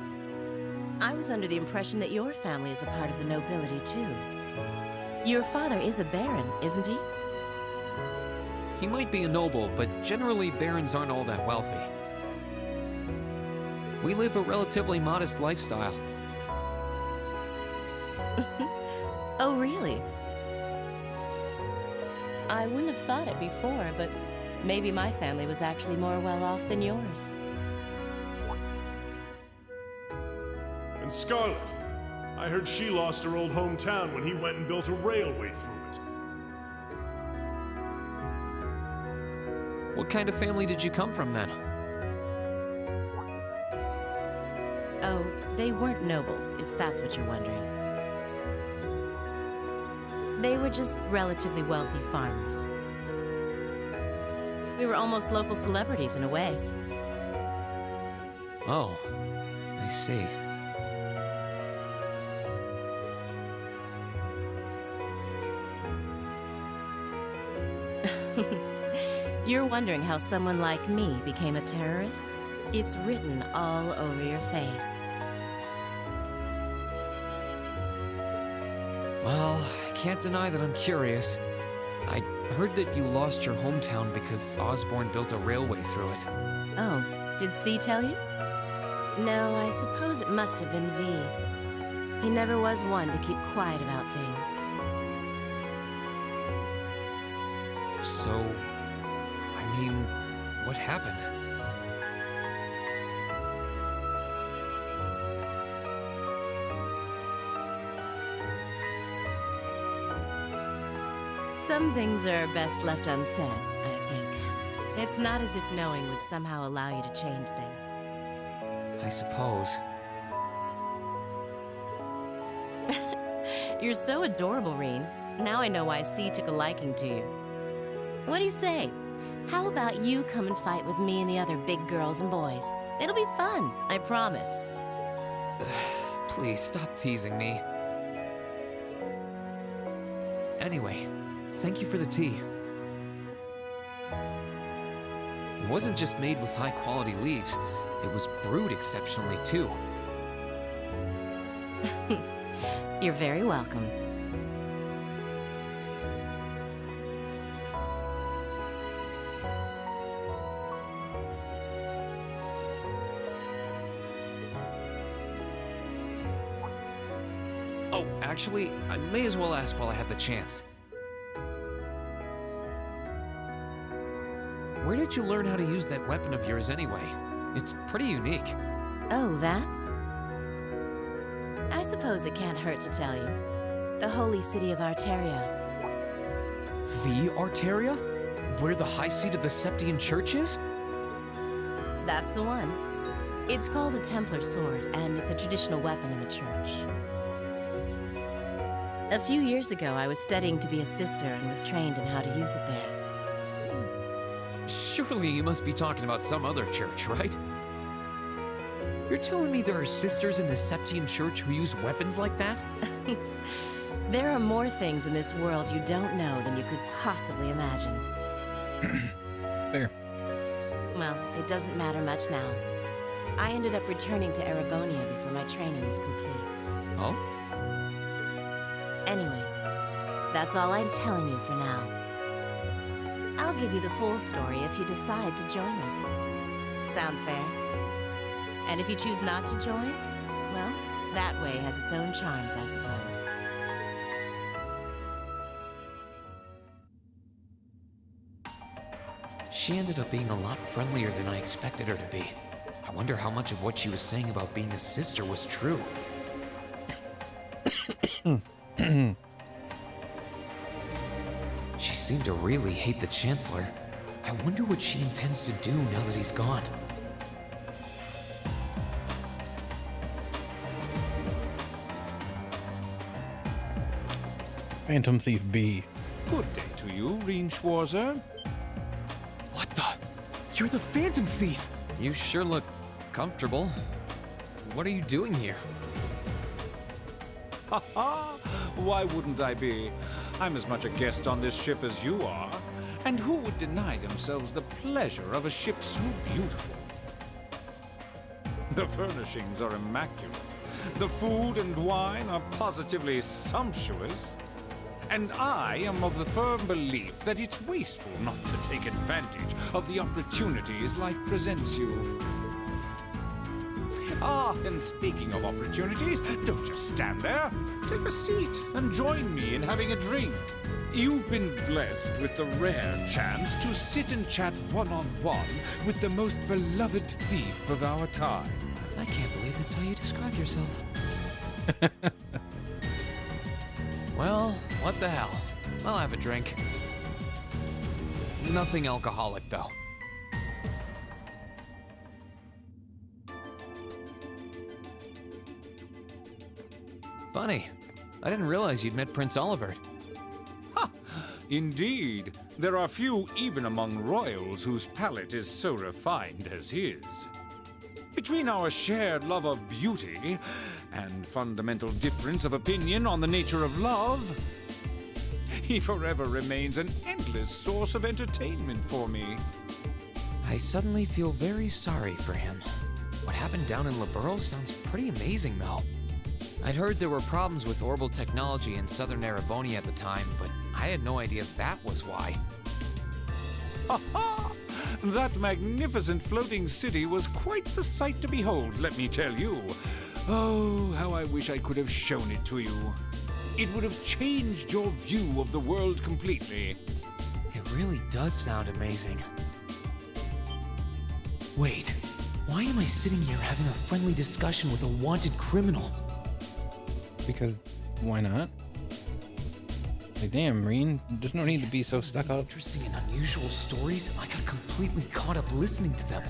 I was under the impression that your family is a part of the nobility, too. Your father is a baron, isn't he? He might be a noble, but generally barons aren't all that wealthy. We live a relatively modest lifestyle. Oh, really? I wouldn't have thought it before, but maybe my family was actually more well off than yours. And Scarlet, I heard she lost her old hometown when he went and built a railway through it. What kind of family did you come from, then? Oh, they weren't nobles, if that's what you're wondering. They were just relatively wealthy farmers. We were almost local celebrities in a way. Oh, I see. You're wondering how someone like me became a terrorist? It's written all over your face. Well, I can't deny that I'm curious. I Heard that you lost your hometown because Osborne built a railway through it. Oh, did C tell you? No, I suppose it must have been V. He never was one to keep quiet about things. So, I mean, what happened? Some things are best left unsaid, I think. It's not as if knowing would somehow allow you to change things. I suppose. You're so adorable, Reen. Now I know why C took a liking to you. What do you say? How about you come and fight with me and the other big girls and boys? It'll be fun, I promise. Please stop teasing me. Anyway, thank you for the tea. It wasn't just made with high-quality leaves. It was brewed exceptionally, too. You're very welcome. Oh, actually, I may as well ask while I have the chance. Where did you learn how to use that weapon of yours anyway? It's pretty unique. Oh, that? I suppose it can't hurt to tell you. The holy city of Arteria. The Arteria? Where the high seat of the Septian Church is? That's the one. It's called a Templar Sword, and it's a traditional weapon in the church. A few years ago, I was studying to be a sister and was trained in how to use it there. Surely you must be talking about some other church, right? You're telling me there are sisters in the Septian Church who use weapons like that? There are more things in this world you don't know than you could possibly imagine. Fair. Well, it doesn't matter much now. I ended up returning to Erebonia before my training was complete. Oh? Anyway, that's all I'm telling you for now. I'll give you the full story if you decide to join us. Sound fair? And if you choose not to join, well, that way has its own charms, I suppose. She ended up being a lot friendlier than I expected her to be. I wonder how much of what she was saying about being a sister was true. She seemed to really hate the Chancellor. I wonder what she intends to do now that he's gone. Phantom Thief B. Good day to you, Reen Schwarzer. What the? You're the Phantom Thief! You sure look comfortable. What are you doing here? Ha ha! Why wouldn't I be? I'm as much a guest on this ship as you are. And who would deny themselves the pleasure of a ship so beautiful? The furnishings are immaculate. The food and wine are positively sumptuous. And I am of the firm belief that it's wasteful not to take advantage of the opportunities life presents you. Ah, and speaking of opportunities, don't just stand there. Take a seat and join me in having a drink. You've been blessed with the rare chance to sit and chat one-on-one with the most beloved thief of our time. I can't believe that's how you describe yourself. Well, what the hell? I'll have a drink. Nothing alcoholic, though. Funny. I didn't realize you'd met Prince Olivert. Ha! Indeed. There are few even among royals whose palate is so refined as his. Between our shared love of beauty and fundamental difference of opinion on the nature of love, he forever remains an endless source of entertainment for me. I suddenly feel very sorry for him. What happened down in Liberl sounds pretty amazing, though. I'd heard there were problems with orbital technology in southern Erebonia at the time, but I had no idea that was why. Ha ha! That magnificent floating city was quite the sight to behold, let me tell you. Oh, how I wish I could have shown it to you. It would have changed your view of the world completely. It really does sound amazing. Wait, why am I sitting here having a friendly discussion with a wanted criminal? Because why not? Like, damn, Marine, there's no need to be so stuck up. Interesting and unusual stories. I got completely caught up listening to them.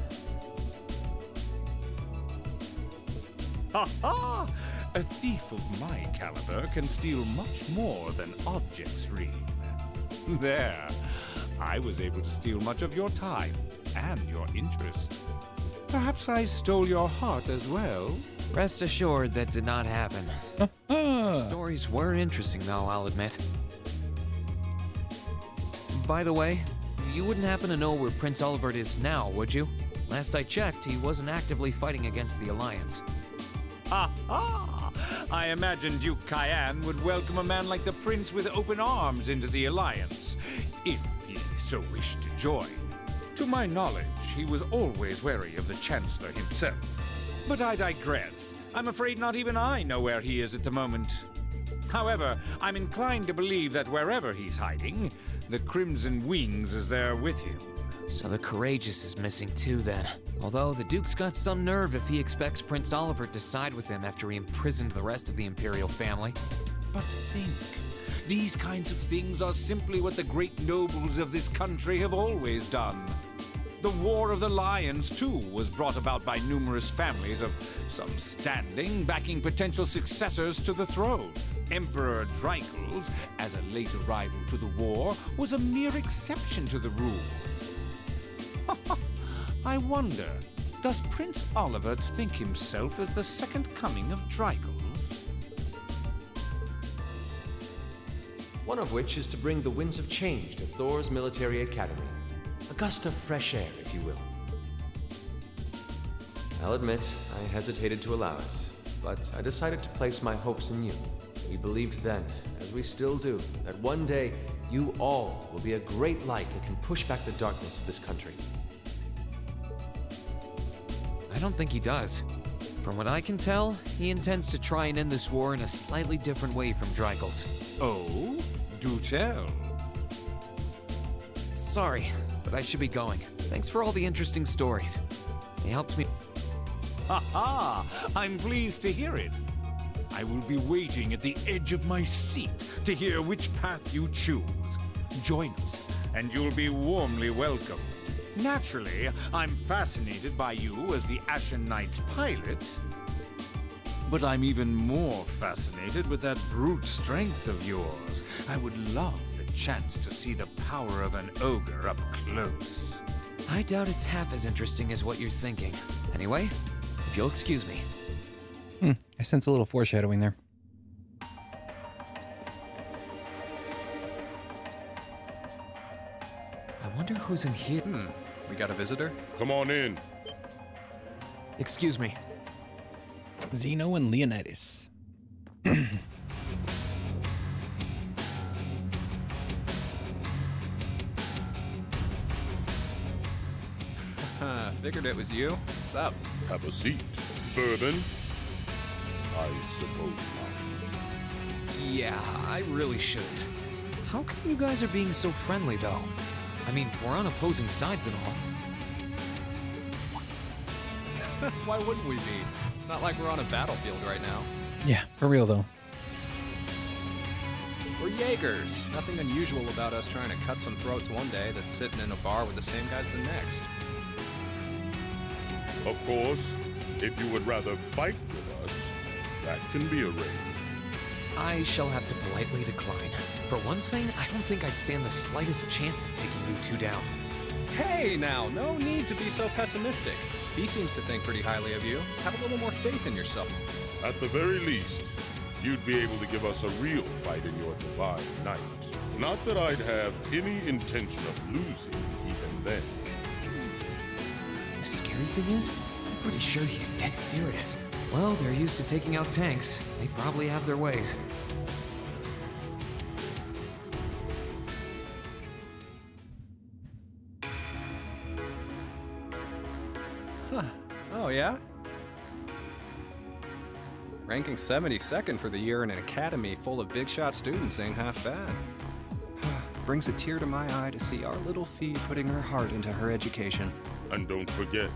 Ha ha! A thief of my caliber can steal much more than objects, Reed. There. I was able to steal much of your time and your interest. Perhaps I stole your heart as well? Rest assured that did not happen. Stories were interesting, though, I'll admit. By the way, you wouldn't happen to know where Prince Olivert is now, would you? Last I checked, he wasn't actively fighting against the Alliance. Ha ha! I imagine Duke Cayenne would welcome a man like the Prince with open arms into the Alliance, if he so wished to join. To my knowledge, he was always wary of the Chancellor himself. But I digress. I'm afraid not even I know where he is at the moment. However, I'm inclined to believe that wherever he's hiding, the Crimson Wings is there with him. So the Courageous is missing too, then. Although the Duke's got some nerve if he expects Prince Olivert to side with him after he imprisoned the rest of the Imperial family. But think, these kinds of things are simply what the great nobles of this country have always done. The War of the Lions, too, was brought about by numerous families of some standing backing potential successors to the throne. Emperor Dreichel's, as a late arrival to the war, was a mere exception to the rule. I wonder, does Prince Olivert think himself as the second coming of Dreichel's? One of which is to bring the winds of change to Thor's military academy. A gust of fresh air, if you will. I'll admit, I hesitated to allow it, but I decided to place my hopes in you. We believed then, as we still do, that one day you all will be a great light that can push back the darkness of this country. I don't think he does. From what I can tell, he intends to try and end this war in a slightly different way from Dreichel's. Oh? Do tell. Sorry, but I should be going. Thanks for all the interesting stories. They helped me. Ha ha! I'm pleased to hear it. I will be waiting at the edge of my seat to hear which path you choose. Join us, and you'll be warmly welcomed. Naturally, I'm fascinated by you as the Ashen Knight's pilot, but I'm even more fascinated with that brute strength of yours. I would love the chance to see the power of an ogre up close. I doubt it's half as interesting as what you're thinking. Anyway, if you'll excuse me. I sense a little foreshadowing there. I wonder who's in here. We got a visitor? Come on in. Excuse me. Zeno and Leonidas. Figured it was you. What's up? Have a seat. Bourbon? I suppose not. Yeah, I really shouldn't. How come you guys are being so friendly, though? I mean, we're on opposing sides and all. Why wouldn't we be? It's not like we're on a battlefield right now. Yeah, for real though. We're Jaegers. Nothing unusual about us trying to cut some throats one day that's sitting in a bar with the same guys the next. Of course, if you would rather fight with us, that can be arranged. I shall have to politely decline. For one thing, I don't think I'd stand the slightest chance of taking you two down. Hey now, no need to be so pessimistic. He seems to think pretty highly of you. Have a little more faith in yourself. At the very least, you'd be able to give us a real fight in your divine night. Not that I'd have any intention of losing even then. The scary thing is, I'm pretty sure he's dead serious. Well, they're used to taking out tanks. They probably have their ways. Huh. Oh, yeah? Ranking 72nd for the year in an academy full of big shot students ain't half bad. Brings a tear to my eye to see our little Fee putting her heart into her education. And don't forget,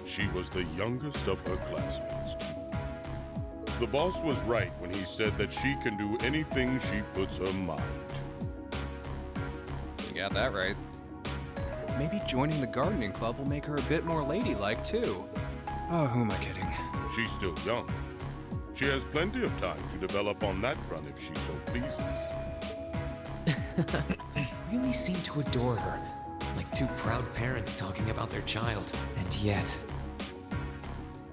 she was the youngest of her classmates, too. The boss was right when he said that she can do anything she puts her mind to. You got that right. Maybe joining the gardening club will make her a bit more ladylike, too. Oh, who am I kidding? She's still young. She has plenty of time to develop on that front if she so pleases. Really seem to adore her, like two proud parents talking about their child. And yet,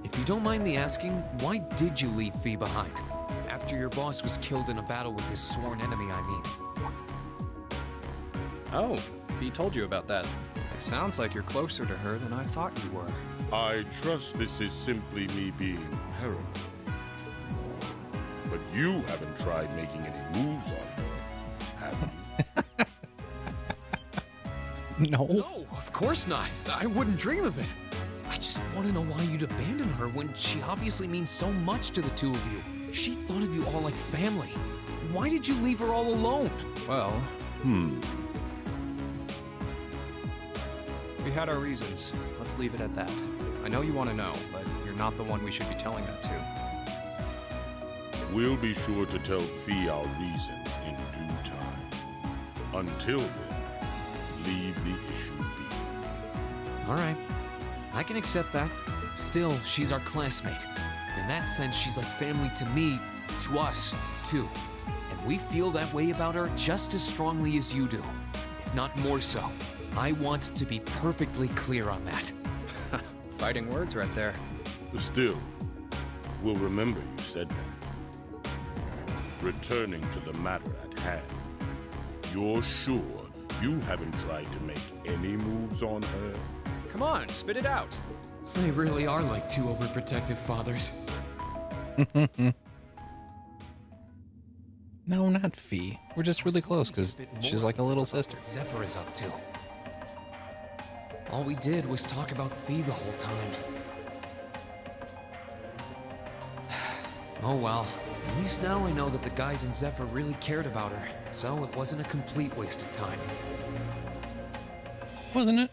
if you don't mind me asking, why did you leave Fee behind? After your boss was killed in a battle with his sworn enemy, I mean. Oh, Fee told you about that. It sounds like you're closer to her than I thought you were. I trust this is simply me being paranoid. But you haven't tried making any moves on her, have you? No. No, of course not. I wouldn't dream of it. I just want to know why you'd abandon her when she obviously means so much to the two of you. She thought of you all like family. Why did you leave her all alone? Well, we had our reasons. Let's leave it at that. I know you want to know, but you're not the one we should be telling that to. We'll be sure to tell Fee our reasons in due time. Until then, leave the issue be. All right, I can accept that. Still, she's our classmate. In that sense, she's like family to me, to us, too. And we feel that way about her just as strongly as you do, if not more so. I want to be perfectly clear on that. Fighting words right there. Still, we'll remember you said that. Returning to the matter at hand, you're sure you haven't tried to make any moves on her? Come on, spit it out. They really are like two overprotective fathers. No, not Fee. We're just really close because she's like a little sister. What Zephyr is up to. All we did was talk about Fee the whole time. Oh well. At least now I know that the guys in Zephyr really cared about her, so it wasn't a complete waste of time. Wasn't it?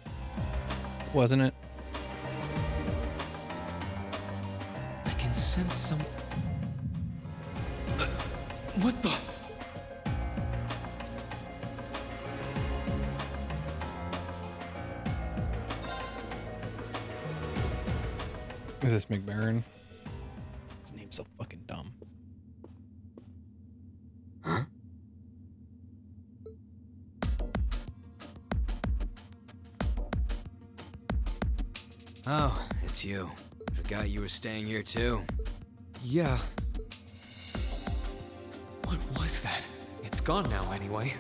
Wasn't it? I can sense some... what the... Is this McBaron? His name's so fucking dumb. Huh? Oh, it's you. Forgot you were staying here too. Yeah. What was that? It's gone now anyway.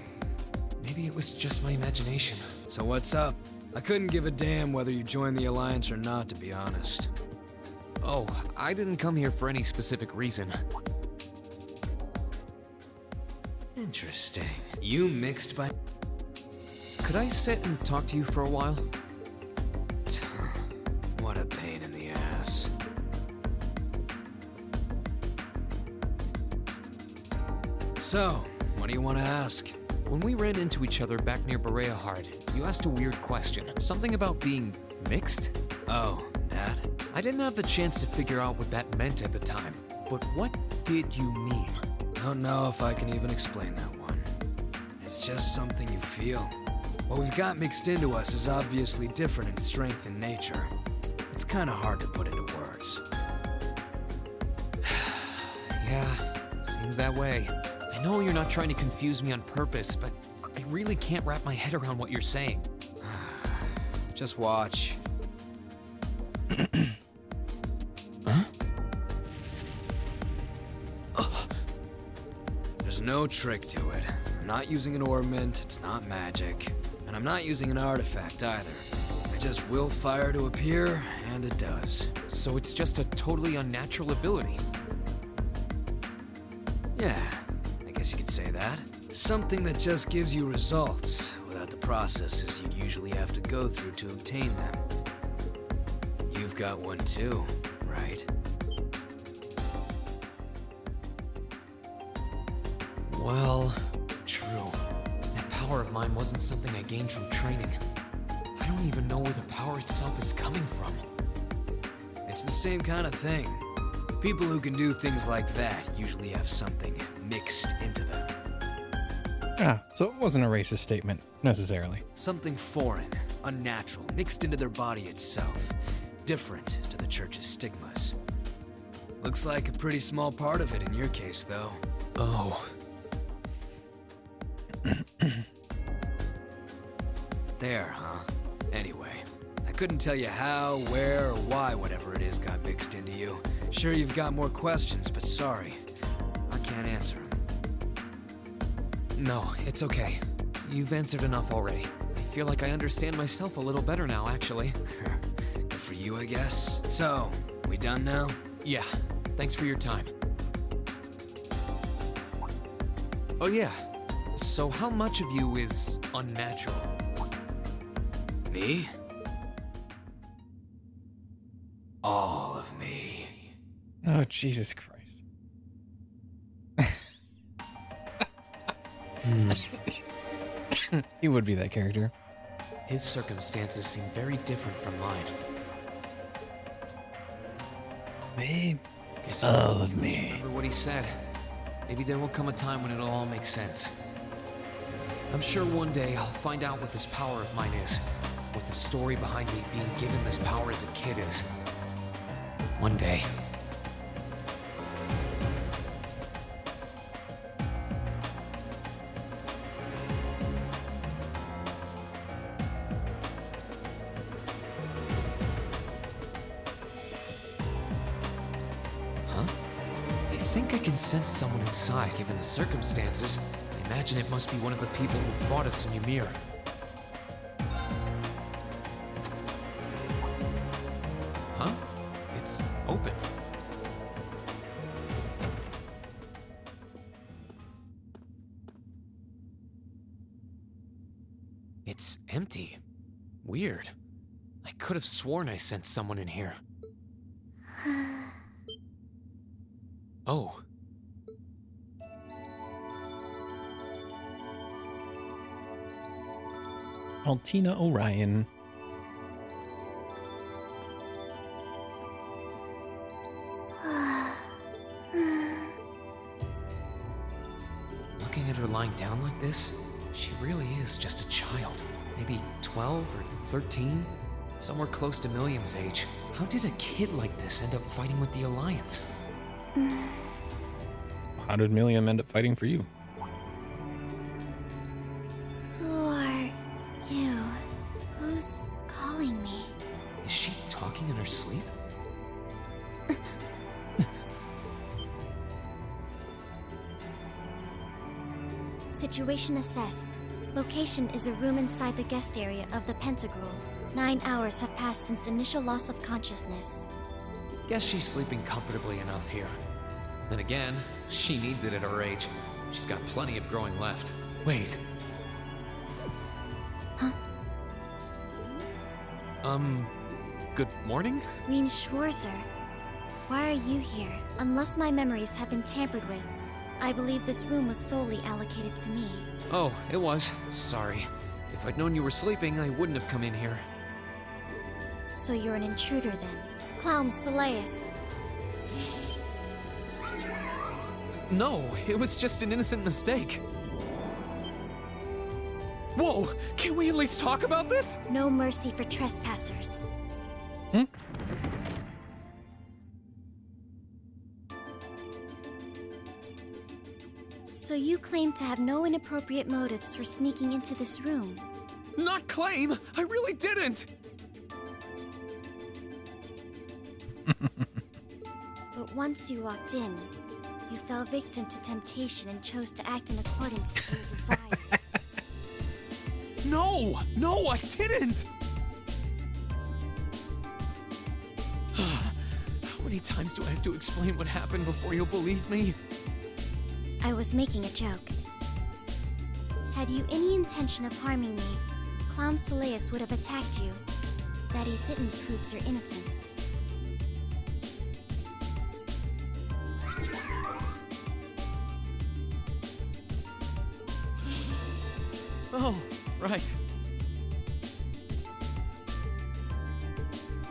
Maybe it was just my imagination. So what's up? I couldn't give a damn whether you joined the Alliance or not, to be honest. Oh, I didn't come here for any specific reason. Interesting. You mixed by... Could I sit and talk to you for a while? What a pain in the ass. So, what do you want to ask? When we ran into each other back near Bereahard, you asked a weird question. Something about being mixed? Oh, that? I didn't have the chance to figure out what that meant at the time. But what did you mean? Don't know if I can even explain that one. It's just something you feel. What we've got mixed into us is obviously different in strength and nature. It's kind of hard to put into words. Yeah, seems that way. I know you're not trying to confuse me on purpose, but I really can't wrap my head around what you're saying. Just watch. Huh? There's no trick to it. I'm not using an ornament, it's not magic. And I'm not using an artifact either. I just will fire to appear, and it does. So it's just a totally unnatural ability? Yeah, I guess you could say that. Something that just gives you results, without the processes you'd usually have to go through to obtain them. You've got one too, right? Well, true. That power of mine wasn't something I gained from training. I don't even know where the power itself is coming from. It's the same kind of thing. People who can do things like that usually have something mixed into them. Ah, so it wasn't a racist statement, necessarily. Something foreign, unnatural, mixed into their body itself. Different to the church's stigmas. Looks like a pretty small part of it in your case, though. Oh. There, huh? Anyway, I couldn't tell you how, where, or why whatever it is got mixed into you. Sure, you've got more questions, but sorry. I can't answer them. No, it's okay. You've answered enough already. I feel like I understand myself a little better now, actually. Good for you, I guess. So, we done now? Yeah. Thanks for your time. Oh yeah. So how much of you is unnatural? Me? All of me. Oh, Jesus Christ. He would be that character. His circumstances seem very different from mine. Me? Guess all of me. Remember what he said. Maybe there will come a time when it'll all make sense. I'm sure one day I'll find out what this power of mine is. What the story behind me being given this power as a kid is. One day. I think I can sense someone inside, given the circumstances. I imagine it must be one of the people who fought us in Ymir. Huh? It's open. It's empty. Weird. I could have sworn I sensed someone in here. Oh. Altina Orion. Looking at her lying down like this, she really is just a child. Maybe 12 or 13? Somewhere close to Milliam's age. How did a kid like this end up fighting with the Alliance? How did Milliam end up fighting for you? Who are you? Who's calling me? Is she talking in her sleep? Situation assessed. Location is a room inside the guest area of the Pentagram. 9 hours have passed since initial loss of consciousness. Guess she's sleeping comfortably enough here. Then again, she needs it at her age. She's got plenty of growing left. Wait. Huh? Good morning? Reen Schwarzer. Why are you here? Unless my memories have been tampered with, I believe this room was solely allocated to me. Oh, it was. Sorry. If I'd known you were sleeping, I wouldn't have come in here. So you're an intruder then? Clown Soleus. No, it was just an innocent mistake. Whoa! Can we at least talk about this? No mercy for trespassers. So you claim to have no inappropriate motives for sneaking into this room? Not claim! I really didn't! But once you walked in, you fell victim to temptation and chose to act in accordance to your desires. No! No, I didn't! How many times do I have to explain what happened before you'll believe me? I was making a joke. Had you any intention of harming me, Clown Soleus would have attacked you. that he didn't proves your innocence. Oh, right.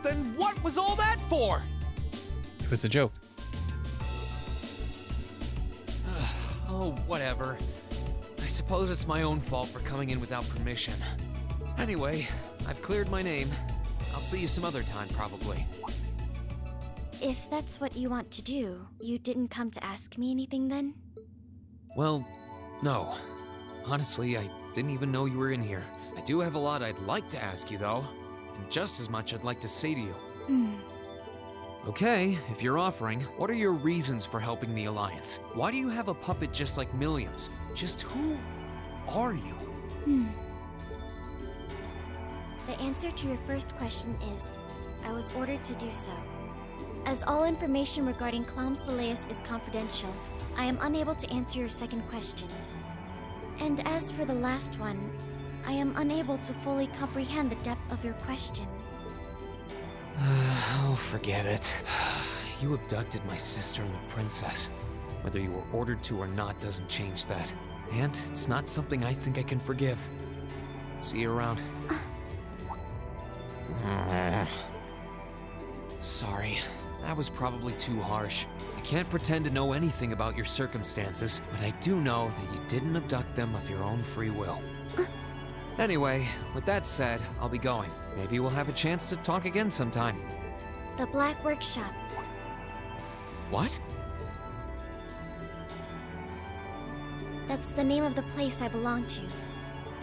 Then what was all that for? It was a joke. Oh, whatever. I suppose it's my own fault for coming in without permission. Anyway, I've cleared my name. I'll see you some other time, probably. If that's what you want to do, you didn't come to ask me anything then? Well, no. Honestly, I didn't even know you were in here. I do have a lot I'd like to ask you, though. And just as much I'd like to say to you. Okay, if you're offering, what are your reasons for helping the Alliance? Why do you have a puppet just like Milliam's? Just who are you? The answer to your first question is, I was ordered to do so. As all information regarding Clom Soleus is confidential, I am unable to answer your second question. And as for the last one, I am unable to fully comprehend the depth of your question. Oh, forget it. You abducted my sister and the princess. Whether you were ordered to or not doesn't change that. And it's not something I think I can forgive. See you around. Sorry, that was probably too harsh. I can't pretend to know anything about your circumstances, but I do know that you didn't abduct them of your own free will. Anyway, with that said, I'll be going. Maybe we'll have a chance to talk again sometime. The Black Workshop. What? That's the name of the place I belong to.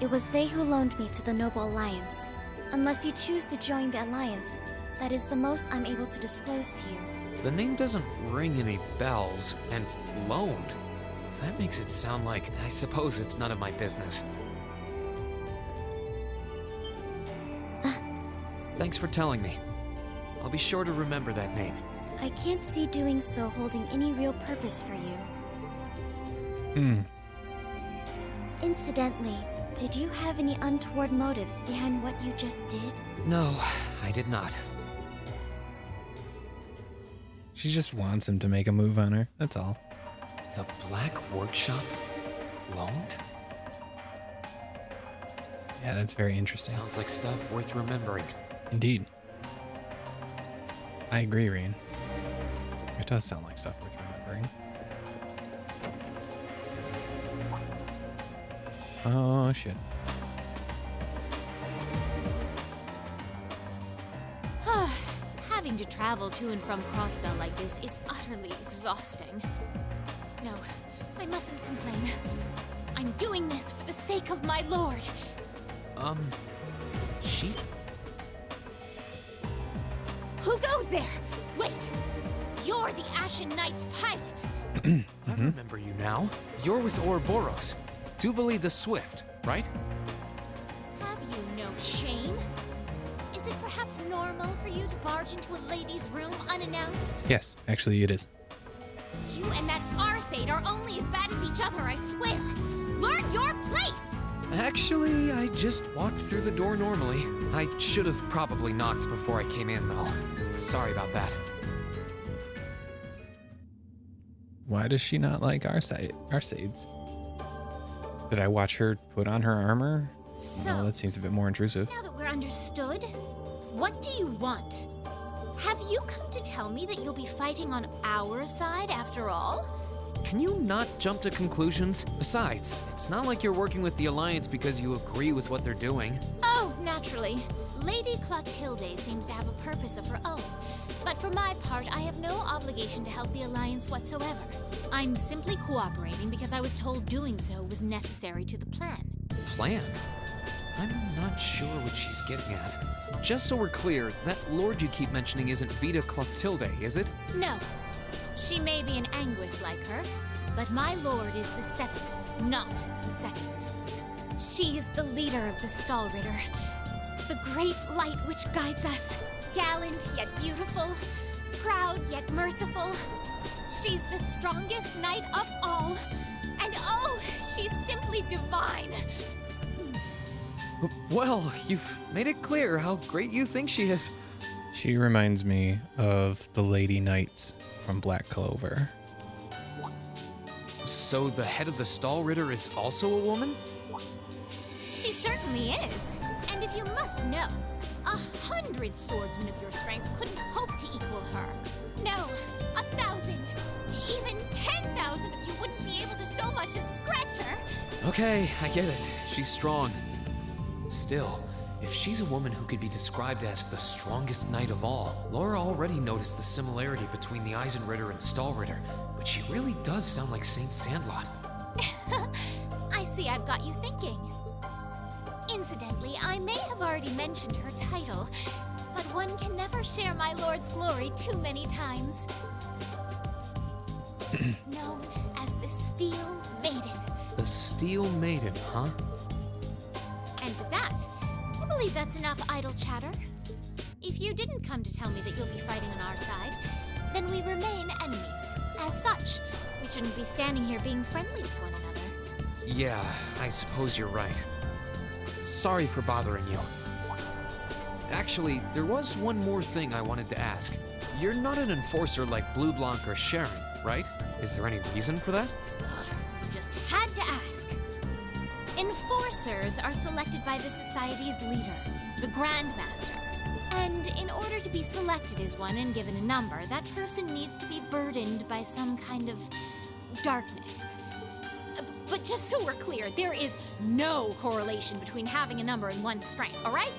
It was they who loaned me to the Noble Alliance. Unless you choose to join the Alliance, that is the most I'm able to disclose to you. The name doesn't ring any bells, and loaned. That makes it sound like I suppose it's none of my business. Thanks for telling me. I'll be sure to remember that name. I can't see doing so holding any real purpose for you. Incidentally, did you have any untoward motives behind what you just did? No, I did not. She just wants him to make a move on her. That's all. The Black Workshop? Loaned? Yeah, that's very interesting. Sounds like stuff worth remembering. Indeed. I agree, Rain. It does sound like stuff worth remembering. Oh, shit. Having to travel to and from Crossbell like this is utterly exhausting. No, I mustn't complain. I'm doing this for the sake of my lord. She's... Who goes there? Wait! You're the Ashen Knight's pilot! I remember you now. You're with Ouroboros. Duvali the Swift, right? Have you no shame? Is it perhaps normal for you to barge into a lady's room unannounced? Yes, actually it is. You and that Arseid are only as bad as each other, I swear! Learn your place! Actually, I just walked through the door normally. I should have probably knocked before I came in, though. Sorry about that. Why does she not like Arsaids? Did I watch her put on her armor? So, no, that seems a bit more intrusive. now that we're understood, what do you want? Have you come to tell me that you'll be fighting on our side after all? Can you not jump to conclusions? Besides, it's not like you're working with the Alliance because you agree with what they're doing. Oh, naturally. Lady Clotilde seems to have a purpose of her own. But for my part, I have no obligation to help the Alliance whatsoever. I'm simply cooperating because I was told doing so was necessary to the plan. Plan? I'm not sure what she's getting at. Just so we're clear, that lord you keep mentioning isn't Vita Clotilde, is it? No. She may be an Anguis like her, but my lord is the seventh, not the second. She is the leader of the Stallritter, the great light which guides us, gallant yet beautiful, proud yet merciful. She's the strongest knight of all, and oh, she's simply divine. Well, you've made it clear how great you think she is. She reminds me of the Lady Knights from Black Clover. So the head of the Stallritter is also a woman? She certainly is. And if you must know, 100 swordsmen of your strength couldn't hope to equal her. No, 1,000, even 10,000 of you wouldn't be able to so much as scratch her. Okay, I get it. She's strong. Still, if she's a woman who could be described as the strongest knight of all, Laura already noticed the similarity between the Eisenritter and Stallritter, but she really does sound like Saint Sandlot. I see I've got you thinking. Incidentally, I may have already mentioned her title, but one can never share my lord's glory too many times. She's known as the Steel Maiden. The Steel Maiden, huh? And with that, I believe that's enough idle chatter. If you didn't come to tell me that you'll be fighting on our side, then we remain enemies. As such, we shouldn't be standing here being friendly with one another. Yeah, I suppose you're right. Sorry for bothering you. Actually, there was one more thing I wanted to ask. You're not an enforcer like Blue Blanc or Sharon, right? Is there any reason for that? Just had to ask. Enforcers are selected by the society's leader, the Grand Master. And in order to be selected as one and given a number, that person needs to be burdened by some kind of darkness. But just so we're clear, there is no correlation between having a number and one's strength, all right?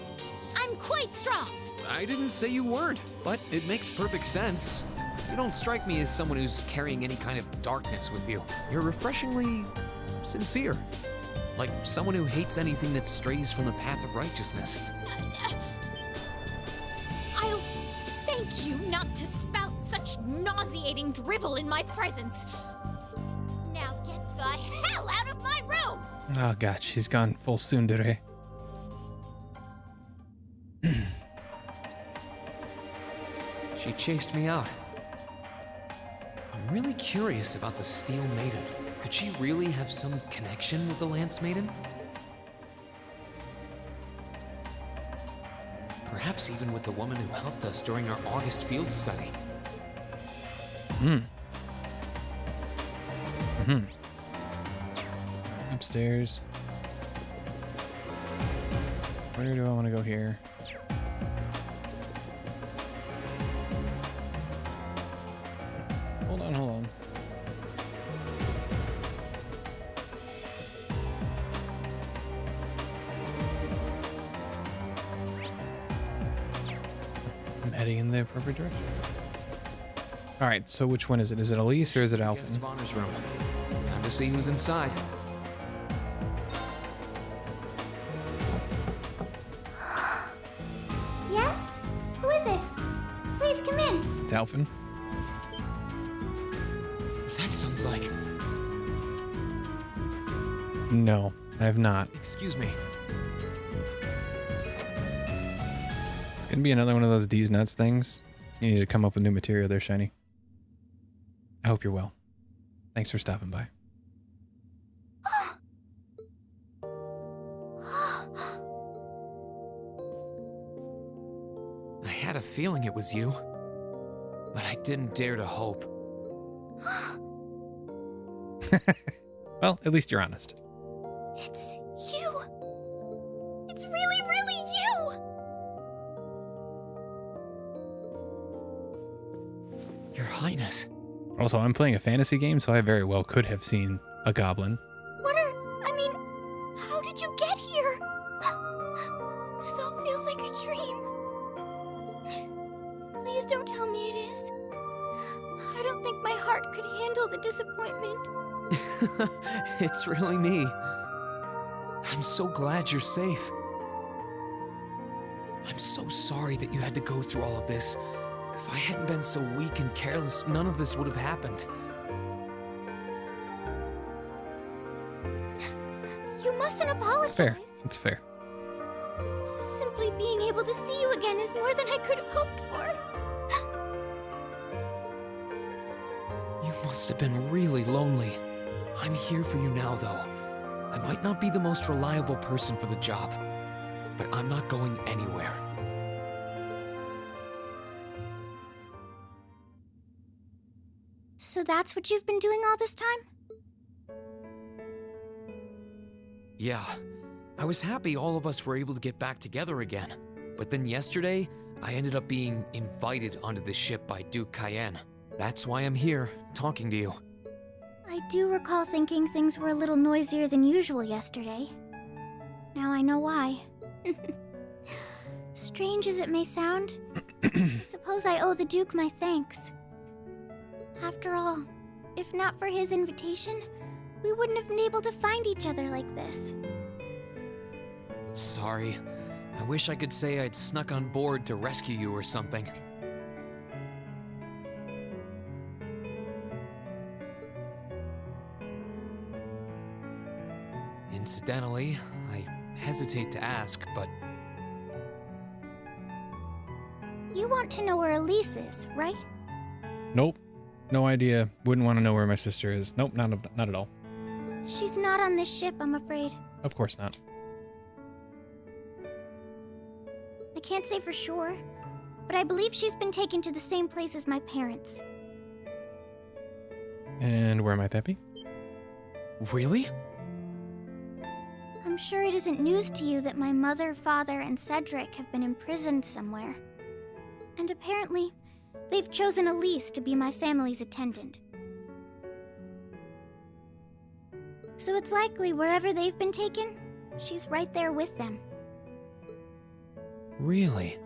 I'm quite strong. I didn't say you weren't, but it makes perfect sense. You don't strike me as someone who's carrying any kind of darkness with you. You're refreshingly sincere. Like someone who hates anything that strays from the path of righteousness. I'll thank you not to spout such nauseating drivel in my presence. Now get the hell out of my room! Oh god, she's gone full tsundere. She chased me out. I'm really curious about the Steel Maiden. Could she really have some connection with the Lance Maiden? Perhaps even with the woman who helped us during our August field study. Upstairs. Where do I want to go here? Hold on. I'm heading in the appropriate direction. All right, so which one is it? Is it Elise or is it Alphen? Guest of Honor's room. Time to see who's inside. Yes? Who is it? Please come in. It's Alphen. That sounds like... No, I have not. Excuse me. It's gonna be another one of those D's nuts things. You need to come up with new material there, Shiny. I hope you're well. Thanks for stopping by. I had a feeling it was you, but I didn't dare to hope. Well, at least you're honest. It's you. It's really, really you. Your Highness. Also, I'm playing a fantasy game, so I very well could have seen a goblin. How did you get here? This all feels like a dream. Please don't tell me it is. I don't think my heart could handle the disappointment. It's really me. I'm so glad you're safe. I'm so sorry that you had to go through all of this. If I hadn't been so weak and careless, none of this would have happened. You mustn't apologize. It's fair. It's fair. Simply being able to see you again is more than I could have hoped for. You must have been really lonely. I'm here for you now, though. I might not be the most reliable person for the job, but I'm not going anywhere. So that's what you've been doing all this time? Yeah, I was happy all of us were able to get back together again. But then yesterday, I ended up being invited onto the ship by Duke Cayenne. That's why I'm here, talking to you. I do recall thinking things were a little noisier than usual yesterday. Now I know why. Strange as it may sound, I suppose I owe the Duke my thanks. After all, if not for his invitation, we wouldn't have been able to find each other like this. Sorry. I wish I could say I'd snuck on board to rescue you or something. Incidentally, I hesitate to ask, but... You want to know where Elise is, right? Nope. No idea. Wouldn't want to know where my sister is. Nope, not at all. She's not on this ship, I'm afraid. Of course not. I can't say for sure, but I believe she's been taken to the same place as my parents. And where might that be? Really? I'm sure it isn't news to you that my mother, father, and Cedric have been imprisoned somewhere. And apparently, they've chosen Elise to be my family's attendant. So it's likely wherever they've been taken, she's right there with them. Really?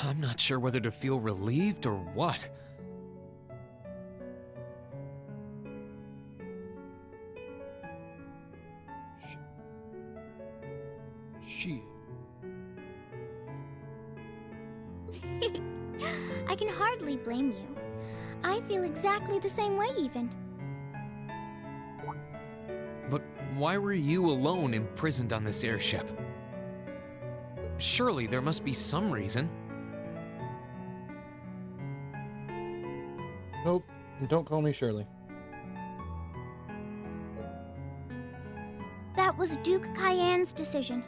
I'm not sure whether to feel relieved or what. She. I can hardly blame you. I feel exactly the same way, even. But why were you alone imprisoned on this airship? Surely there must be some reason. Nope. And don't call me Shirley. That was Duke Cayenne's decision.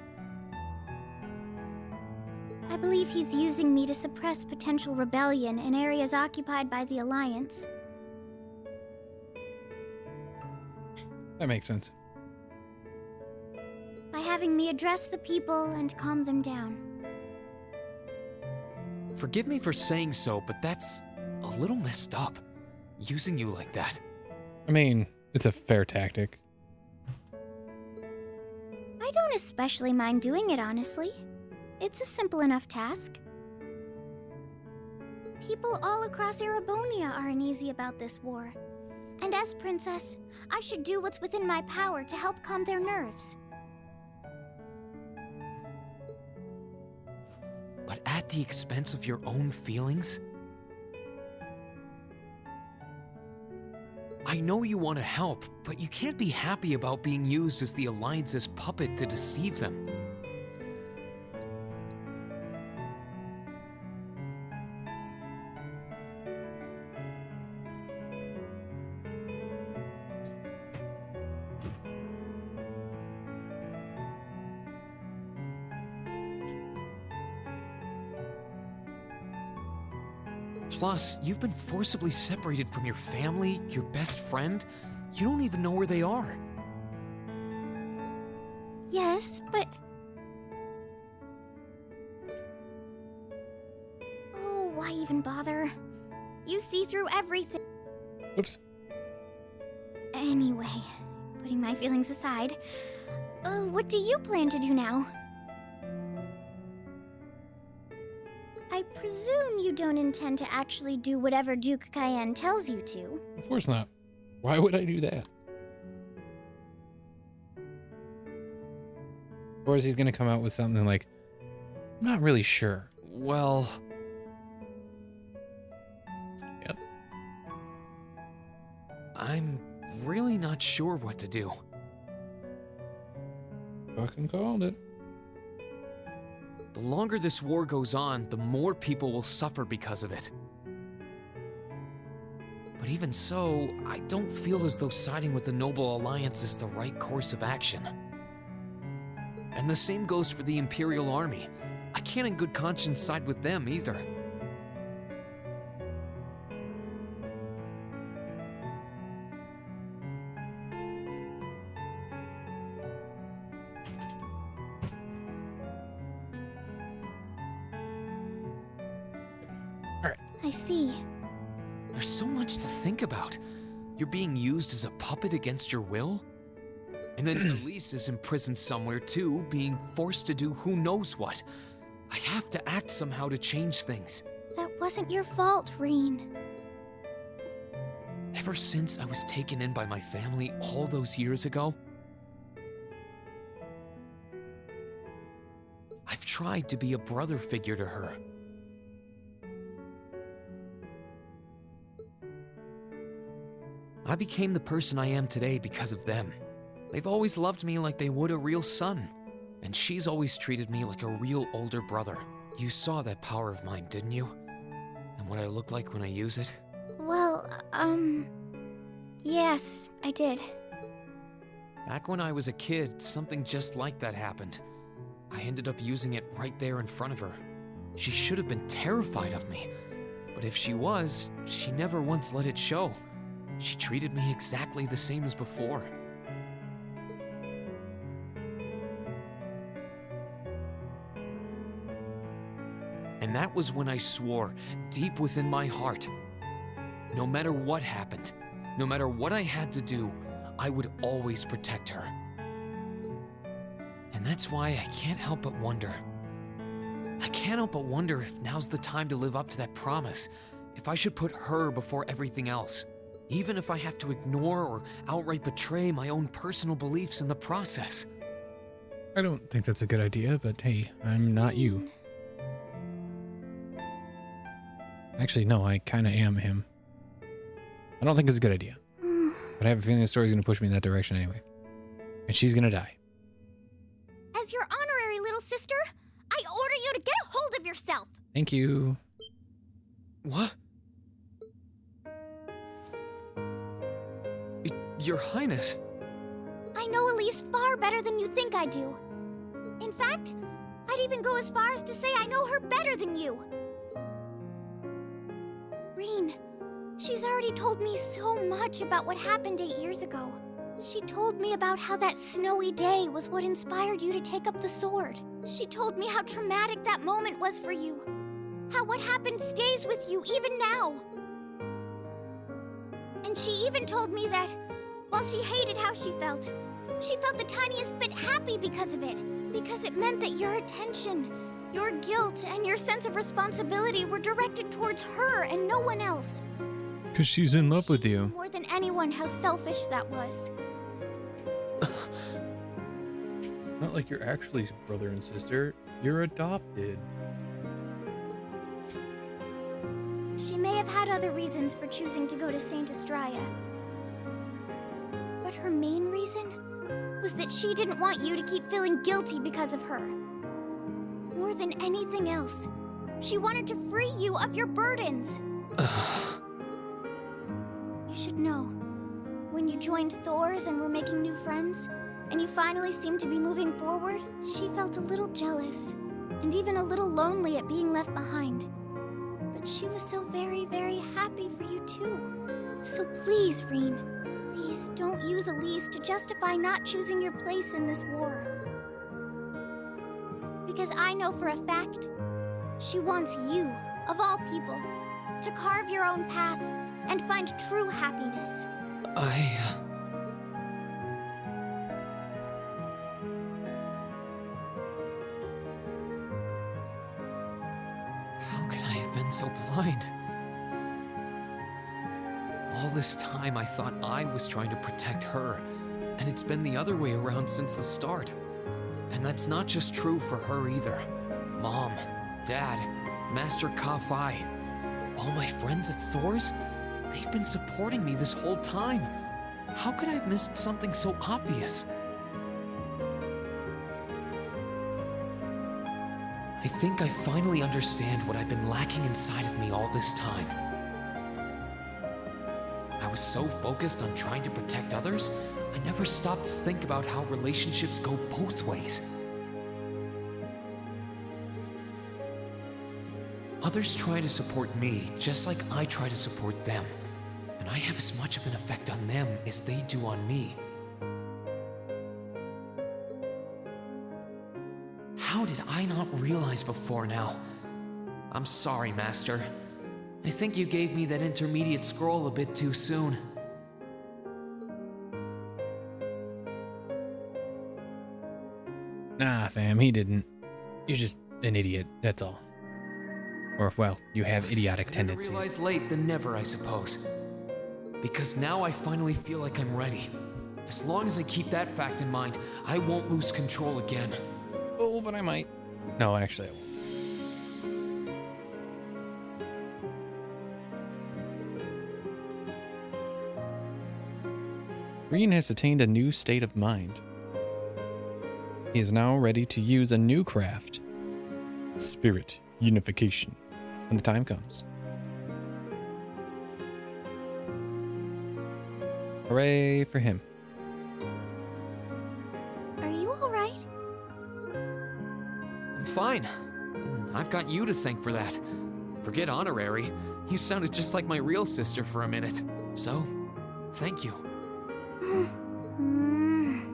I believe he's using me to suppress potential rebellion in areas occupied by the Alliance. That makes sense. By having me address the people and calm them down. Forgive me for saying so, but that's a little messed up, using you like that. I mean, it's a fair tactic. I don't especially mind doing it, honestly. It's a simple enough task. People all across Erebonia are uneasy about this war. And as princess, I should do what's within my power to help calm their nerves. But at the expense of your own feelings? I know you want to help, but you can't be happy about being used as the Alliance's puppet to deceive them. Plus, you've been forcibly separated from your family, your best friend. You don't even know where they are. Yes, but... Oh, why even bother? You see through everything. Oops. Anyway, putting my feelings aside, what do you plan to do now? I presume you don't intend to actually do whatever Duke Cayenne tells you to. Of course not. Why would I do that? Or is he going to come out with something like, I'm not really sure. Well... Yep. I'm really not sure what to do. Fucking called it. The longer this war goes on, the more people will suffer because of it. But even so, I don't feel as though siding with the Noble Alliance is the right course of action. And the same goes for the Imperial Army. I can't in good conscience side with them either. I see. There's so much to think about. You're being used as a puppet against your will? And then Elise is imprisoned somewhere too, being forced to do who knows what. I have to act somehow to change things. That wasn't your fault, Reen. Ever since I was taken in by my family all those years ago, I've tried to be a brother figure to her. I became the person I am today because of them. They've always loved me like they would a real son, and she's always treated me like a real older brother. You saw that power of mine, didn't you? And what I look like when I use it? Well, yes, I did. Back when I was a kid, something just like that happened. I ended up using it right there in front of her. She should have been terrified of me, but if she was, she never once let it show. She treated me exactly the same as before. And that was when I swore, deep within my heart, no matter what happened, no matter what I had to do, I would always protect her. And that's why I can't help but wonder. I can't help but wonder if now's the time to live up to that promise, if I should put her before everything else. Even if I have to ignore or outright betray my own personal beliefs in the process. I don't think that's a good idea, but hey, I'm not you. Actually, no, I kind of am him. I don't think it's a good idea. But I have a feeling the story's going to push me in that direction anyway. And she's going to die. As your honorary little sister, I order you to get a hold of yourself. Thank you. What? Your Highness. I know Elise far better than you think I do. In fact, I'd even go as far as to say I know her better than you. Reen, she's already told me so much about what happened 8 years ago. She told me about how that snowy day was what inspired you to take up the sword. She told me how traumatic that moment was for you. How what happened stays with you even now. And she even told me that, while she hated how she felt the tiniest bit happy because of it. Because it meant that your attention, your guilt, and your sense of responsibility were directed towards her and no one else. Because she's in love with you. More than anyone, how selfish that was. Not like you're actually brother and sister. You're adopted. She may have had other reasons for choosing to go to Saint Estrella. But her main reason was that she didn't want you to keep feeling guilty because of her. More than anything else, she wanted to free you of your burdens. You should know, when you joined Thor's and were making new friends, and you finally seemed to be moving forward, she felt a little jealous, and even a little lonely at being left behind. But she was so very, very happy for you too. So please, Reen, please don't use Elise to justify not choosing your place in this war. Because I know for a fact, she wants you, of all people, to carve your own path and find true happiness. How could I have been so blind? All this time I thought I was trying to protect her, and it's been the other way around since the start. And that's not just true for her either. Mom, Dad, Master Ka-Fai, all my friends at Thor's, they've been supporting me this whole time. How could I have missed something so obvious? I think I finally understand what I've been lacking inside of me all this time. I was so focused on trying to protect others, I never stopped to think about how relationships go both ways. Others try to support me just like I try to support them, and I have as much of an effect on them as they do on me. How did I not realize before now? I'm sorry, Master. I think you gave me that intermediate scroll a bit too soon. Nah, fam, he didn't. You're just an idiot, that's all. Or, well, you have idiotic tendencies. Better realize late than never, I suppose. Because now I finally feel like I'm ready. As long as I keep that fact in mind, I won't lose control again. Oh, but I might. No, actually, I won't. Green has attained a new state of mind. He is now ready to use a new craft, Spirit Unification, when the time comes. Hooray for him. Are you alright? I'm fine. And I've got you to thank for that. Forget honorary. You sounded just like my real sister for a minute. So, thank you.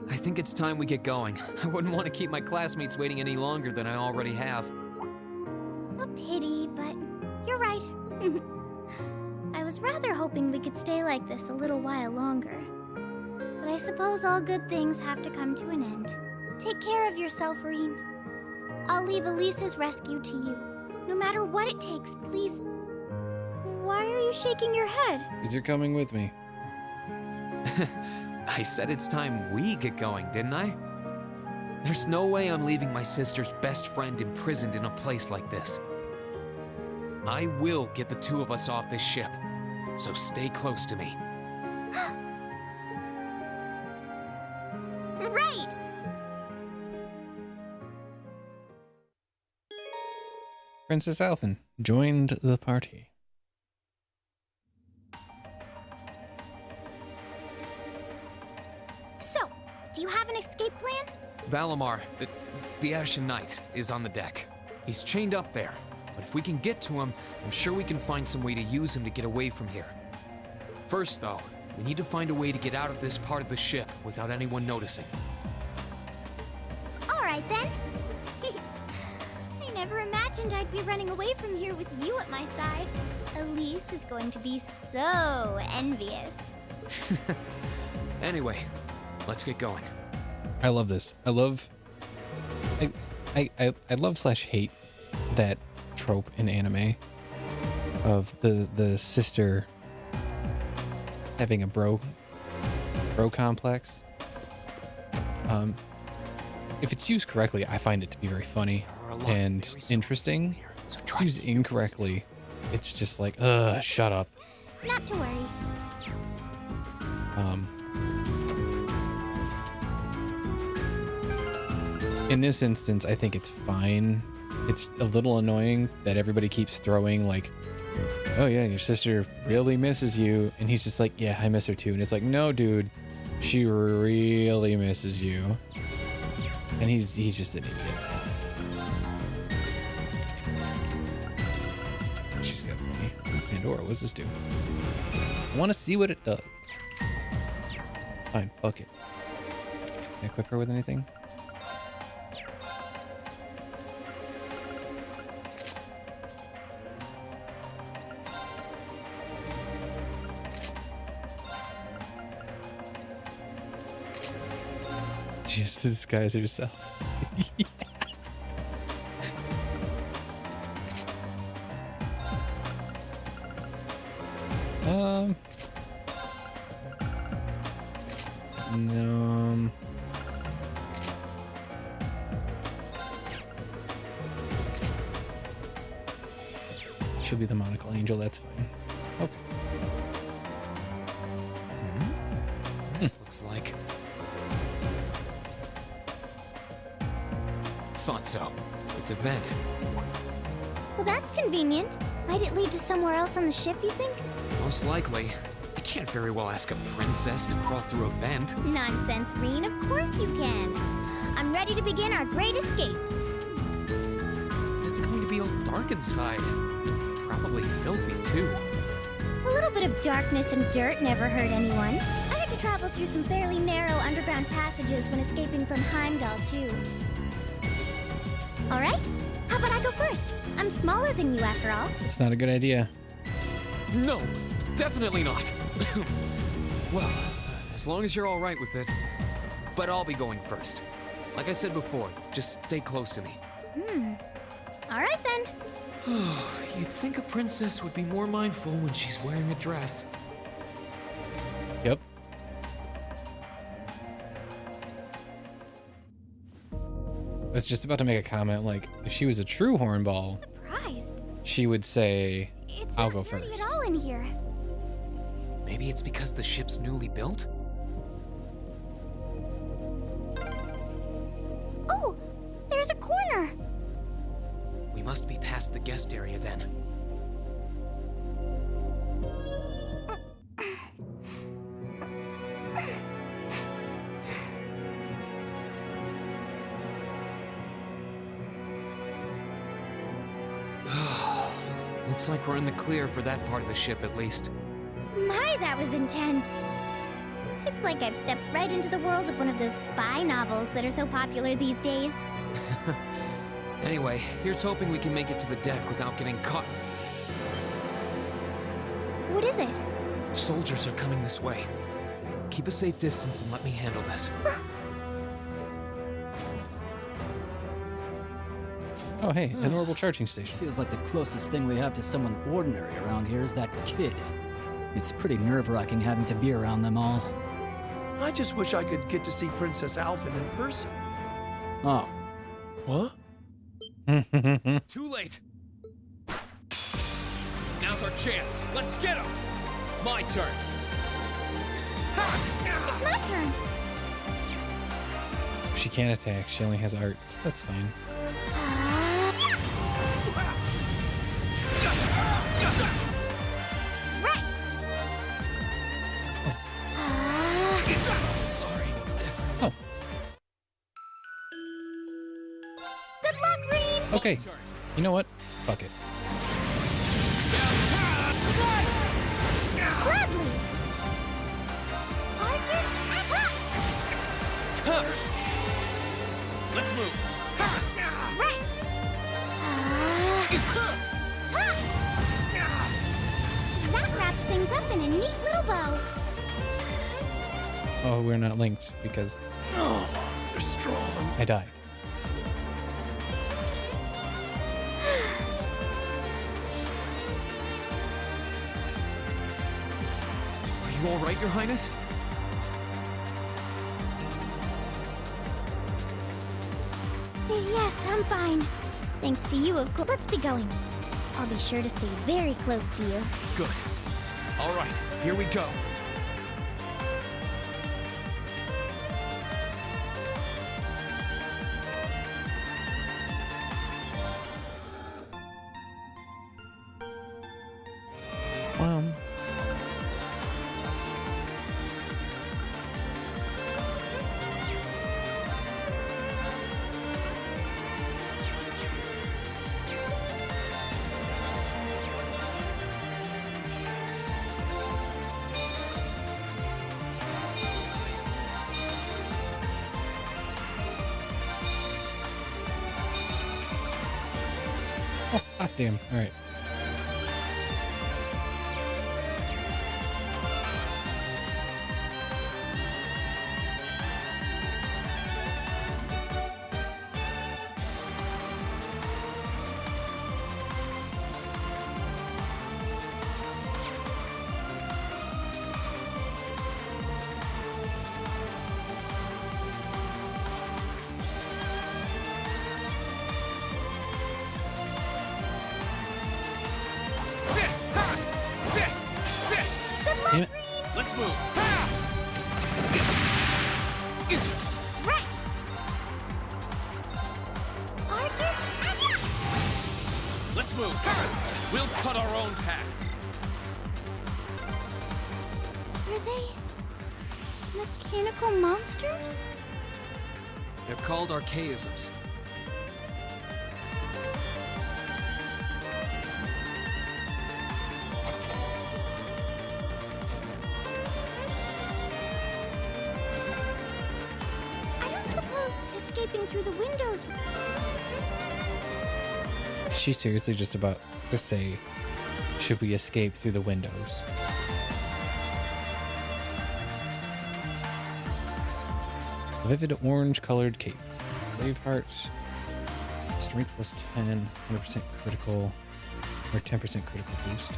I think it's time we get going. I wouldn't want to keep my classmates waiting any longer than I already have. A pity, but you're right. I was rather hoping we could stay like this a little while longer. But I suppose all good things have to come to an end. Take care of yourself, Reen. I'll leave Elise's rescue to you. No matter what it takes, please. Why are you shaking your head? Because you're coming with me. I said it's time we get going, didn't I? There's no way I'm leaving my sister's best friend imprisoned in a place like this. I will get the two of us off this ship, so stay close to me. Right! Princess Alphen joined the party. So, do you have an escape plan? Valimar, the Ashen Knight, is on the deck. He's chained up there, but if we can get to him, I'm sure we can find some way to use him to get away from here. First, though, we need to find a way to get out of this part of the ship without anyone noticing. Alright then. I never imagined I'd be running away from here with you at my side. Elise is going to be so envious. Anyway, let's get going. I love this. I love / hate that trope in anime of the sister having a bro complex. If it's used correctly, I find it to be very funny and interesting. If it's used incorrectly, it's just like, shut up. Not to worry. In this instance, I think it's fine. It's a little annoying that everybody keeps throwing like, oh yeah, your sister really misses you. And he's just like, yeah, I miss her too. And it's like, no, dude, she really misses you. And he's just an idiot. She's got money. Pandora, what's this do? I want to see what it does. Fine, fuck it. Can I equip her with anything? She has to disguise herself. Yeah. No. She'll be the monocle angel, that's fine. Okay. This looks like... Thought so. It's a vent. Well, that's convenient. Might it lead to somewhere else on the ship, you think? Most likely. I can't very well ask a princess to crawl through a vent. Nonsense, Reen. Of course you can. I'm ready to begin our great escape. It's going to be all dark inside. Probably filthy, too. A little bit of darkness and dirt never hurt anyone. I had to travel through some fairly narrow underground passages when escaping from Heimdall, too. All right? How about I go first? I'm smaller than you, after all. It's not a good idea. No, definitely not. Well, as long as you're all right with it. But I'll be going first. Like I said before, just stay close to me. All right, then. You'd think a princess would be more mindful when she's wearing a dress. Yep. I was just about to make a comment, like, if she was a true hornball, Surprised. she would say, It's I'll not go dirty first. at all in here. Maybe it's because the ship's newly built? Oh, there's a corner. We must be past the guest area then. Looks like we're in the clear for that part of the ship at least. My, that was intense. It's like I've stepped right into the world of one of those spy novels that are so popular these days. Anyway, here's hoping we can make it to the deck without getting caught. What is it? Soldiers are coming this way. Keep a safe distance and let me handle this. Oh, hey, an orbital charging station. Feels like the closest thing we have to someone ordinary around here is that kid. It's pretty nerve-wracking having to be around them all. I just wish I could get to see Princess Alphen in person. Oh. What? Too late. Now's our chance. Let's get him. My turn. It's my turn. She can't attack. She only has arts. That's fine. Right. Sorry. Oh. Good luck, Reem. Okay. You know what? Fuck it. Gladly. Arcus, attack. Let's move. Right. That wraps things up in a neat little bow. Oh, we're not linked because They're strong. I died. Are you all right, Your Highness? Yes, I'm fine. Thanks to you, of course. Let's be going. I'll be sure to stay very close to you. Good. All right, here we go. Ah, damn. All right. Damn it. Let's move. Right. Arcus, attack. Let's move. We'll cut our own path. Are they mechanical monsters? They're called archaisms. I don't suppose escaping through the windows. Is she seriously just about to say, should we escape through the windows? A vivid orange-colored cape. Braveheart. Strength plus 10. 100% critical. Or 10% critical boost.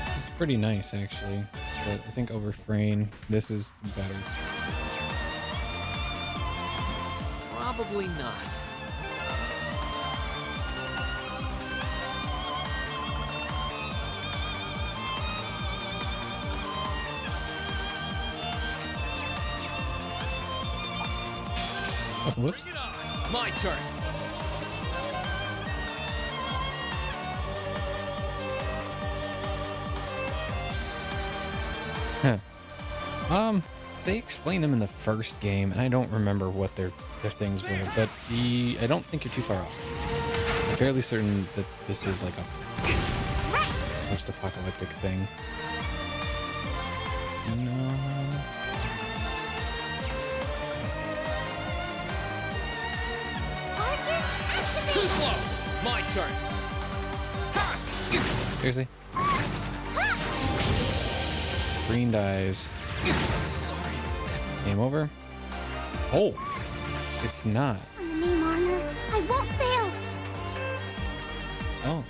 This is pretty nice, actually. But I think over Frayne, this is better. Probably not. Oh, whoops. My turn. Huh. They explained them in the first game, and I don't remember what their things were, but I don't think you're too far off. I'm fairly certain that this is like a post-apocalyptic thing. No. Too slow. My turn. Seriously? Green dies. Sorry. Game over? Oh, it's not. On the name armor, I won't fail. Oh.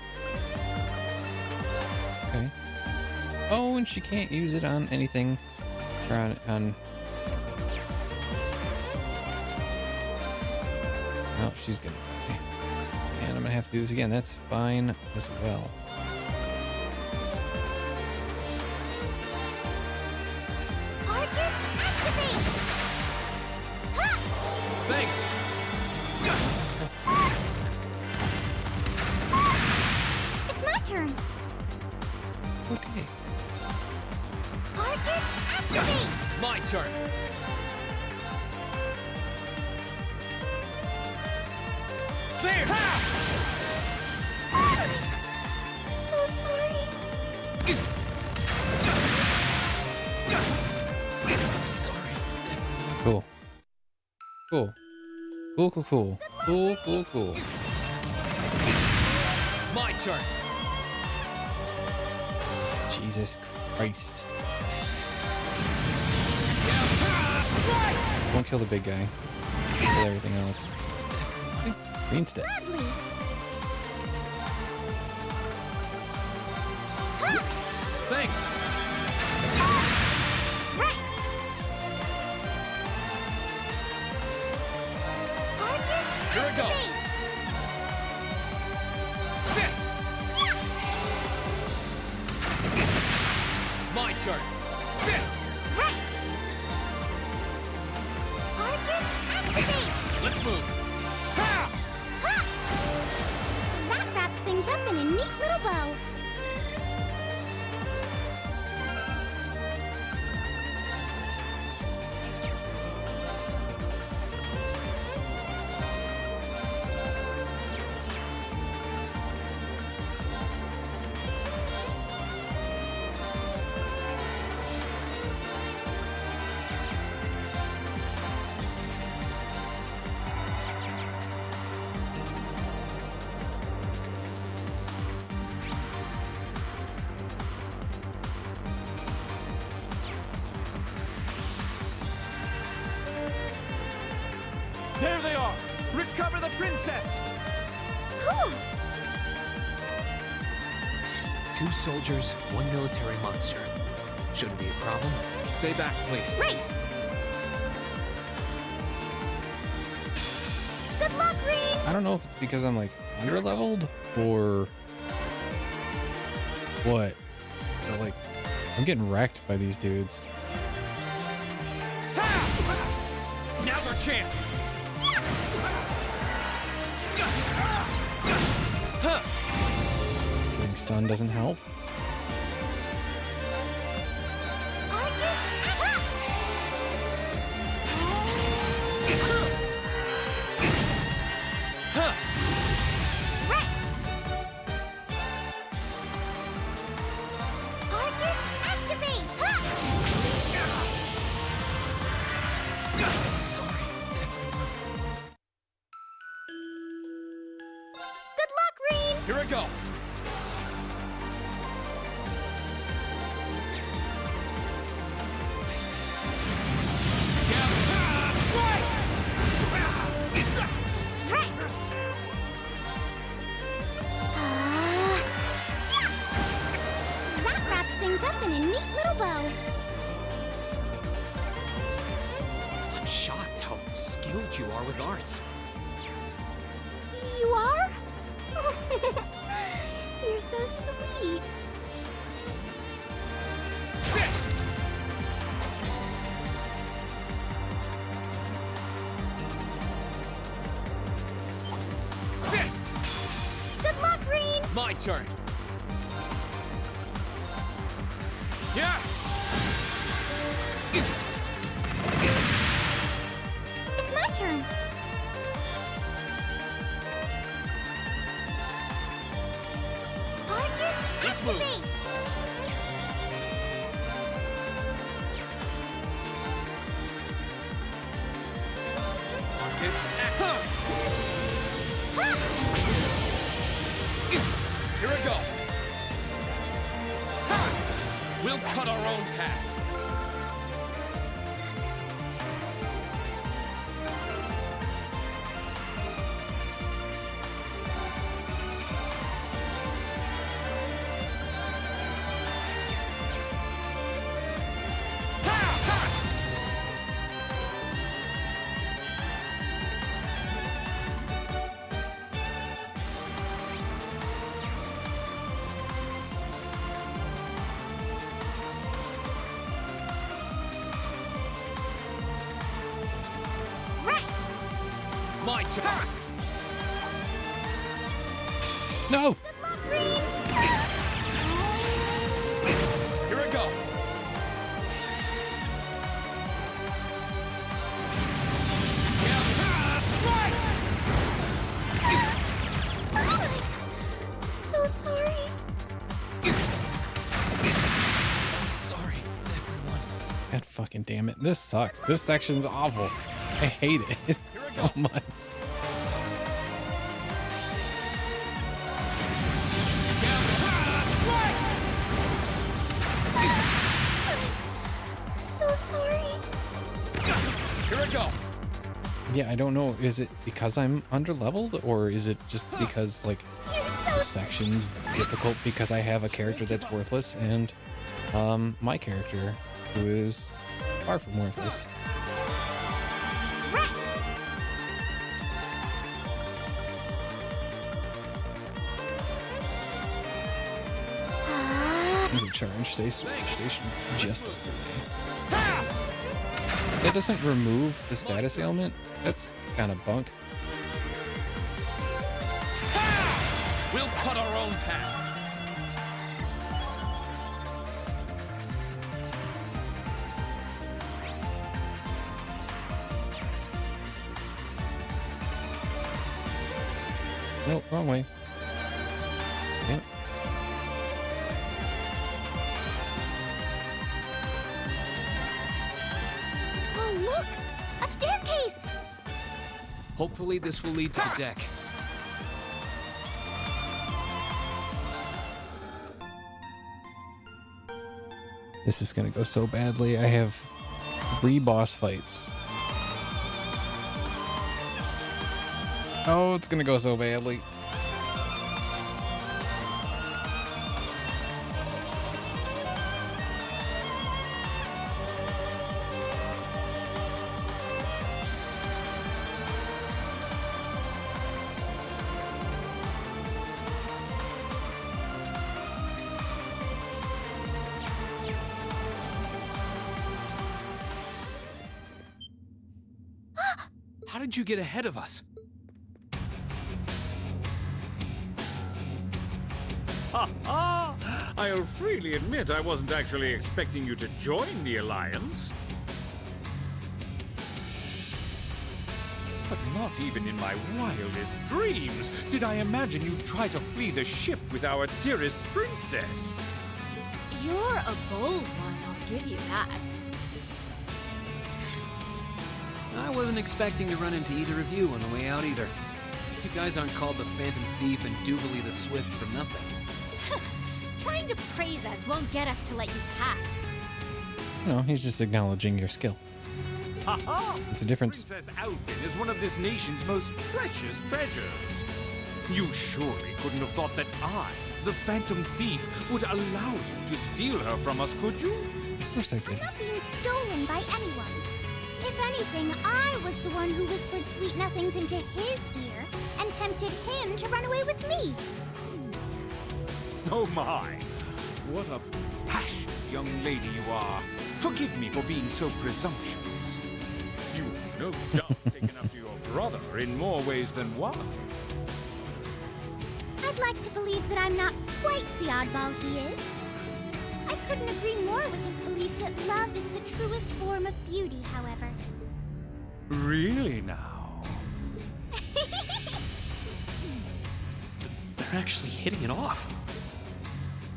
Okay. Oh, and she can't use it on anything. Or on... Oh, she's gonna die. And I'm gonna have to do this again. That's fine as well. Thanks. It's my turn. Okay. Arcus, activate. My turn. There. So sorry. Sorry. Cool. Cool. Cool, cool, cool. Cool, cool, cool. My turn. Jesus Christ. Don't kill the big guy. Kill everything else. Green's dead. Thanks. Right. Here I go. Sit. My turn. Sit. Right. Arcus, activate. Let's move. That wraps things up in a neat little bow. There they are! Recover the princess! Whew. 2 soldiers, 1 military monster. Shouldn't be a problem. Stay back, please. Right. Good luck, Green. I don't know if it's because I'm like under-leveled or what. But like, I'm getting wrecked by these dudes. Now's our chance! Being stunned doesn't help. Here I go! That wraps things up in a neat little bow. I'm shocked how skilled you are with arts. You are? You're so sweet. Sit! Sit! Good luck, Green! My turn. Yeah! It's my turn. Let's move! Marcus, act! Here we go! We'll cut our own path. My turn. No. Here I go. So sorry. I'm sorry, everyone. God fucking damn it. This sucks. This section's awful. I hate it so much. So sorry. Here I go. Yeah, I don't know. Is it because I'm underleveled, or is it just because like the section's difficult because I have a character that's worthless and my character who is far from worthless? There's a charge station just over there. That doesn't remove the status ailment. That's kind of bunk. We'll cut our own path. Nope, wrong way. Yep. Oh, look! A staircase! Hopefully this will lead to the deck. This is gonna go so badly. I have 3 boss fights. Oh, it's gonna go so badly. How did you get ahead of us? Ha ha! I'll freely admit I wasn't actually expecting you to join the Alliance. But not even in my wildest dreams did I imagine you'd try to flee the ship with our dearest princess. You're a bold one, I'll give you that. I wasn't expecting to run into either of you on the way out either. You guys aren't called the Phantom Thief and Doobly the Swift for nothing. Trying to praise us won't get us to let you pass. No, he's just acknowledging your skill. Ha ha! It's a difference. Princess Alfin is one of this nation's most precious treasures. You surely couldn't have thought that I, the Phantom Thief, would allow you to steal her from us, could you? Of course I did. I'm not being stolen by anyone. If anything, I was the one who whispered sweet nothings into his ear and tempted him to run away with me. Oh my! What a passionate young lady you are. Forgive me for being so presumptuous. You've no doubt taken after your brother in more ways than one. I'd like to believe that I'm not quite the oddball he is. I couldn't agree more with his belief that love is the truest form of beauty, however. Really now? They're actually hitting it off.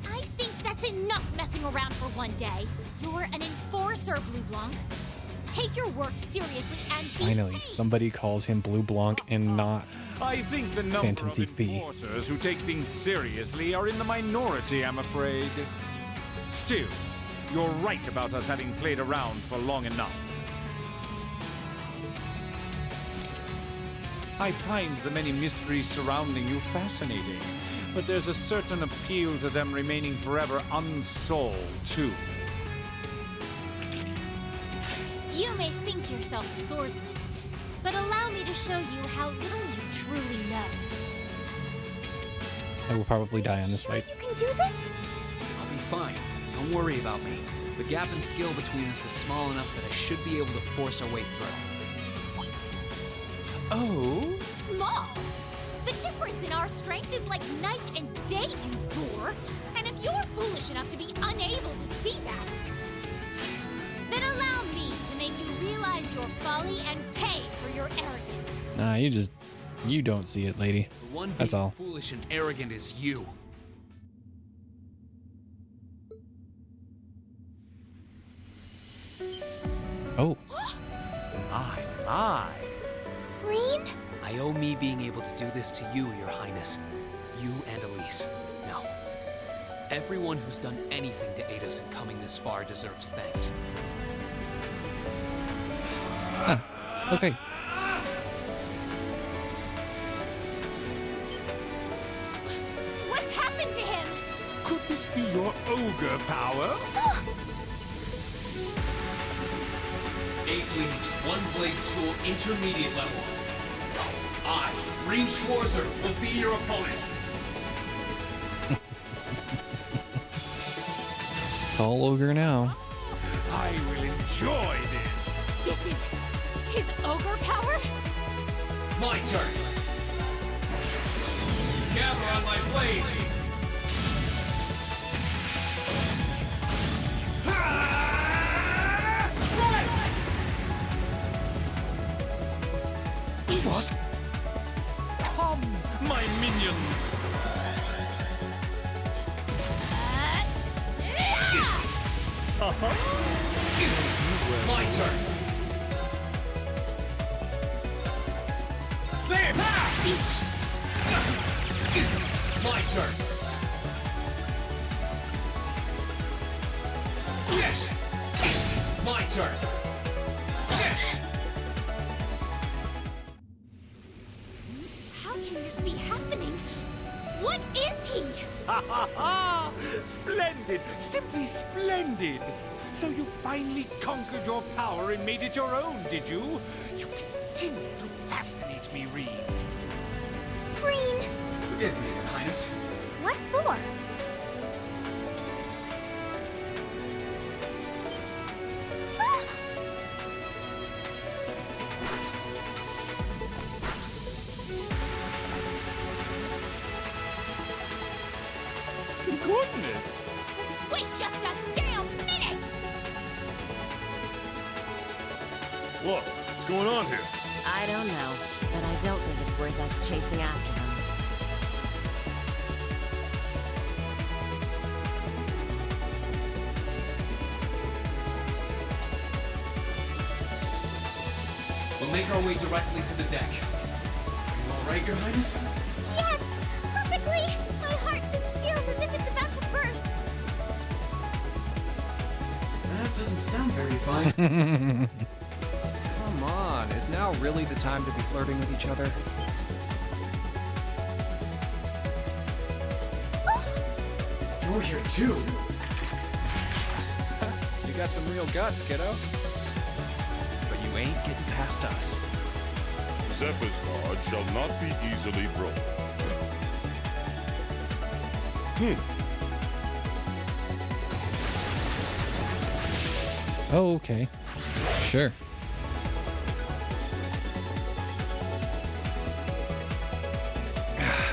I think that's enough messing around for one day. You're an enforcer, Blue Blanc. Take your work seriously and be Finally, somebody calls him Blue Blanc and not I think the number Phantom of Thief B. enforcers who take things seriously are in the minority, I'm afraid. Still, you're right about us having played around for long enough. I find the many mysteries surrounding you fascinating, but there's a certain appeal to them remaining forever unsolved, too. You may think yourself a swordsman, but allow me to show you how little you truly know. I will probably die on this fight. You can do this? I'll be fine. Don't worry about me. The gap in skill between us is small enough that I should be able to force our way through. Oh? Small? The difference in our strength is like night and day, you boor. And if you're foolish enough to be unable to see that, then allow me to make you realize your folly and pay for your arrogance. Nah, you don't see it, lady. The one That's being all. foolish and arrogant is you. Oh. My. Green? I owe me being able to do this to you, Your Highness. You and Elise. No. Everyone who's done anything to aid us in coming this far deserves thanks. Okay. What's happened to him? Could this be your ogre power? 8 leagues, 1 blade school, intermediate level. I, Green Schwarzer, will be your opponent. It's all ogre now. I will enjoy this. This is his ogre power? My turn. Gather on my blade. What? Come, my minions! My turn. There! My turn. My turn. How can this be happening? What is he? Ha ha ha! Splendid! Simply splendid! So you finally conquered your power and made it your own, did you? You continue to fascinate me, Reed. Green! Forgive me, Your Highness. What for? goodness! Wait just a damn minute! What? What's going on here? I don't know, but I don't think it's worth us chasing after them. We'll make our way directly to the deck. Are you all right, Your Highness? Yes! Perfectly! My heart just feels as if it's about to burst. That doesn't sound very fine. Come on, is now really the time to be flirting with each other? You're here too. You got some real guts, kiddo. But you ain't getting past us. Zephyr's guard shall not be easily broken. Oh, okay. Sure.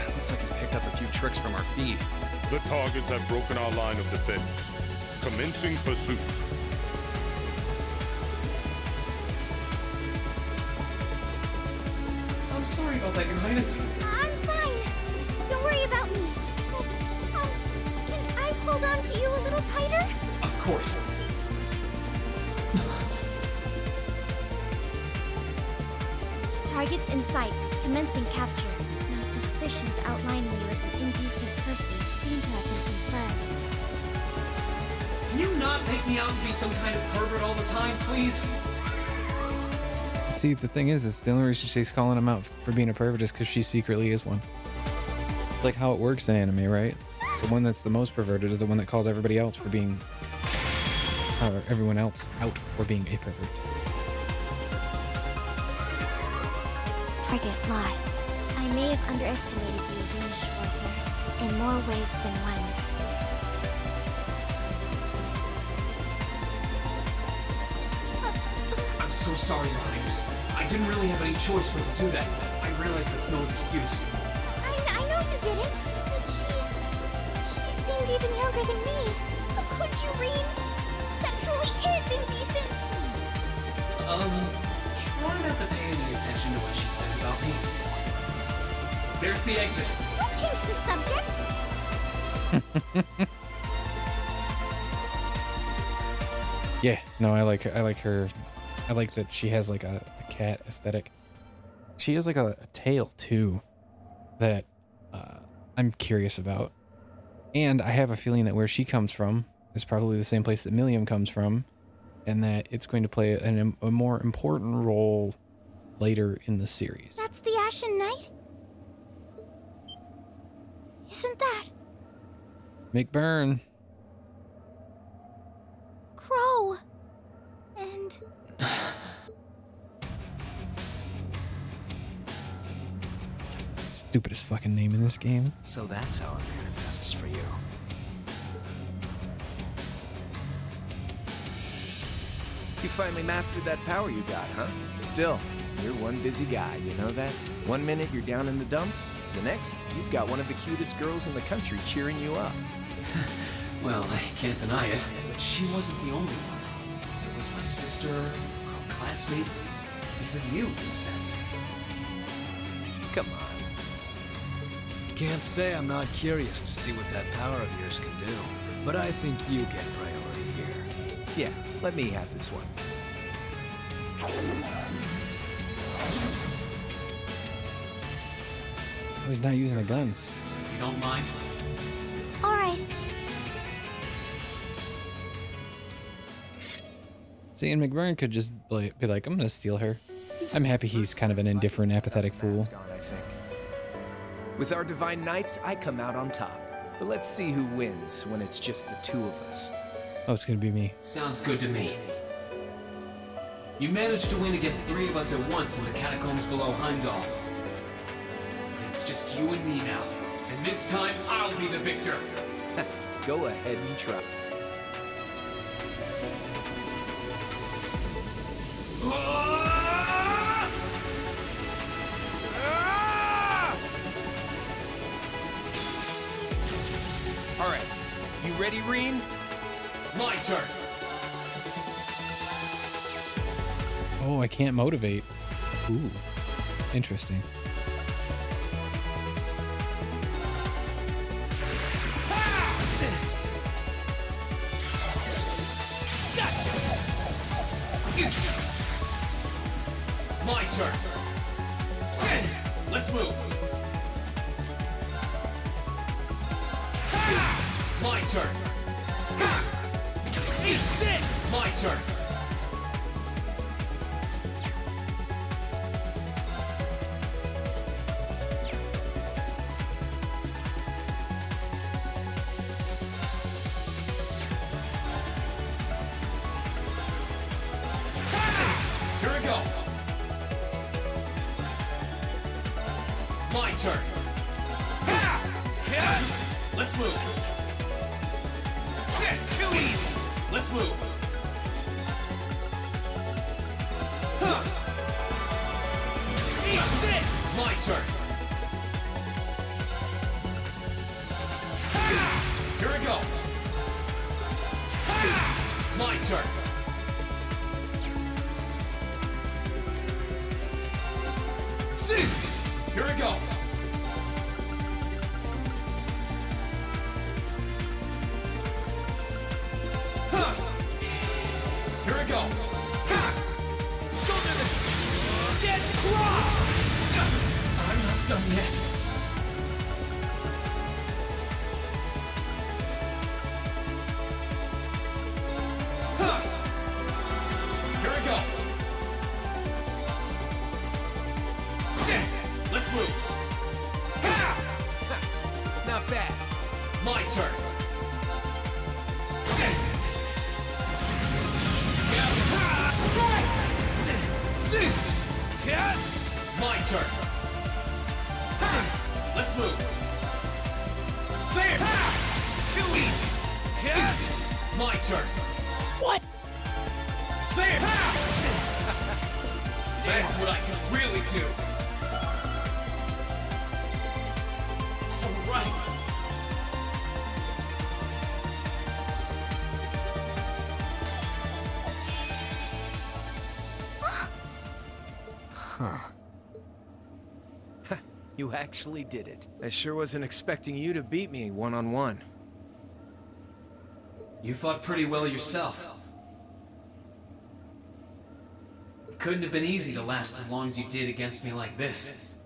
Looks like he's picked up a few tricks from our feet. The targets have broken our line of defense. Commencing pursuit. I'm sorry about that, Your Highness. I'm fine. Don't worry about me. Can I hold on to you a little tighter? Of course. Targets in sight. Commencing capture. My suspicions outlining you as an indecent person seem to have been confirmed. Can you not make me out to be some kind of pervert all the time, please? See, the thing is, it's the only reason she's calling him out for being a pervert is because she secretly is one. It's like how it works in anime, right? The one that's the most perverted is the one that calls everybody else for being, or everyone else out for being a pervert. Target lost. I may have underestimated you, Schwarzer, in more ways than one. I'm so sorry, Your Highness. I didn't really have any choice but to do that. I realize that's no excuse. I know you didn't, but she seemed even younger than me. Could you read? That truly is indecent. Try not to pay any attention to what she says about me. There's the exit. Don't change the subject. Yeah, no, I like her. I like that she has like a cat aesthetic. She has like a tail too that I'm curious about. And I have a feeling that where she comes from is probably the same place that Milliam comes from, and that it's going to play a more important role later in the series. That's the Ashen Knight? Isn't that McBurn. Crow? And Stupidest fucking name in this game. So that's how it manifests for you. You finally mastered that power you got, huh? Still, you're one busy guy, you know that? One minute you're down in the dumps, the next, you've got one of the cutest girls in the country cheering you up. Well, I can't deny it, but she wasn't the only one. It was my sister, our classmates, even you, in a sense. Come on. Can't say I'm not curious to see what that power of yours can do, but I think you get priority here. Yeah, let me have this one. Oh, he's not using a gun. If you don't mind. all right. See, and McBurn could just be like, I'm gonna steal her. I'm happy he's kind of an indifferent, apathetic fool. With our divine knights, I come out on top. But let's see who wins when it's just the two of us. Oh, it's gonna be me. Sounds good to me. You managed to win against 3 of us at once in the catacombs below Heimdall. It's just you and me now. And this time, I'll be the victor. Go ahead and try. All right, ready, Reen? My turn. Oh, I can't motivate. Ooh, interesting. My turn. Let's move. My turn. Eat this. My turn. Here we go. My turn. Let's move. Too easy. Let's move. Eat this. My turn. Here we go. My turn. See. Here we go. Here we go. Shoulder the dead cross. I'm not done yet. Here we go. Sit. Let's move. Not bad. My turn. Sit. See! Cat! My turn! Let's move! There! Too easy! Cat! My turn! What? There! That's what I can really do! Alright! Huh. You actually did it. I sure wasn't expecting you to beat me one-on-one. You fought pretty well yourself. It couldn't have been easy to last as long as you did against me like this.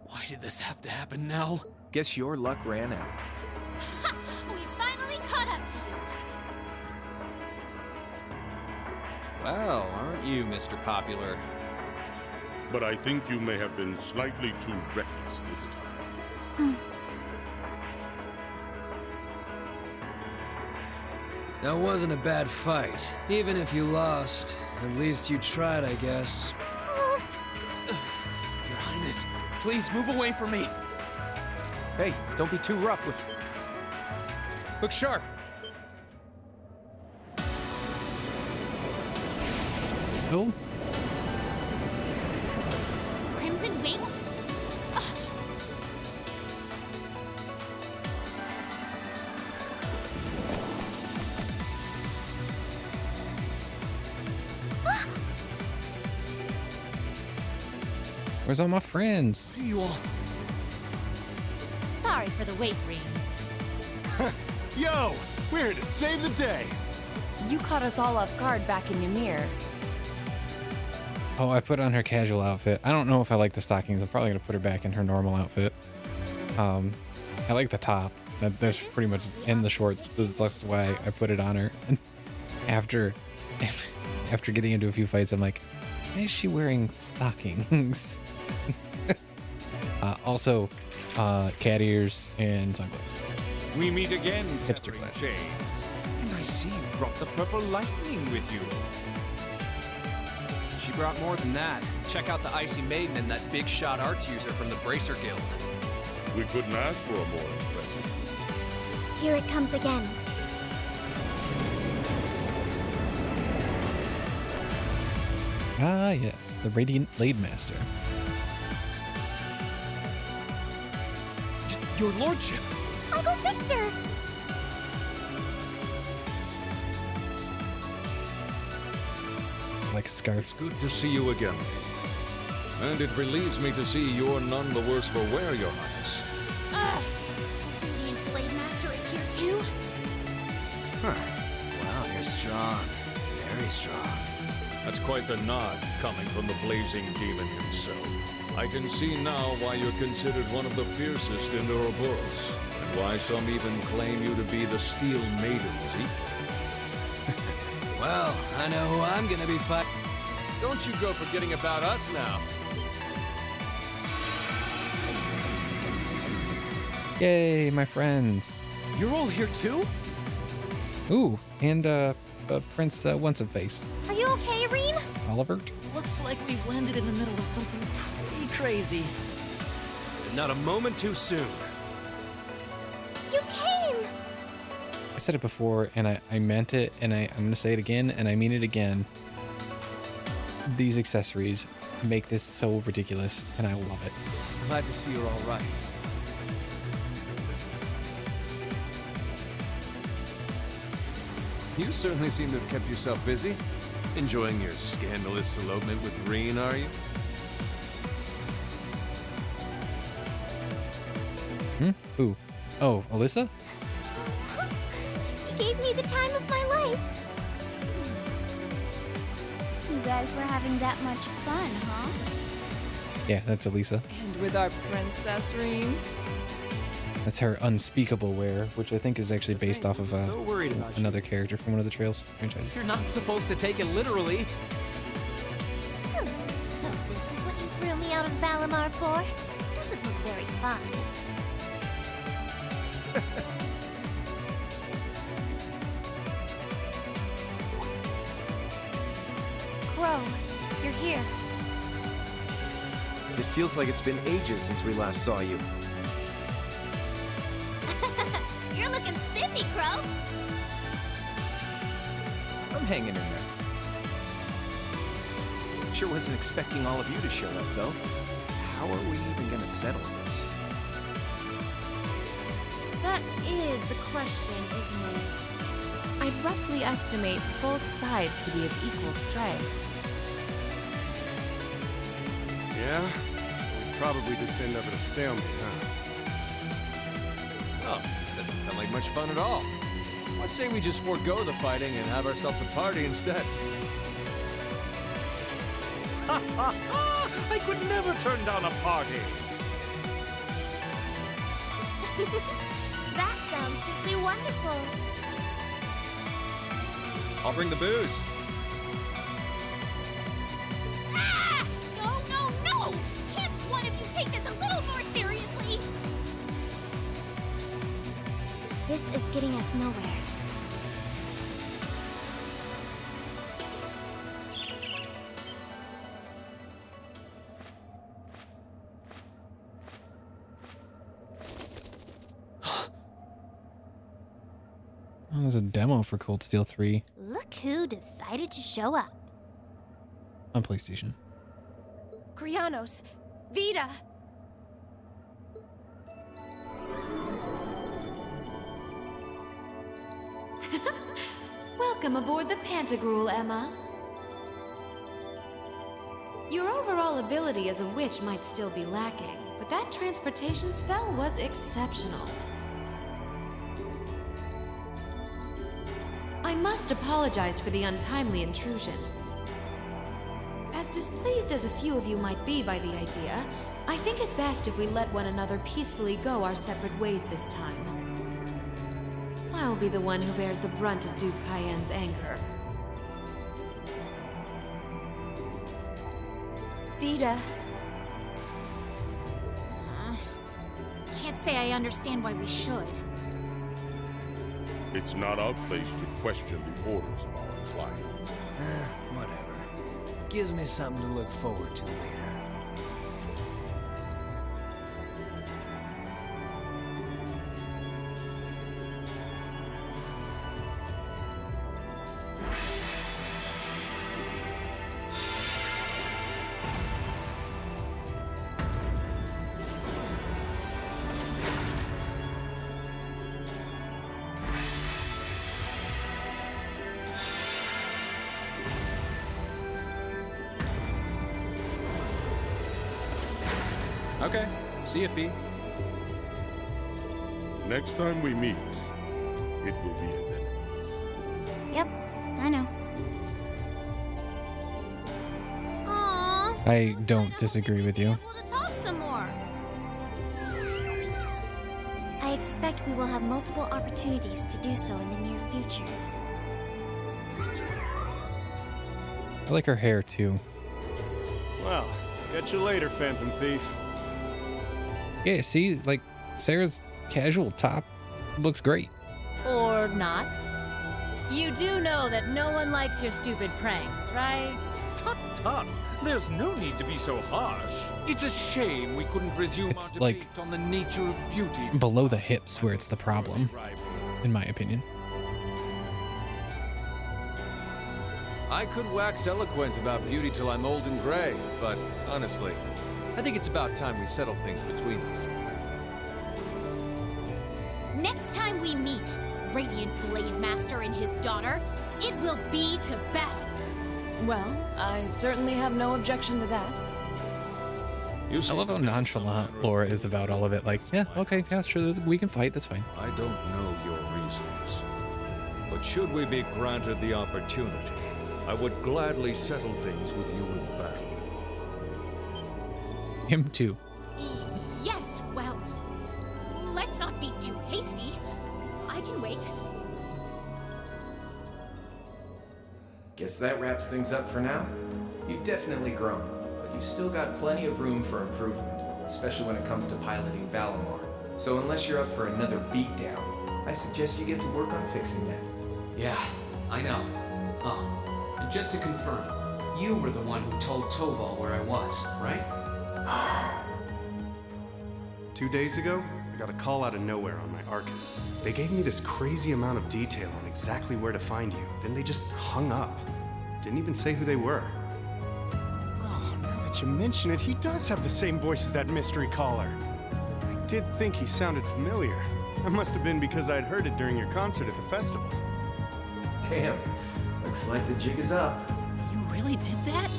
Why did this have to happen now? Guess your luck ran out. Ha! We finally caught up to you. Well, aren't you, Mr. Popular? But I think you may have been slightly too reckless this time. That wasn't a bad fight. Even if you lost, at least you tried, I guess. Your Highness, please move away from me. Hey, don't be too rough with... Look sharp. Oh. Crimson wings? Where's all my friends? You all... Sorry for the wait, Reen. Yo, we're here to save the day. You caught us all off guard back in Ymir. Oh, I put on her casual outfit. I don't know if I like the stockings. I'm probably gonna put her back in her normal outfit. I like the top. That's pretty much in the shorts. That's why I put it on her. And after getting into a few fights, I'm like, why is she wearing stockings? Also, cat ears and sunglasses. We meet again, Hipster Severing class. Chains. And I see you brought the purple lightning with you. She brought more than that. Check out the Icy Maiden and that big shot arts user from the Bracer Guild. We couldn't ask for a more impressive. Here it comes again. Ah, yes, the Radiant Blade Master. Your lordship! Uncle Victor! Like a scarf. It's good to see you again. And it relieves me to see you're none the worse for wear, Your Highness. Ugh! The Radiant Blade Master is here too? Huh. Wow, you're strong. Very strong. That's quite the nod coming from the blazing demon himself. I can see now why you're considered one of the fiercest in Ouroboros, and why some even claim you to be the Steel Maiden's equal. Well, I know who I'm gonna be fighting. Don't you go forgetting about us now. Yay, my friends. You're all here too? Ooh, and Prince What's-Face. Are you okay, Irene? Oliver? Looks like we've landed in the middle of something pretty crazy. And not a moment too soon. You came! I said it before, and I meant it, and I'm going to say it again, and I mean it again. These accessories make this so ridiculous, and I love it. Glad to see you're all right. You certainly seem to have kept yourself busy. Enjoying your scandalous elopement with Reen, are you? Who? Oh, Alyssa? He gave me the time of my life. You guys were having that much fun, huh? Yeah, that's Alyssa. And with our Princess Reen? That's her unspeakable wear, which I think is actually based off of So worried about another character from one of the Trails franchises. You're not supposed to take it literally. So this is what you threw me out of Valimar for? Doesn't look very fun. Crow, you're here. It feels like it's been ages since we last saw you. You're looking spiffy, Crow. I'm hanging in there. Sure wasn't expecting all of you to show up, though. How are we even gonna settle this? That is the question, isn't it? I'd roughly estimate both sides to be of equal strength. Yeah? We'd probably just end up at a stalemate, huh? Oh, doesn't sound like much fun at all. Let's say we just forego the fighting and have ourselves a party instead. Ha ha ha! I could never turn down a party! That sounds simply wonderful. I'll bring the booze. Ah! No, no, no! Can't one of you take this a little more seriously? This is getting us nowhere. Oh, there's a demo for Cold Steel 3 Look who decided to show up. on PlayStation. Krianos! Vita! Welcome aboard the Pantagruel, Emma. Your overall ability as a witch might still be lacking, but that transportation spell was exceptional. I must apologize for the untimely intrusion. As displeased as a few of you might be by the idea, I think it best if we let one another peacefully go our separate ways this time. I'll be the one who bears the brunt of Duke Cayenne's anger. Vita. Can't say I understand why we should. It's not our place to question the orders of our client. Whatever. Gives me something to look forward to later. Okay. See you, Fee. Next time we meet, it will be as enemies. Yep, I know. Aww. I don't disagree with you. We'll talk some more. I expect we will have multiple opportunities to do so in the near future. I like her hair too. Well, catch you later, Phantom Thief. Yeah, see, like Sarah's casual top looks great. Or not. You do know that no one likes your stupid pranks, right? Tut tut! There's no need to be so harsh. It's a shame we couldn't resume It's our like debate on the nature of beauty. below the hips where it's the problem, in my opinion. I could wax eloquent about beauty till I'm old and gray, but honestly, I think it's about time we settled things between us. Next time we meet, Radiant Blade Master and his daughter, it will be to battle. Well, I certainly have no objection to that. I love how nonchalant Laura is about all of it. Like, yeah, okay, yeah, sure, we can fight, that's fine. I don't know your reasons, but should we be granted the opportunity, I would gladly settle things with you in battle. Him too. Yes, well, let's not be too hasty. I can wait. Guess that wraps things up for now. You've definitely grown, but you've still got plenty of room for improvement, especially when it comes to piloting Valimar. So unless you're up for another beatdown, I suggest you get to work on fixing that. Yeah, I know. Oh, and just to confirm, you were the one who told Toval where I was, right? 2 days ago, I got a call out of nowhere on my Arcus. They gave me this crazy amount of detail on exactly where to find you. Then they just hung up. Didn't even say who they were. Oh, now that you mention it, he does have the same voice as that mystery caller. I did think he sounded familiar. That must have been because I'd heard it during your concert at the festival. Damn, looks like the jig is up. You really did that?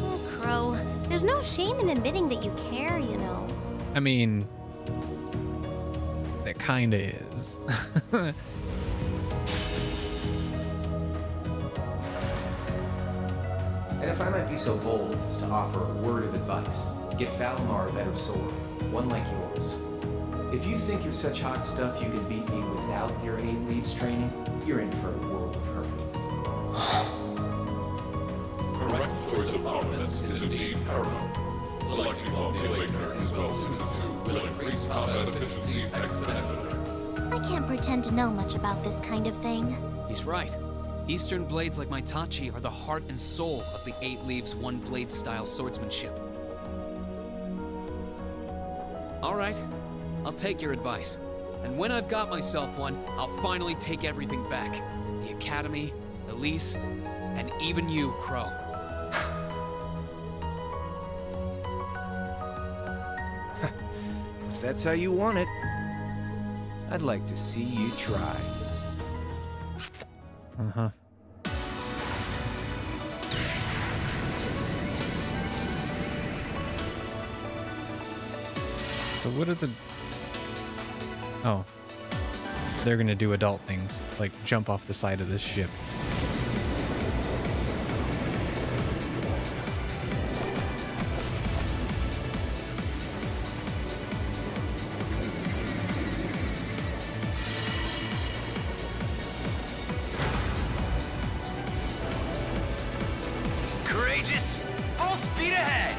Oh, Crow, there's no shame in admitting that you care, you know. I mean, there kinda is. And if I might be so bold as to offer a word of advice, get Valimar a better sword, one like yours. If you think you're such hot stuff you can beat me without your 8 leaves training, you're in for a world of hurt. Correct choice of armaments is indeed paramount. Selecting one the Awakener is well suited to will increase combat efficiency exponentially. I can't pretend to know much about this kind of thing. He's right. Eastern blades like my Tachi are the heart and soul of the 8 leaves, 1 blade style swordsmanship. All right, I'll take your advice. And when I've got myself one, I'll finally take everything back. The Academy, Elise, and even you, Crow. If that's how you want it, I'd like to see you try. Uh-huh. So what are the... Oh. They're gonna do adult things, like jump off the side of this ship. Courageous! Full speed ahead!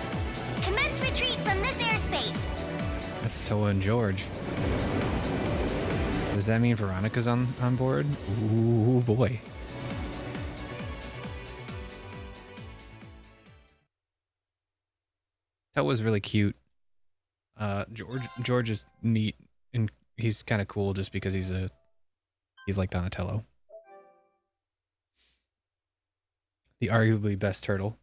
Commence retreat from this airspace. That's Toa and George. Does that mean Veronica's on board? Ooh, boy. Toa's really cute. George is neat, and he's kind of cool just because he's like Donatello. The arguably best turtle.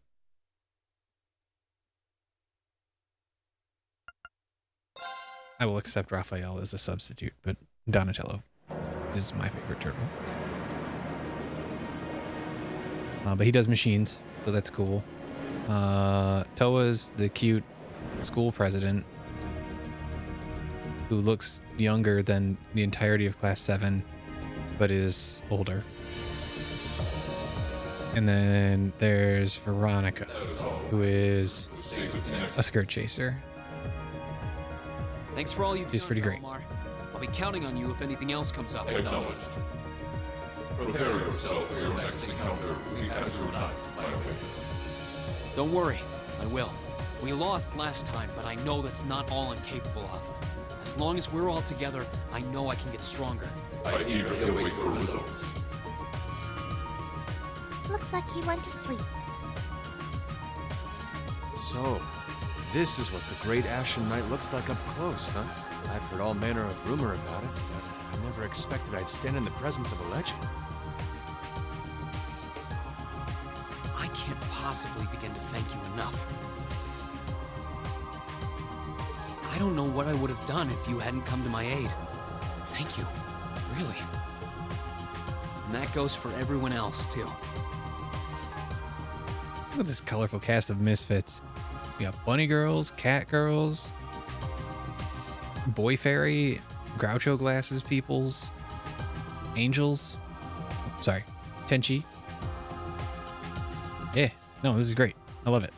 I will accept Raphael as a substitute, but Donatello is my favorite turtle. But he does machines, so that's cool. Toa's the cute school president. who looks younger than the entirety of Class 7, but is older. And then there's Veronica, who is a skirt chaser. Thanks for all you've She's done, pretty great. Omar. I'll be counting on you if anything else comes up. Acknowledged. Prepare yourself for your next encounter with the Azure Knight, my opinion. Don't worry, I will. We lost last time, but I know that's not all I'm capable of. As long as we're all together, I know I can get stronger. I eagerly await your results. Looks like he went to sleep. So, this is what the Great Ashen Knight looks like up close, huh? I've heard all manner of rumor about it, but I never expected I'd stand in the presence of a legend. I can't possibly begin to thank you enough. I don't know what I would have done if you hadn't come to my aid. Thank you, really. And that goes for everyone else, too. Look at this colorful cast of misfits. We got bunny girls, cat girls, boy fairy, Groucho glasses peoples, angels. Sorry, Tenchi. Yeah, no, this is great. I love it.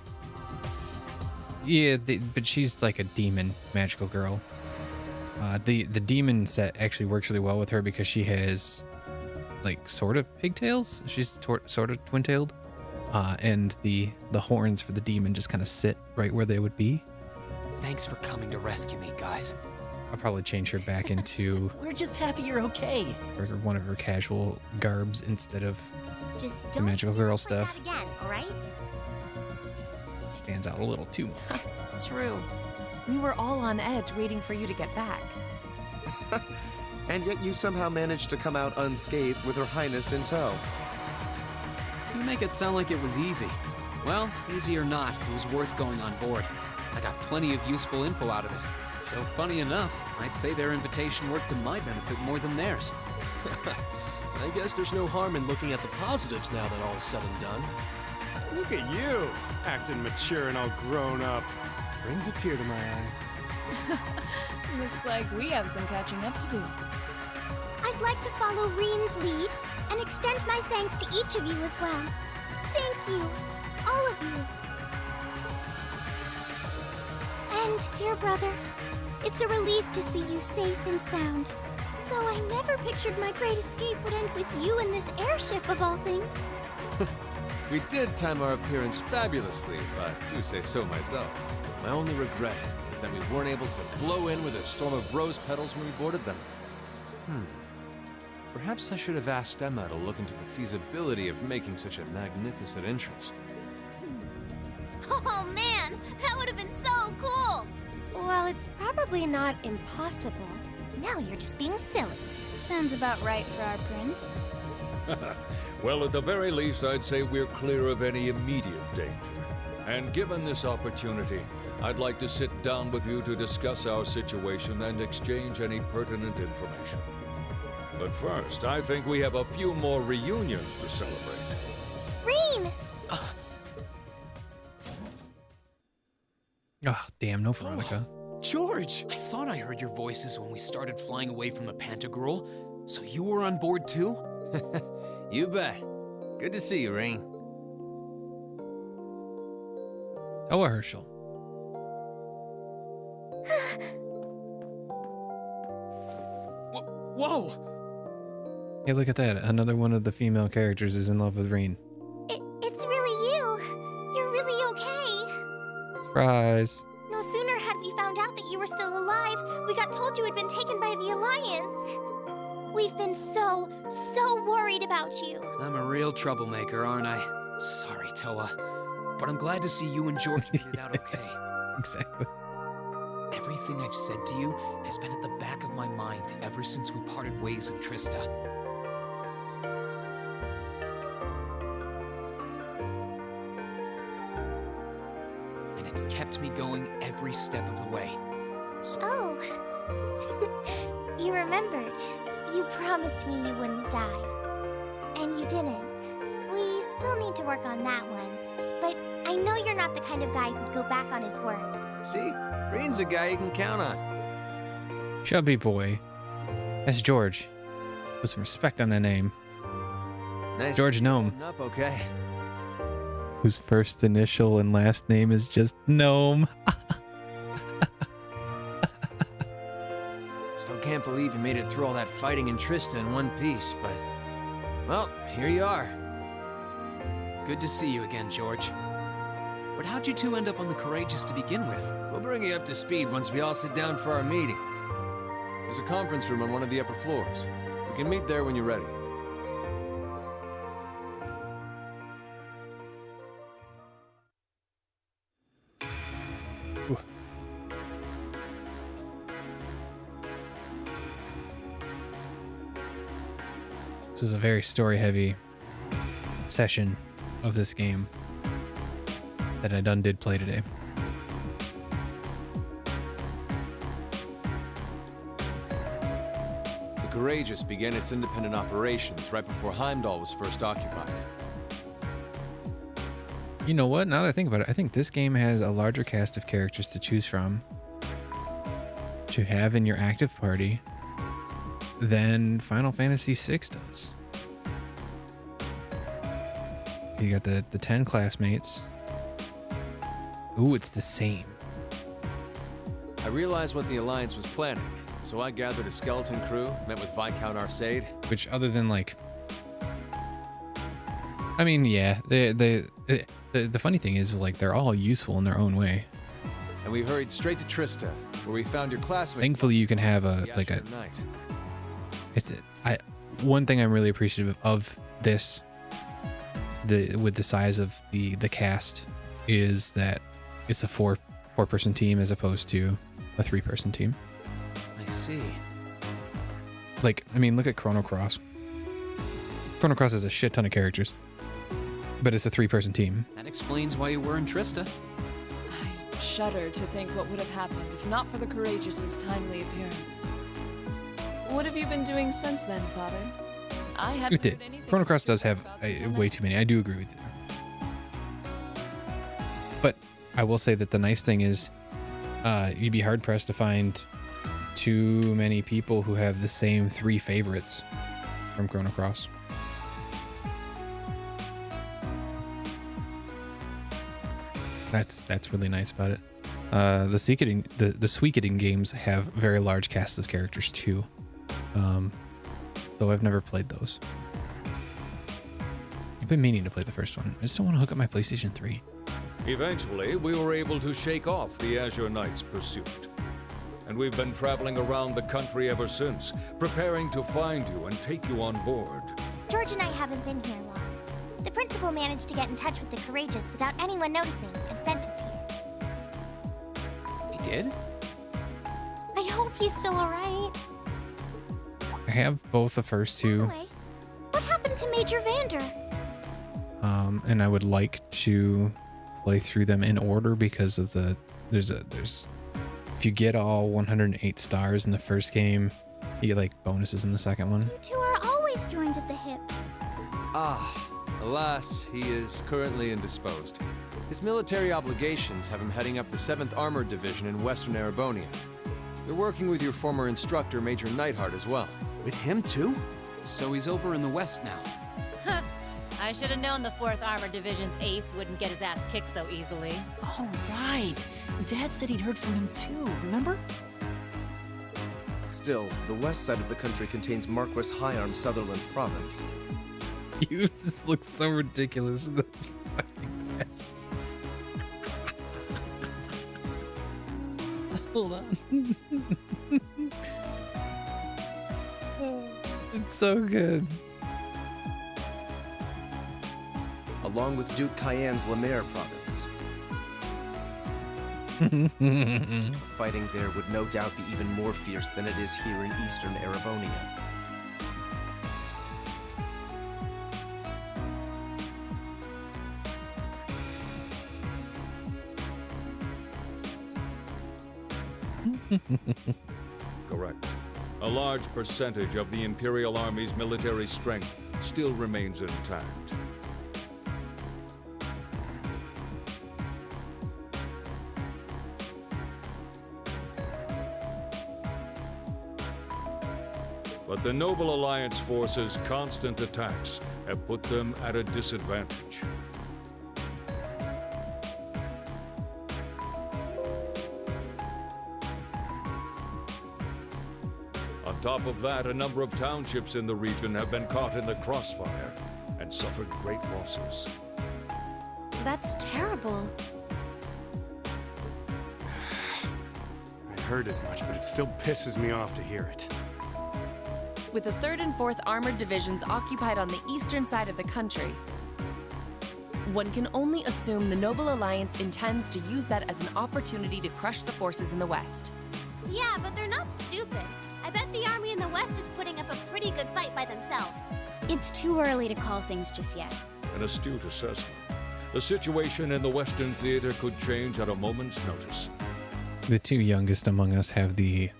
Yeah, but she's like a demon magical girl. The demon set actually works really well with her because she has like sort of pigtails. She's sort of twin-tailed. And the horns for the demon just kind of sit right where they would be. Thanks for coming to rescue me, guys. I'll probably change her back into We're just happy you're okay. one of her casual garbs instead of Just the don't magical girl stuff. again, all right? Stands out a little too much. True. We were all on edge waiting for you to get back. And yet you somehow managed to come out unscathed with Her Highness in tow. You make it sound like it was easy. Well, easy or not, it was worth going on board. I got plenty of useful info out of it. So funny enough, I'd say their invitation worked to my benefit more than theirs. I guess there's no harm in looking at the positives now that all's said and done. Look at you, acting mature and all grown up. Brings a tear to my eye. Looks like we have some catching up to do. I'd like to follow Reen's lead and extend my thanks to each of you as well. Thank you, all of you. And, dear brother, it's a relief to see you safe and sound. Though I never pictured my great escape would end with you in this airship of all things. We did time our appearance fabulously, if I do say so myself. My only regret is that we weren't able to blow in with a storm of rose petals when we boarded them. Perhaps I should have asked Emma to look into the feasibility of making such a magnificent entrance. Oh man, that would have been so cool! Well, it's probably not impossible. Now you're just being silly. Sounds about right for our prince. Well, at the very least, I'd say we're clear of any immediate danger. And given this opportunity, I'd like to sit down with you to discuss our situation and exchange any pertinent information. But first, I think we have a few more reunions to celebrate. Reen! Oh, damn, no Veronica. George! I thought I heard your voices when we started flying away from the Pantagruel. So you were on board too? You bet. Good to see you, Reen. Oh, Herschel. Whoa! Hey, look at that. Another one of the female characters is in love with Reen. It's really you. You're really okay. Surprise. No sooner had we found out that you were still alive, we got told you had been taken by the Alliance. We've been so worried about you. I'm a real troublemaker, aren't I? Sorry, Toa. But I'm glad to see you and George made it out okay. Exactly. Everything I've said to you has been at the back of my mind ever since we parted ways in Trista. And it's kept me going every step of the way. Oh. You remembered. You promised me you wouldn't die. And you didn't. We still need to work on that one. But I know you're not the kind of guy who'd go back on his word. See? Reen's a guy you can count on. Chubby boy. That's George. Put some respect on the name. Nice. George Gnome. Up, okay. Whose first initial and last name is just Gnome. Still can't believe you made it through all that fighting in Trista in one piece, but... Well, here you are. Good to see you again, George. But how'd you two end up on the Courageous to begin with? We'll bring you up to speed once we all sit down for our meeting. There's a conference room on one of the upper floors. We can meet there when you're ready. This is a very story-heavy session of this game that I did play today. The Courageous began its independent operations right before Heimdall was first occupied. You know what? Now that I think about it, I think this game has a larger cast of characters to choose from to have in your active party than Final Fantasy VI does. You got the 10 classmates. Ooh, it's the same. I realized what the Alliance was planning, so I gathered a skeleton crew, met with Viscount Arcade. Which, other than like, I mean, yeah, the funny thing is, like, they're all useful in their own way. And we hurried straight to Trista, where we found your classmates. Thankfully, you can have a like a. One thing I'm really appreciative of this, with the size of the cast, is that it's a four-person team as opposed to a 3-person team. I see. Like, I mean, look at Chrono Cross. Chrono Cross has a shit ton of characters, but it's a 3-person team. That explains why you were in Trista. I shudder to think what would have happened if not for the Courageous's timely appearance. What have you been doing since then, Father? I haven't It did. heard anything Chrono Cross does have way too many. I do agree with you. But I will say that the nice thing is you'd be hard-pressed to find too many people who have the same 3 favorites from Chrono Cross. That's really nice about it. The Suikoden games have very large casts of characters too. Though I've never played those. I've been meaning to play the first one. I just don't want to hook up my PlayStation 3. Eventually, we were able to shake off the Azure Knight's pursuit. And we've been traveling around the country ever since, preparing to find you and take you on board. George and I haven't been here long. The principal managed to get in touch with the Courageous without anyone noticing and sent us here. He did? I hope he's still alright. I have both the first 2. Anyway, what happened to Major Vander? And I would like to play through them in order because of there's if you get all 108 stars in the first game, you get like bonuses in the second one. You two are always joined at the hip. Alas, he is currently indisposed. His military obligations have him heading up the 7th Armored Division in Western Erebonia. They're working with your former instructor, Major Neidhart, as well. With him, too? So he's over in the West now. I should have known the 4th Armored Division's ace wouldn't get his ass kicked so easily. Oh, right. Dad said he'd heard from him too, remember? Still, the west side of the country contains Marquis Higharm Sutherland Province. This looks so ridiculous. The fucking glasses. Hold on. It's so good. Along with Duke Cayenne's Lemaire Province. Fighting there would no doubt be even more fierce than it is here in eastern Erebonia. Correct. A large percentage of the Imperial Army's military strength still remains intact. But the Noble Alliance forces' constant attacks have put them at a disadvantage. On top of that, a number of townships in the region have been caught in the crossfire and suffered great losses. That's terrible. I heard as much, but it still pisses me off to hear it. With the 3rd and 4th Armored Divisions occupied on the eastern side of the country, one can only assume the Noble Alliance intends to use that as an opportunity to crush the forces in the west. Yeah, but they're not stupid. I bet the army in the west is putting up a pretty good fight by themselves. It's too early to call things just yet. An astute assessment. The situation in the Western Theater could change at a moment's notice. The two youngest among us have the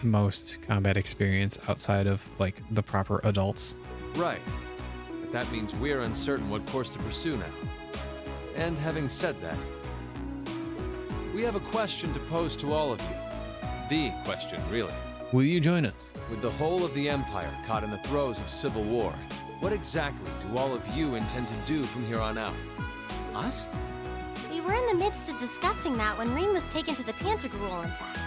most combat experience outside of, like, the proper adults. Right. But that means we're uncertain what course to pursue now. And having said that, we have a question to pose to all of you. The question, really. Will you join us? With the whole of the Empire caught in the throes of civil war, what exactly do all of you intend to do from here on out? Us? We were in the midst of discussing that when Rean was taken to the Pantagruel, in fact.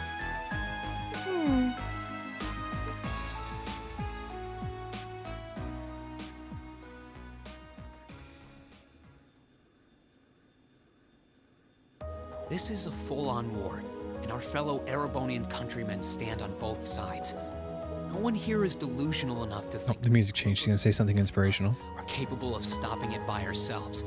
This is a full-on war, and our fellow Erebonian countrymen stand on both sides. No one here is delusional enough to think The music changed. She's gonna say something inspirational. we're capable of stopping it by ourselves.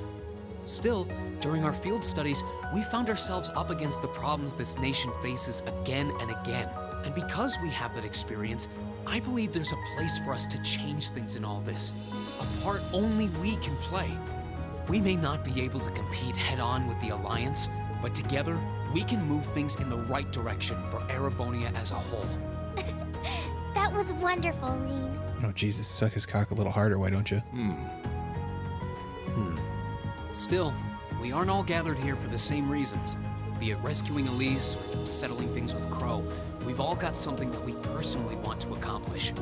Still, during our field studies, we found ourselves up against the problems this nation faces again and again. And because we have that experience, I believe there's a place for us to change things in all this. A part only we can play. We may not be able to compete head-on with the Alliance, but together, we can move things in the right direction for Erebonia as a whole. That was wonderful, Rean. Oh, Jesus, suck his cock a little harder, why don't you? Still, we aren't all gathered here for the same reasons. Be it rescuing Elise or settling things with Crow, we've all got something that we personally want to accomplish.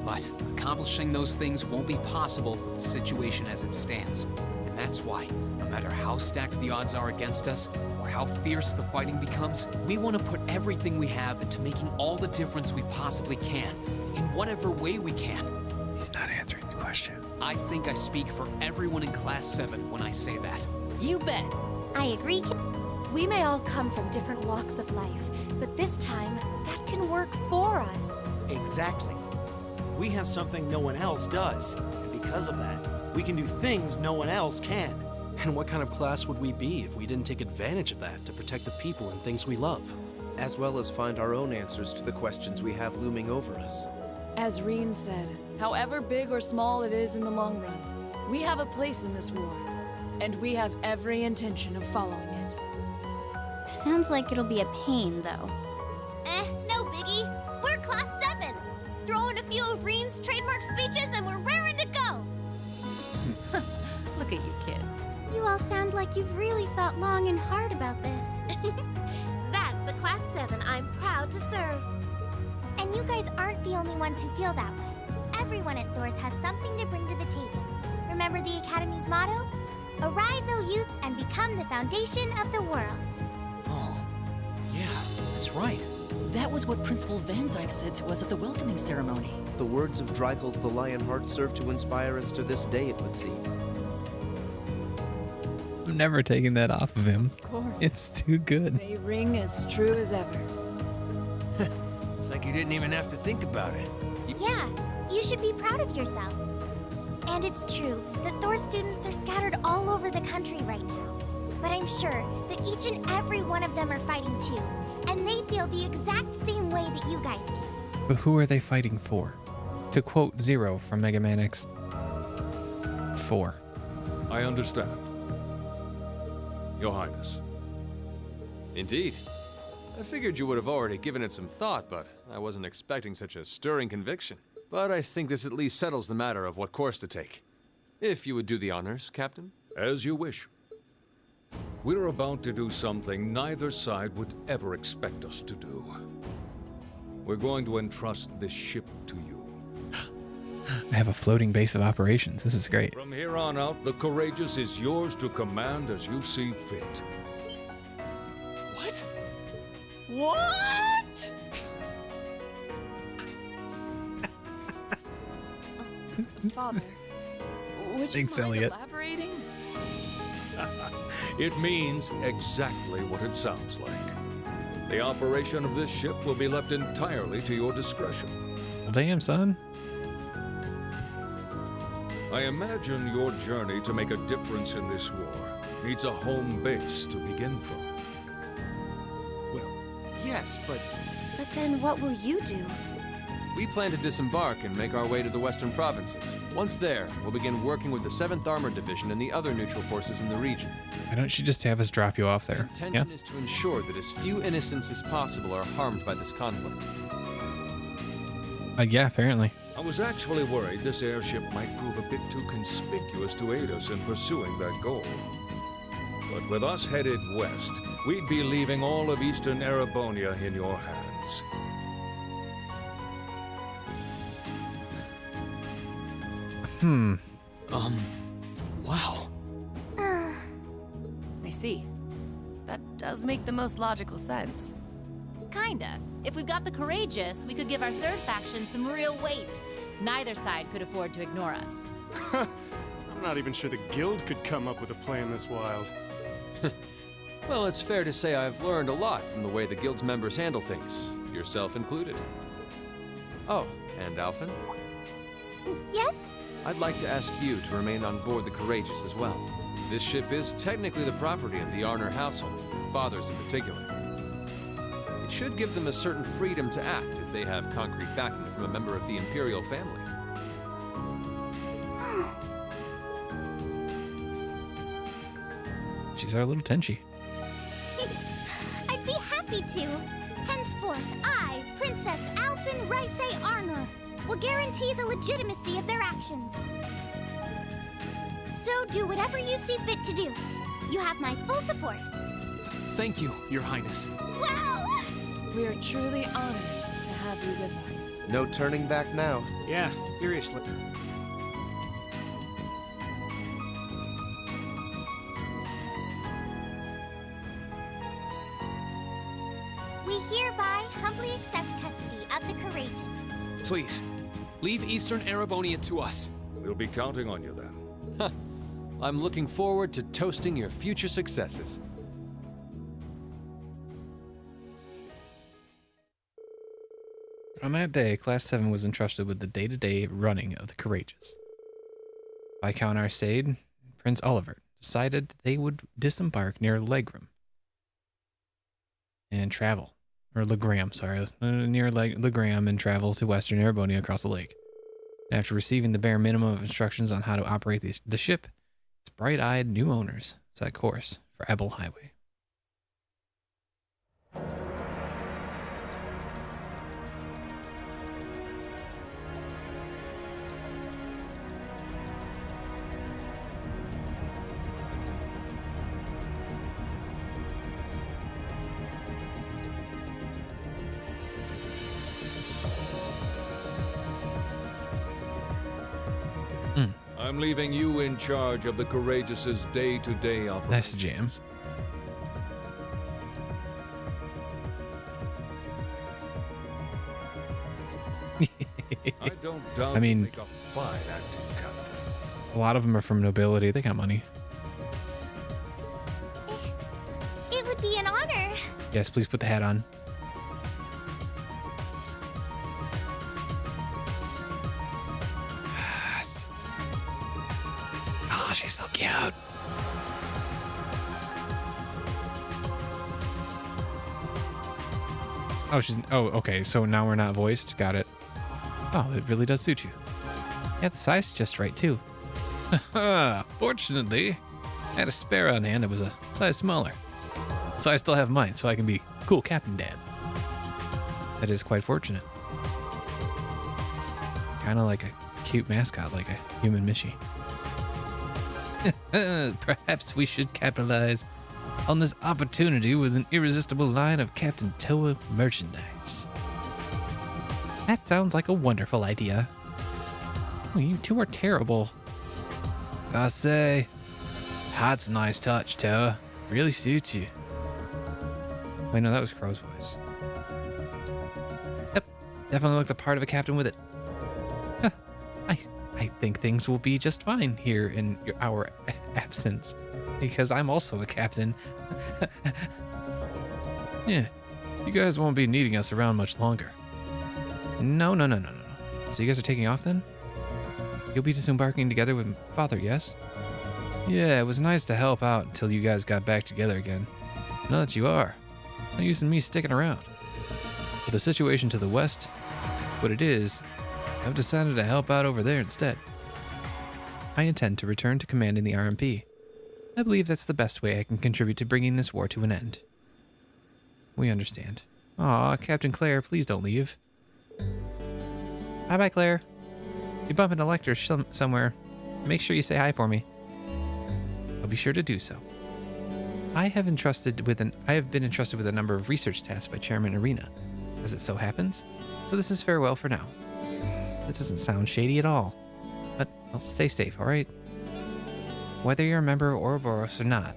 But accomplishing those things won't be possible with the situation as it stands. And that's why, no matter how stacked the odds are against us, or how fierce the fighting becomes, we want to put everything we have into making all the difference we possibly can, in whatever way we can. He's not answering the question. I think I speak for everyone in Class 7 when I say that. You bet. I agree. We may all come from different walks of life, but this time, that can work for us. Exactly. We have something no one else does, and because of that, we can do things no one else can. And what kind of class would we be if we didn't take advantage of that to protect the people and things we love? As well as find our own answers to the questions we have looming over us. As Rean said, however big or small it is in the long run, we have a place in this war, and we have every intention of following it. Sounds like it'll be a pain, though. No biggie. We're Class 7. Throw in a few of Rean's trademark speeches and we're raring to go. Look at you kids. You all sound like you've really thought long and hard about this. That's the Class 7 I'm proud to serve. And you guys aren't the only ones who feel that way. Everyone at Thor's has something to bring to the table. Remember the Academy's motto? Arise, O youth, and become the foundation of the world. Oh, yeah, that's right. That was what Principal Van Dyke said to us at the welcoming ceremony. The words of Dreikel's the Lionheart serve to inspire us to this day, it would seem. I'm never taking that off of him. Of course. It's too good. They ring as true as ever. It's like you didn't even have to think about it. Yeah, you should be proud of yourselves. And it's true that Thor students are scattered all over the country right now. But I'm sure that each and every one of them are fighting too. And they feel the exact same way that you guys do. But who are they fighting for? To quote Zero from Mega Man X4. I understand. Your Highness. Indeed. I figured you would have already given it some thought, but I wasn't expecting such a stirring conviction. But I think this at least settles the matter of what course to take. If you would do the honors, Captain. As you wish. We're about to do something neither side would ever expect us to do. We're going to entrust this ship to you. I have a floating base of operations. This is great. From here on out, the Courageous is yours to command as you see fit. What? What? Father, would you Thanks, mind Elliot. elaborating? It means exactly what it sounds like. The operation of this ship will be left entirely to your discretion. Well, damn, son. I imagine your journey to make a difference in this war needs a home base to begin from. Yes, but But then what will you do? We plan to disembark and make our way to the western provinces. Once there, we'll begin working with the 7th Armored Division and the other neutral forces in the region. Why don't you just have us drop you off there? The Yeah. intention is to ensure that as few innocents as possible are harmed by this conflict. Yeah, apparently. I was actually worried this airship might prove a bit too conspicuous to aid us in pursuing that goal. But with us headed west, we'd be leaving all of eastern Erebonia in your hands. Wow. I see. That does make the most logical sense. Kinda. If we've got the Courageous, we could give our third faction some real weight. Neither side could afford to ignore us. I'm not even sure the guild could come up with a plan this wild. Well, it's fair to say I've learned a lot from the way the guild's members handle things, yourself included. Oh, and Alphen, Yes? I'd like to ask you to remain on board the Courageous as well. This ship is technically the property of the Arner household, fathers in particular. It should give them a certain freedom to act if they have concrete backing from a member of the Imperial family. She's our little Tenchi. I'd be happy to. Henceforth, I, Princess Alphen Rice Arnor, will guarantee the legitimacy of their actions. So do whatever you see fit to do. You have my full support. Thank you, Your Highness. Wow! We are truly honored to have you with us. No turning back now. yeah, seriously. We hereby humbly accept custody of the Courageous. Please, leave Eastern Erebonia to us. We'll be counting on you then. I'm looking forward to toasting your future successes. On that day, Class 7 was entrusted with the day-to-day running of the Courageous. Viscount Arcade, Prince Oliver, decided they would disembark near Legram and travel, or Legram, sorry, near Legram and travel to western Erebonia across the lake. After receiving the bare minimum of instructions on how to operate the ship, its bright-eyed new owners set course for Ebel Highway. I'm leaving you in charge of the Courageous's day-to-day operations. That's the jam. I don't doubt I mean, you'll make a fine acting captain. a lot of them are from nobility. They got money. It would be an honor. Yes, please put the hat on. Yes. Oh, she's so cute. Oh, okay. So now we're not voiced. Got it. Oh, it really does suit you. Yeah, the size just right, too. Fortunately, I had a spare on hand that was a size smaller. So I still have mine, so I can be cool Captain Dad. That is quite fortunate. Kind of like a cute mascot, like a human Mishi. Perhaps we should capitalize on this opportunity with an irresistible line of Captain Toa merchandise. That sounds like a wonderful idea. Oh, you two are terrible. I say, that's a nice touch, Toa. Really suits you. Wait, no, that was Crow's voice. Yep, definitely looked the part of a captain with it. Huh, I think things will be just fine here in our absence, because I'm also a captain. Yeah, you guys won't be needing us around much longer. No. So you guys are taking off then? You'll be disembarking together with Father, yes? Yeah, it was nice to help out until you guys got back together again. Now that you are, no use in me sticking around. With the situation to the west, what it is, I've decided to help out over there instead. I intend to return to commanding the RMP. I believe that's the best way I can contribute to bringing this war to an end. We understand. Aw, Captain Claire, please don't leave. Bye-bye, Claire. You bump into Lecter somewhere. Make sure you say hi for me. I'll be sure to do so. I have been entrusted with a number of research tasks by Chairman Arena, as it so happens. So this is farewell for now. That doesn't sound shady at all. But well, stay safe, all right? Whether you're a member of Ouroboros or not,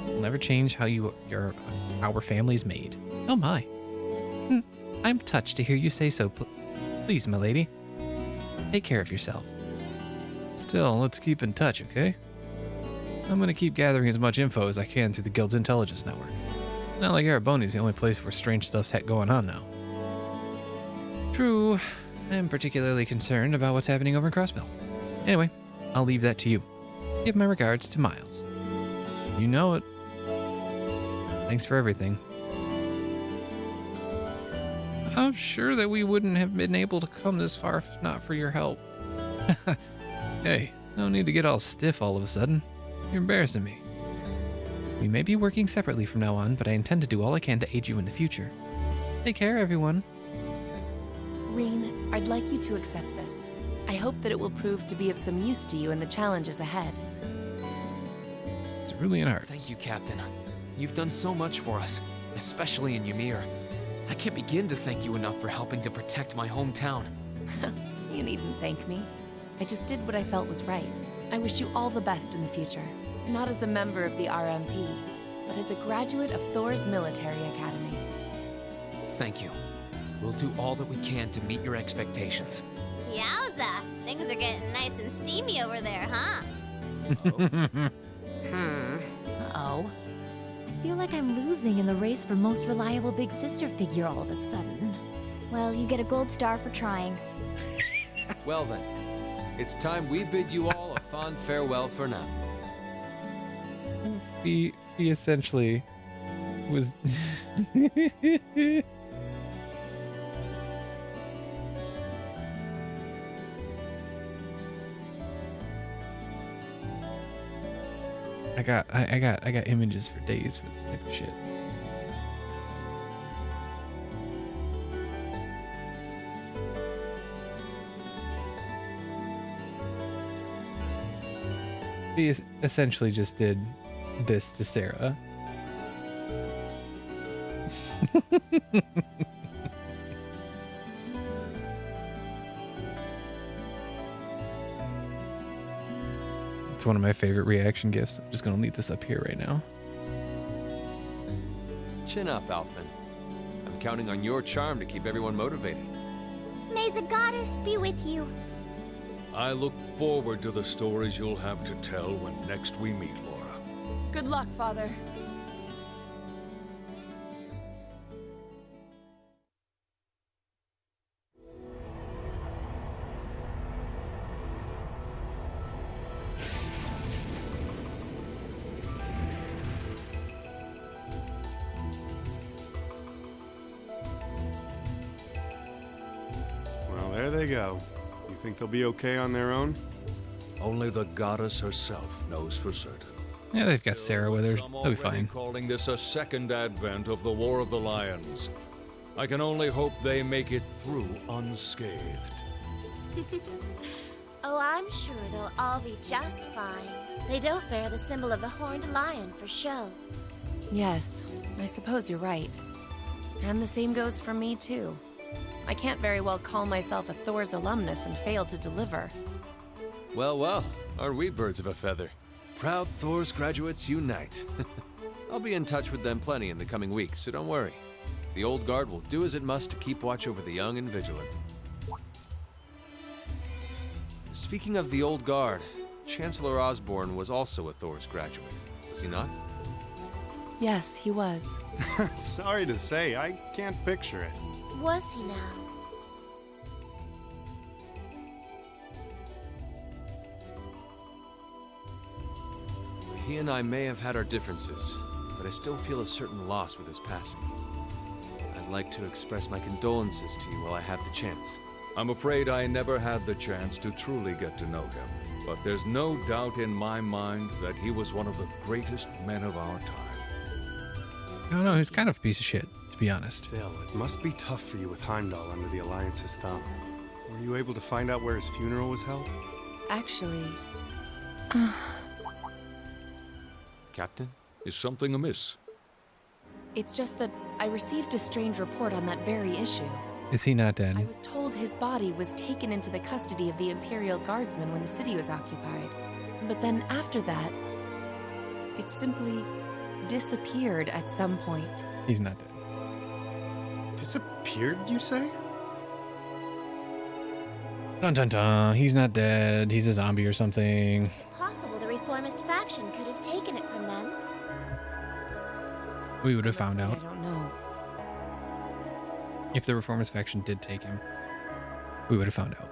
it'll never change how our family's made. Oh my. I'm touched to hear you say so. Please, my lady. Take care of yourself. Still, let's keep in touch, okay? I'm gonna keep gathering as much info as I can through the Guild's intelligence network. It's not like Ereboni's the only place where strange stuff's going on now. True, I'm particularly concerned about what's happening over in Crossbell. Anyway, I'll leave that to you. Give my regards to Miles. You know it. Thanks for everything. I'm sure that we wouldn't have been able to come this far if not for your help. Hey, no need to get all stiff all of a sudden. You're embarrassing me. We may be working separately from now on, but I intend to do all I can to aid you in the future. Take care, everyone. Reen, I'd like you to accept this. I hope that it will prove to be of some use to you in the challenges ahead. It's really an art. Thank you, Captain. You've done so much for us, especially in Ymir. I can't begin to thank you enough for helping to protect my hometown. You needn't thank me. I just did what I felt was right. I wish you all the best in the future. Not as a member of the RMP, but as a graduate of Thor's military academy. Thank you. We'll do all that we can to meet your expectations. Yowza! Things are getting nice and steamy over there, huh? Uh-oh. I feel like I'm losing in the race for most reliable big sister figure all of a sudden. Well, you get a gold star for trying. Well then, it's time we bid you all a fond farewell for now. He essentially was... I got images for days for this type of shit. He essentially just did this to Sarah. It's one of my favorite reaction gifs. I'm just gonna leave this up here right now. Chin up, Alphen. I'm counting on your charm to keep everyone motivated. May the goddess be with you. I look forward to the stories you'll have to tell when next we meet, Laura. Good luck, Father. Well, there they go. You think they'll be okay on their own? Only the goddess herself knows for certain. Yeah, they've got Sarah with her. They'll be fine. Calling this a second advent of the War of the Lions. I can only hope they make it through unscathed. Oh, I'm sure they'll all be just fine. They don't bear the symbol of the horned lion for show. Yes, I suppose you're right. And the same goes for me, too. I can't very well call myself a Thor's alumnus and fail to deliver. Well, well, aren't we birds of a feather? Proud Thor's graduates unite. I'll be in touch with them plenty in the coming weeks, so don't worry. The old guard will do as it must to keep watch over the young and vigilant. Speaking of the old guard, Chancellor Osborne was also a Thor's graduate, was he not? Yes, he was. Sorry to say, I can't picture it. Was he now? He and I may have had our differences, but I still feel a certain loss with his passing. I'd like to express my condolences to you while I have the chance. I'm afraid I never had the chance to truly get to know him, but there's no doubt in my mind that he was one of the greatest men of our time. I don't know, he's kind of a piece of shit, to be honest. Still, it must be tough for you with Heimdall under the Alliance's thumb. Were you able to find out where his funeral was held? Actually... Captain? Is something amiss? It's just that I received a strange report on that very issue. Is he not dead? I was told his body was taken into the custody of the Imperial Guardsmen when the city was occupied. But then after that, it simply disappeared at some point. He's not dead. Disappeared, you say? Dun dun dun. He's not dead. He's a zombie or something. Possible the reformist faction could have taken it from them. We would have found out. I don't know. If the reformist faction did take him, we would have found out.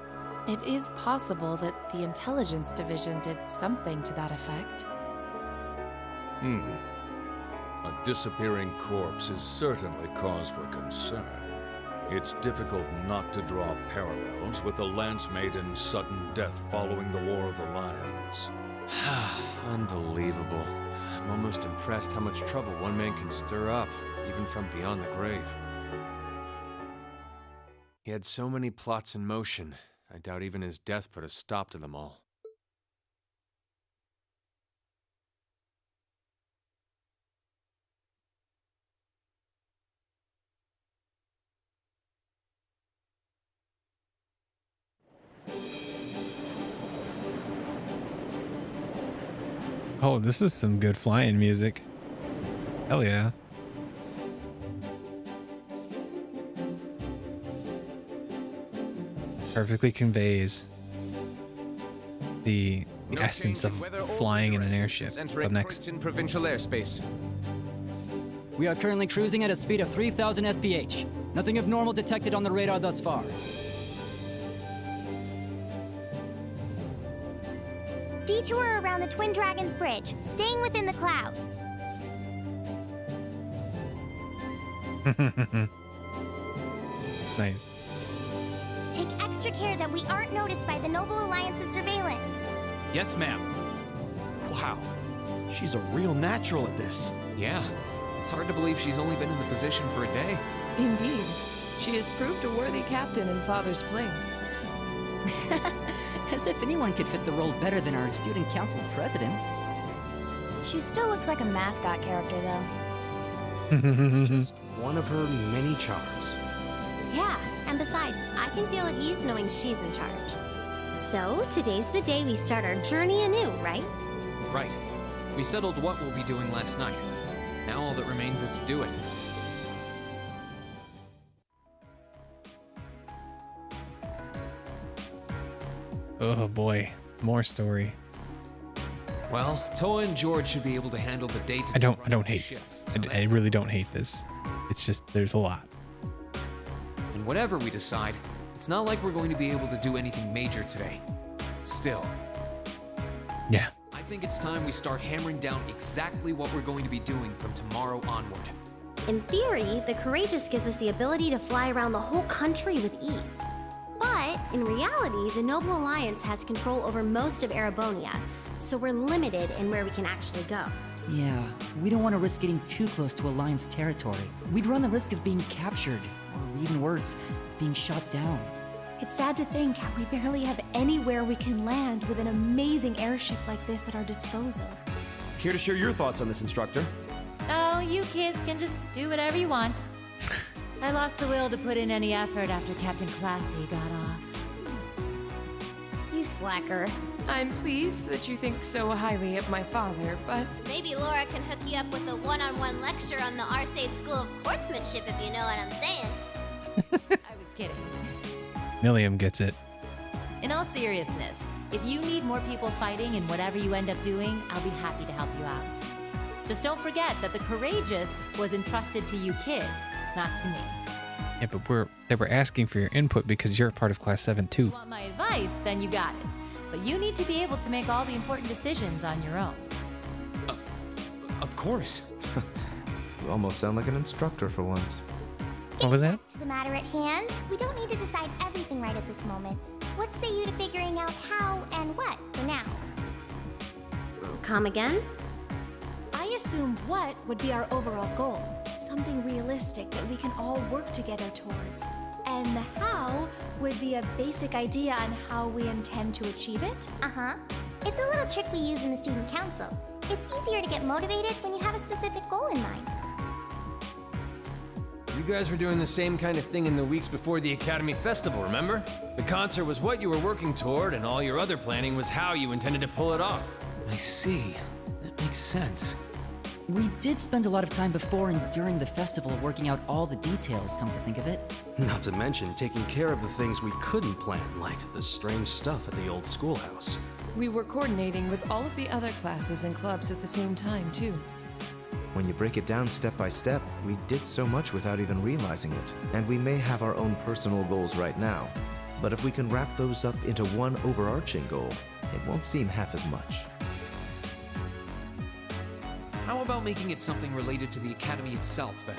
It is possible that the intelligence division did something to that effect. A disappearing corpse is certainly cause for concern. It's difficult not to draw parallels with the Lance Maiden's sudden death following the War of the Lions. Unbelievable. I'm almost impressed how much trouble one man can stir up, even from beyond the grave. He had so many plots in motion, I doubt even his death put a stop to them all. Oh, this is some good flying music. Hell yeah. Perfectly conveys the essence of flying in an airship. What's up next? In provincial airspace. We are currently cruising at a speed of 3,000 SPH. Nothing abnormal detected on the radar thus far. Detour around the Twin Dragons Bridge, staying within the clouds. Nice. Take extra care that we aren't noticed by the Noble Alliance's surveillance. Yes, ma'am. Wow, she's a real natural at this. Yeah, it's hard to believe she's only been in the position for a day. Indeed. She has proved a worthy captain in Father's place. As if anyone could fit the role better than our student council president. She still looks like a mascot character, though. It's just one of her many charms. Yeah, and besides, I can feel at ease knowing she's in charge. So, today's the day we start our journey anew, right? Right. We settled what we'll be doing last night. Now all that remains is to do it. Oh boy, more story. Well, Toa and George should be able to handle the day-to-day. I don't hate this. I really don't hate this. It's just there's a lot. And whatever we decide, it's not like we're going to be able to do anything major today. Still. Yeah. I think it's time we start hammering down exactly what we're going to be doing from tomorrow onward. In theory, the Courageous gives us the ability to fly around the whole country with ease. But, in reality, the Noble Alliance has control over most of Erebonia, so we're limited in where we can actually go. Yeah, we don't want to risk getting too close to Alliance territory. We'd run the risk of being captured, or even worse, being shot down. It's sad to think how we barely have anywhere we can land with an amazing airship like this at our disposal. Care to share your thoughts on this, instructor? Oh, you kids can just do whatever you want. I lost the will to put in any effort after Captain Classy got off. You slacker. I'm pleased that you think so highly of my father, but... Maybe Laura can hook you up with a one-on-one lecture on the Arcade School of Courtsmanship, if you know what I'm saying. I was kidding. Milliam gets it. In all seriousness, if you need more people fighting in whatever you end up doing, I'll be happy to help you out. Just don't forget that the Courageous was entrusted to you kids, not to me. Yeah, but they were asking for your input because you're a part of Class 7 too. If you want my advice, then you got it. But you need to be able to make all the important decisions on your own. Of course. You almost sound like an instructor for once. What was that? To the matter at hand, we don't need to decide everything right at this moment. What say you to figuring out how and what for now? Come again? I assume what would be our overall goal. Something realistic that we can all work together towards. And the how would be a basic idea on how we intend to achieve it. Uh-huh. It's a little trick we use in the student council. It's easier to get motivated when you have a specific goal in mind. You guys were doing the same kind of thing in the weeks before the Academy Festival, remember? The concert was what you were working toward, and all your other planning was how you intended to pull it off. I see. That makes sense. We did spend a lot of time before and during the festival working out all the details, come to think of it. Not to mention taking care of the things we couldn't plan, like the strange stuff at the old schoolhouse. We were coordinating with all of the other classes and clubs at the same time, too. When you break it down step by step, we did so much without even realizing it. And we may have our own personal goals right now, but if we can wrap those up into one overarching goal, it won't seem half as much. How about making it something related to the Academy itself, then?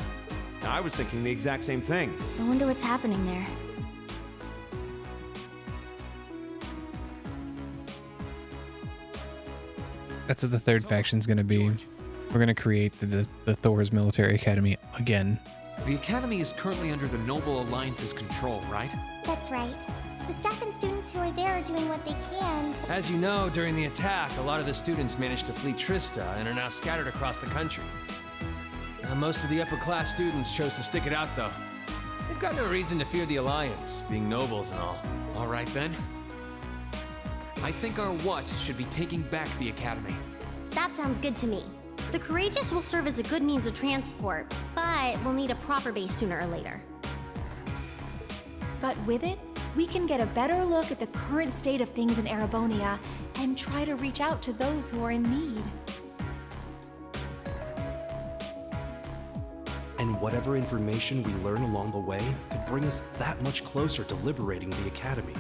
I was thinking the exact same thing. I wonder what's happening there. That's what the third faction's gonna be. We're gonna create the Thor's Military Academy again. The Academy is currently under the Noble Alliance's control, right? That's right. The staff and students who are there are doing what they can. As you know, during the attack, a lot of the students managed to flee Trista and are now scattered across the country. Most of the upper-class students chose to stick it out, though. They've got no reason to fear the Alliance, being nobles and all. All right, then. I think our what should be taking back the Academy. That sounds good to me. The Courageous will serve as a good means of transport, but we'll need a proper base sooner or later. But with it, we can get a better look at the current state of things in Erebonia and try to reach out to those who are in need. And whatever information we learn along the way could bring us that much closer to liberating the Academy.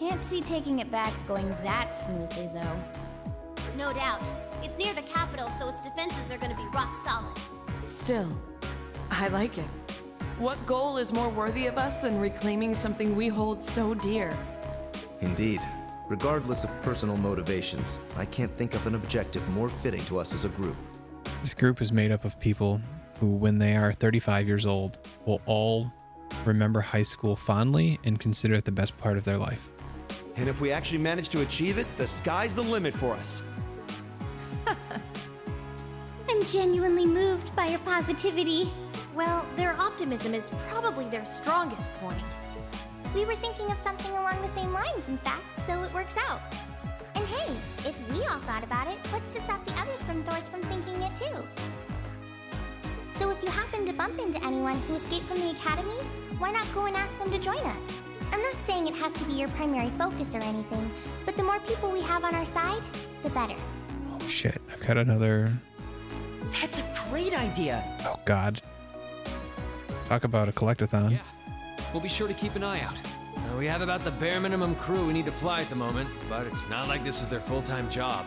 Can't see taking it back going that smoothly, though. No doubt. It's near the capital, so its defenses are going to be rock solid. Still, I like it. What goal is more worthy of us than reclaiming something we hold so dear? Indeed. Regardless of personal motivations, I can't think of an objective more fitting to us as a group. This group is made up of people who, when they are 35 years old, will all remember high school fondly and consider it the best part of their life. And if we actually manage to achieve it, the sky's the limit for us. I'm genuinely moved by your positivity. Well, their optimism is probably their strongest point. We were thinking of something along the same lines, in fact, so it works out. And hey, if we all thought about it, what's to stop the others from Thors from thinking it too? So if you happen to bump into anyone who escaped from the Academy, why not go and ask them to join us? I'm not saying it has to be your primary focus or anything, but the more people we have on our side, the better. Oh shit, I've got another... That's a great idea! Oh god. Talk about a collectathon. Yeah. We'll be sure to keep an eye out. We have about the bare minimum crew we need to fly at the moment, but it's not like this is their full-time job.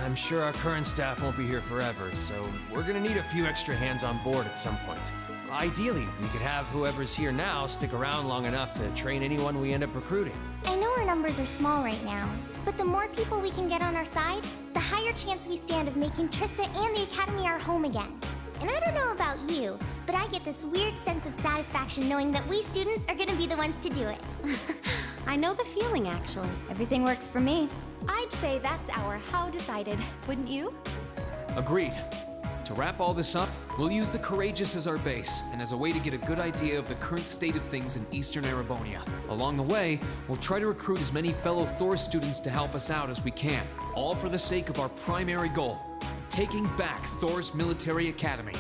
I'm sure our current staff won't be here forever, so we're gonna need a few extra hands on board at some point. Ideally, we could have whoever's here now stick around long enough to train anyone we end up recruiting. I know our numbers are small right now, but the more people we can get on our side, the higher chance we stand of making Trista and the Academy our home again. And I don't know about you, but I get this weird sense of satisfaction knowing that we students are gonna be the ones to do it. I know the feeling, actually. Everything works for me. I'd say that's our how decided, wouldn't you? Agreed. To wrap all this up, we'll use the Courageous as our base, and as a way to get a good idea of the current state of things in Eastern Erebonia. Along the way, we'll try to recruit as many fellow Thor students to help us out as we can, all for the sake of our primary goal, taking back Thor's military academy.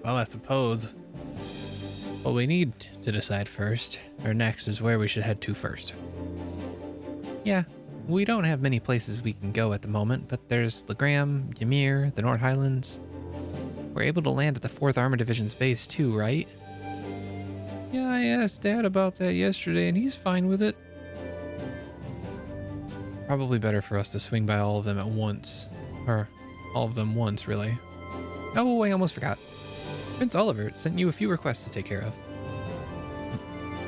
Well, I suppose what we need to decide first, or next, is where we should head to first. Yeah, we don't have many places we can go at the moment, but there's Legram, Ymir, the North Highlands. We're able to land at the 4th Armor Division's base too, right? Yeah, I asked Dad about that yesterday, and he's fine with it. Probably better for us to swing by all of them at once. Or all of them once, really. Oh, I almost forgot. Prince Oliver sent you a few requests to take care of.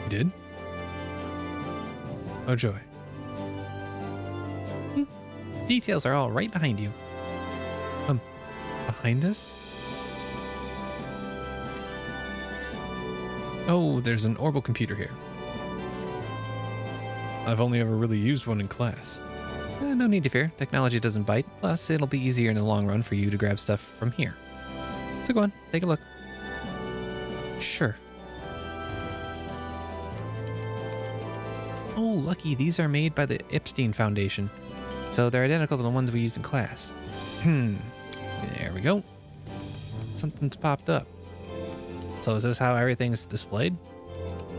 You did? Oh, joy. Details are all right behind you. Behind us? Oh, there's an orbital computer here. I've only ever really used one in class. No need to fear. Technology doesn't bite. Plus, it'll be easier in the long run for you to grab stuff from here. So go on, take a look. Sure. Oh, lucky. These are made by the Epstein Foundation. So they're identical to the ones we used in class. There we go. Something's popped up. So is this how everything's displayed?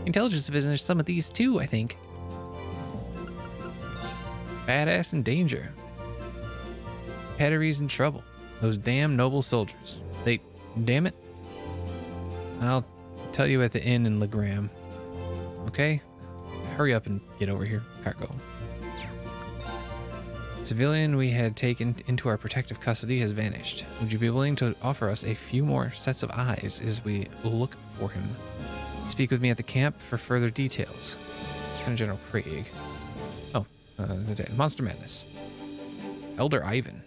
Intelligence Division, there's some of these too, I think. Badass in danger. Pattery's in trouble. Those damn noble soldiers. Damn it. I'll tell you at the inn in Legram. Okay? Hurry up and get over here, cargo. Civilian we had taken into our protective custody has vanished. Would you be willing to offer us a few more sets of eyes as we look for him? Speak with me at the camp for further details. Lieutenant General Craig. Oh, Monster Madness. Elder Ivan.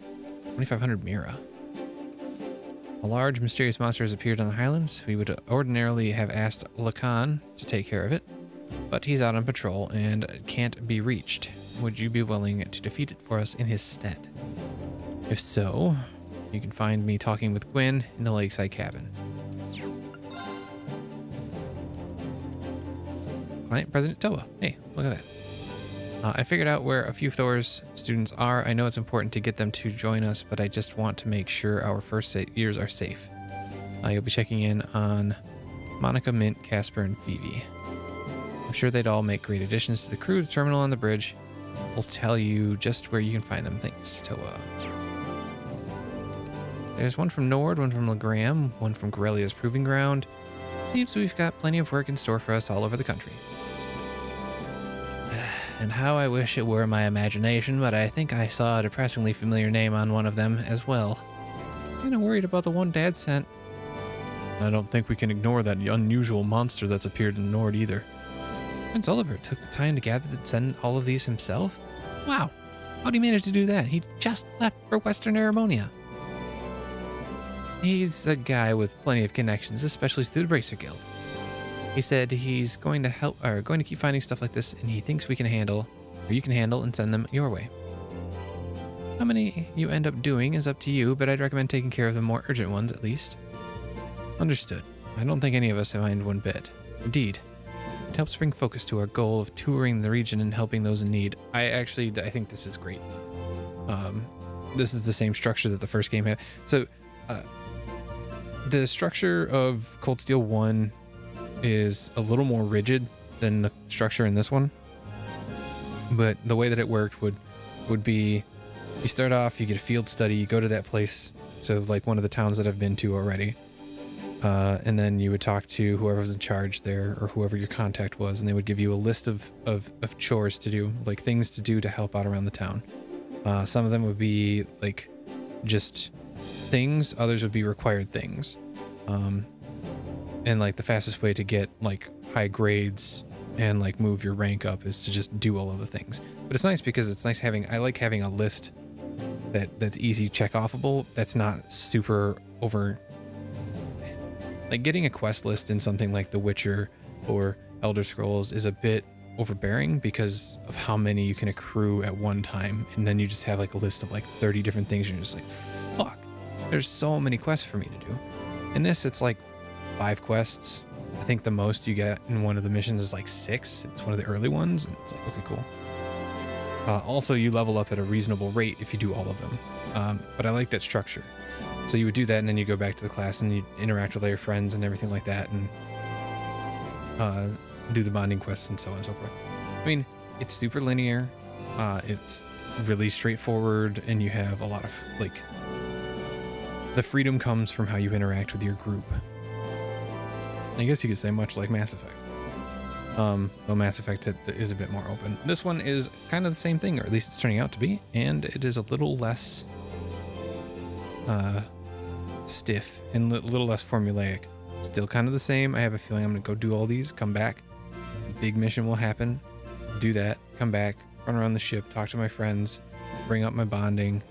2500 Mira. A large mysterious monster has appeared on the Highlands. We would ordinarily have asked Lacan to take care of it, but he's out on patrol and can't be reached. Would you be willing to defeat it for us in his stead? If so, you can find me talking with Gwen in the lakeside cabin. Client President Toa. Hey, look at that. I figured out where a few Thor's students are. I know it's important to get them to join us, but I just want to make sure our first years are safe. You'll be checking in on Monica, Mint, Casper, and Phoebe. I'm sure they'd all make great additions to the crew. The terminal on the bridge will tell you just where you can find them. Thanks, Toa. There's one from Nord, one from Legram, one from Corellia's Proving Ground. Seems we've got plenty of work in store for us all over the country. And how I wish it were my imagination, but I think I saw a depressingly familiar name on one of them as well. Kinda worried about the one Dad sent. I don't think we can ignore that unusual monster that's appeared in the Nord either. Prince Oliver took the time to gather and send all of these himself? Wow, how'd he manage to do that? He just left for Western Erebonia. He's a guy with plenty of connections, especially through the Bracer Guild. He said he's going to keep finding stuff like this, and he thinks we can handle, or you can handle, and send them your way. How many you end up doing is up to you, but I'd recommend taking care of the more urgent ones at least. Understood. I don't think any of us mind one bit. Indeed, it helps bring focus to our goal of touring the region and helping those in need. I think this is great. This is the same structure that the first game had. So, the structure of Cold Steel 1 is a little more rigid than the structure in this one, but the way that it worked would be you start off, you get a field study, you go to that place, so like one of the towns that I've been to already, and then you would talk to whoever was in charge there or whoever your contact was, and they would give you a list of chores to do, like things to do to help out around the town. Some of them would be like just things, others would be required things. And like the fastest way to get like high grades and like move your rank up is to just do all of the things. But it's nice because it's nice I like having a list that's easy check offable. That's not super over. Like getting a quest list in something like The Witcher or Elder Scrolls is a bit overbearing because of how many you can accrue at one time, and then you just have like a list of like 30 different things. You're just like, fuck, there's so many quests for me to do. In this, it's like 5 quests. I think the most you get in one of the missions is like 6. It's one of the early ones, and it's like, okay, cool. Also, you level up at a reasonable rate if you do all of them. But I like that structure. So you would do that, and then you go back to the class, and you interact with all your friends and everything like that, and do the bonding quests and so on and so forth. I mean, it's super linear. It's really straightforward, and you have a lot of, like, the freedom comes from how you interact with your group. I guess you could say much like Mass Effect. Though Mass Effect is a bit more open. This one is kind of the same thing, or at least it's turning out to be, and it is a little less stiff and a little less formulaic. Still kind of the same. I have a feeling I'm going to go do all these, come back. Big mission will happen. Do that, come back, run around the ship, talk to my friends, bring up my bonding,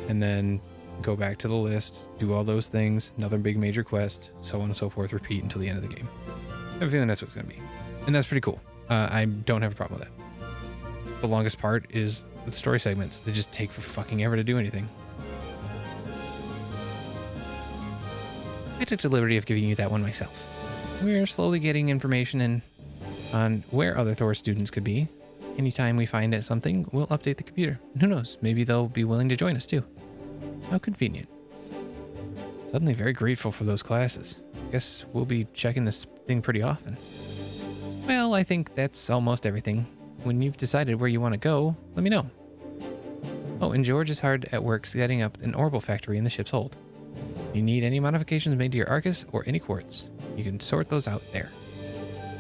and then go back to the list, do all those things, another big major quest, so on and so forth, repeat until the end of the game. I have a feeling that's what it's going to be. And that's pretty cool. I don't have a problem with that. The longest part is the story segments. They just take for fucking ever to do anything. I took the liberty of giving you that one myself. We're slowly getting information in on where other Thor students could be. Anytime we find out something, we'll update the computer. And who knows, maybe they'll be willing to join us too. How convenient. Suddenly very grateful for those classes. Guess we'll be checking this thing pretty often. Well, I think that's almost everything. When you've decided where you want to go, let me know. Oh, and George is hard at work setting up an orbital factory in the ship's hold. If you need any modifications made to your Arcus or any quartz, you can sort those out there.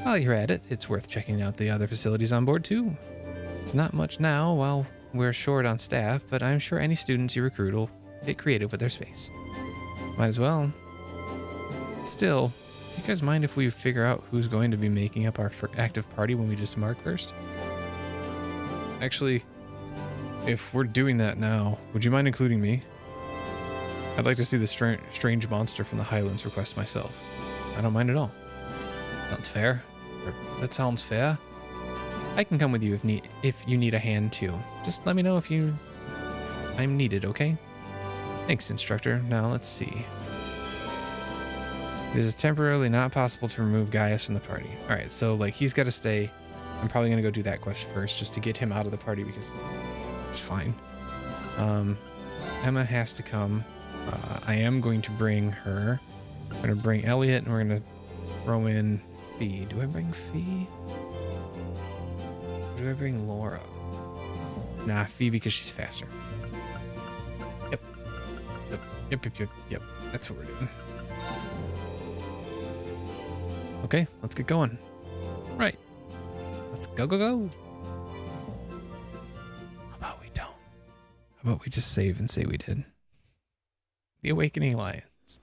While you're at it, it's worth checking out the other facilities on board too. It's not much now while we're short on staff, but I'm sure any students you recruit will get creative with their space. Might as well. Still, do you guys mind if we figure out who's going to be making up our active party when we disembark first? Actually, if we're doing that now, would you mind including me? I'd like to see the strange monster from the Highlands request myself. I don't mind at all. Sounds fair. That sounds fair. I can come with you if you need a hand too. Just let me know if I'm needed, okay? Thanks, instructor. Now let's see. It is temporarily not possible to remove Gaius from the party. Alright, so like he's got to stay. I'm probably going to go do that quest first just to get him out of the party because it's fine. Emma has to come. I am going to bring her. I'm going to bring Elliot and we're going to throw in Fee. Do I bring Fee? Or do I bring Laura? Nah, Fee because she's faster. Yep. That's what we're doing. Okay, let's get going. Right. Let's go. How about we don't? How about we just save and say we did? The Awakening Alliance.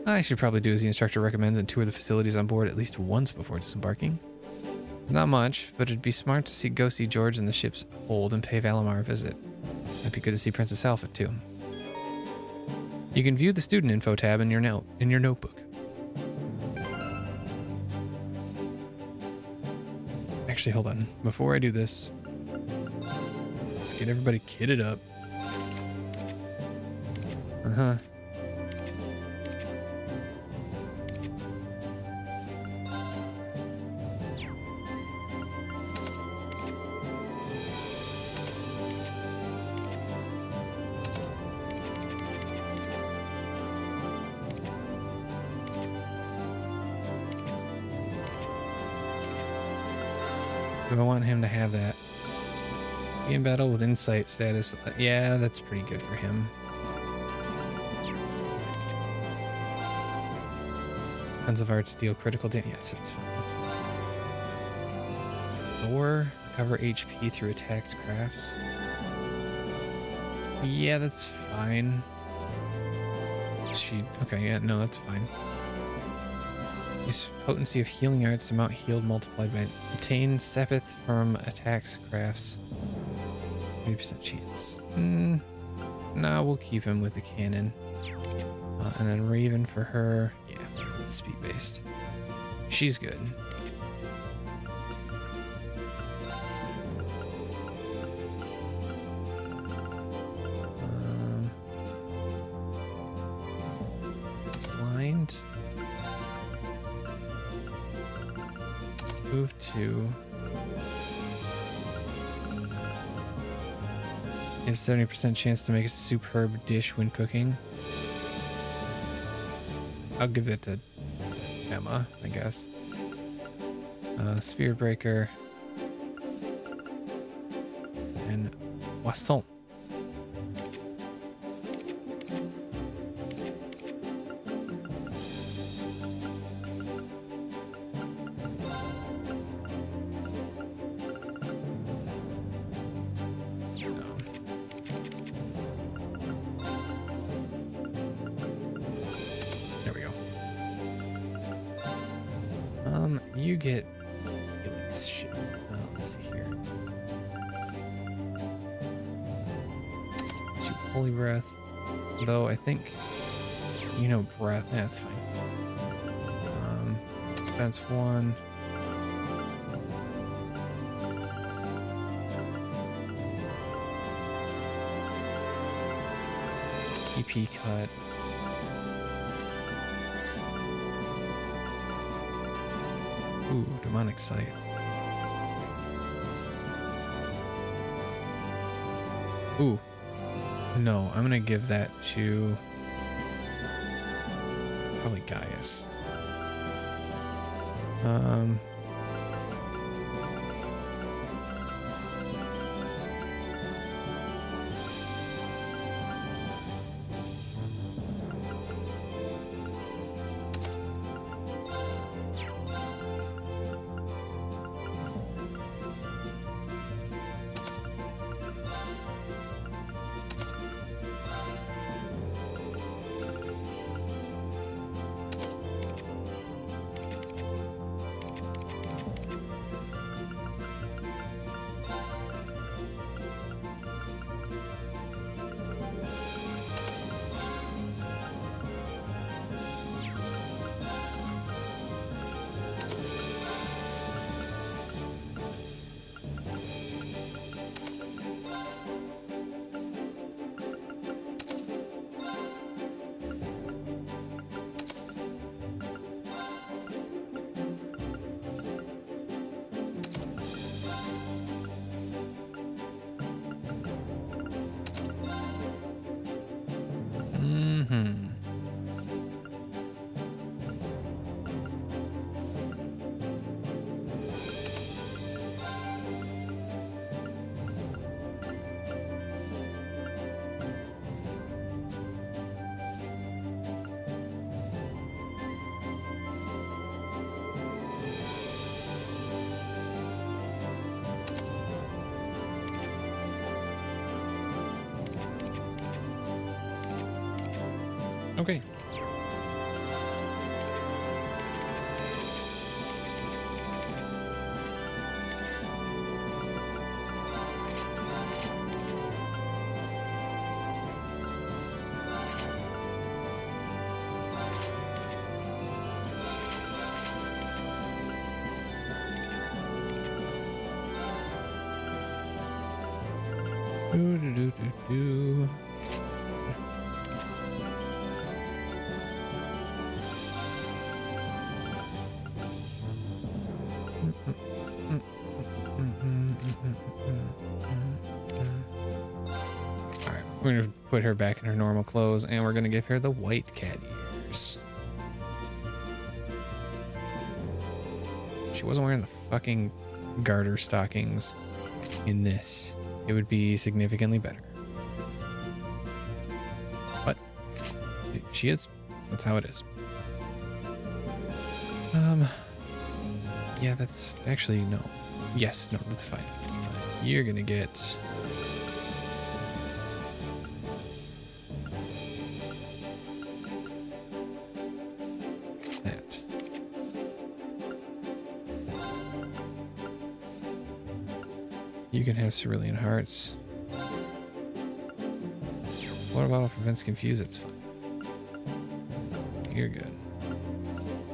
I should probably do as the instructor recommends and tour the facilities on board at least once before disembarking. It's not much, but it'd be smart to go see George in the ship's hold and pay Valimar a visit. It'd be good to see Princess Alpha too. You can view the student info tab in your notebook. Actually, hold on. Before I do this, let's get everybody kitted up. Do I want him to have that? Be in battle with insight status. Yeah, that's pretty good for him. Tons of arts deal critical damage. Yes, that's fine. Or recover HP through attacks crafts. Yeah, that's fine. Okay, yeah, no, that's fine. Use potency of healing arts, amount healed multiplied by obtain Sepith from attacks crafts. 30% chance. No, we'll keep him with the cannon. And then Raven for her. Yeah, it's speed based. She's good. Blind. Move to. You have 70% chance to make a superb dish when cooking. I'll give that to Emma, I guess. Spear Breaker. And Poisson. You get healing shit. Let's see here. Shoot, Holy Breath. Though I think, you know, breath. That's fine. Defense 1. EP cut. Ooh, demonic sight. Ooh. No, I'm gonna give that to probably Gaius. Okay. Do. Alright, we're gonna put her back in her normal clothes and we're gonna give her the white cat ears. She wasn't wearing the fucking garter stockings in this. It would be significantly better. But she is. That's how it is. Yeah, that's actually no. Yes, no, that's fine. You're gonna get that. You can have cerulean hearts. Water bottle prevents confuse. It's fine. You're good.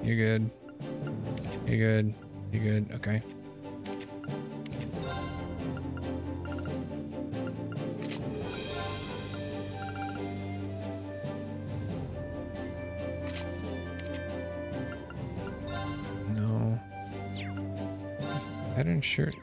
You're good. You good? You good? Okay. No. Is the pattern shirt?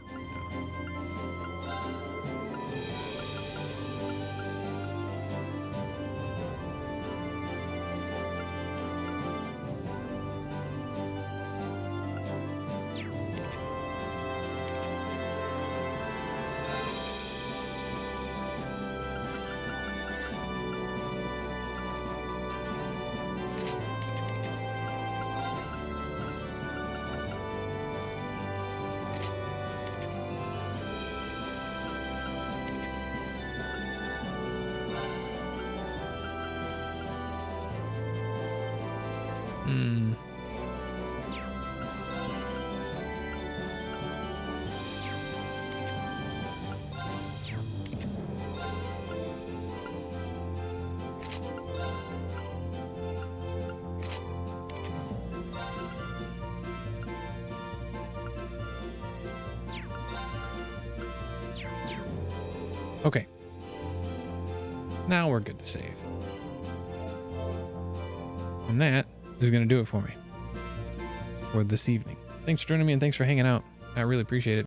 Hmm. Okay. Now we're good to save. And that is going to do it for me for this evening. Thanks for joining me and thanks for hanging out. I really appreciate it.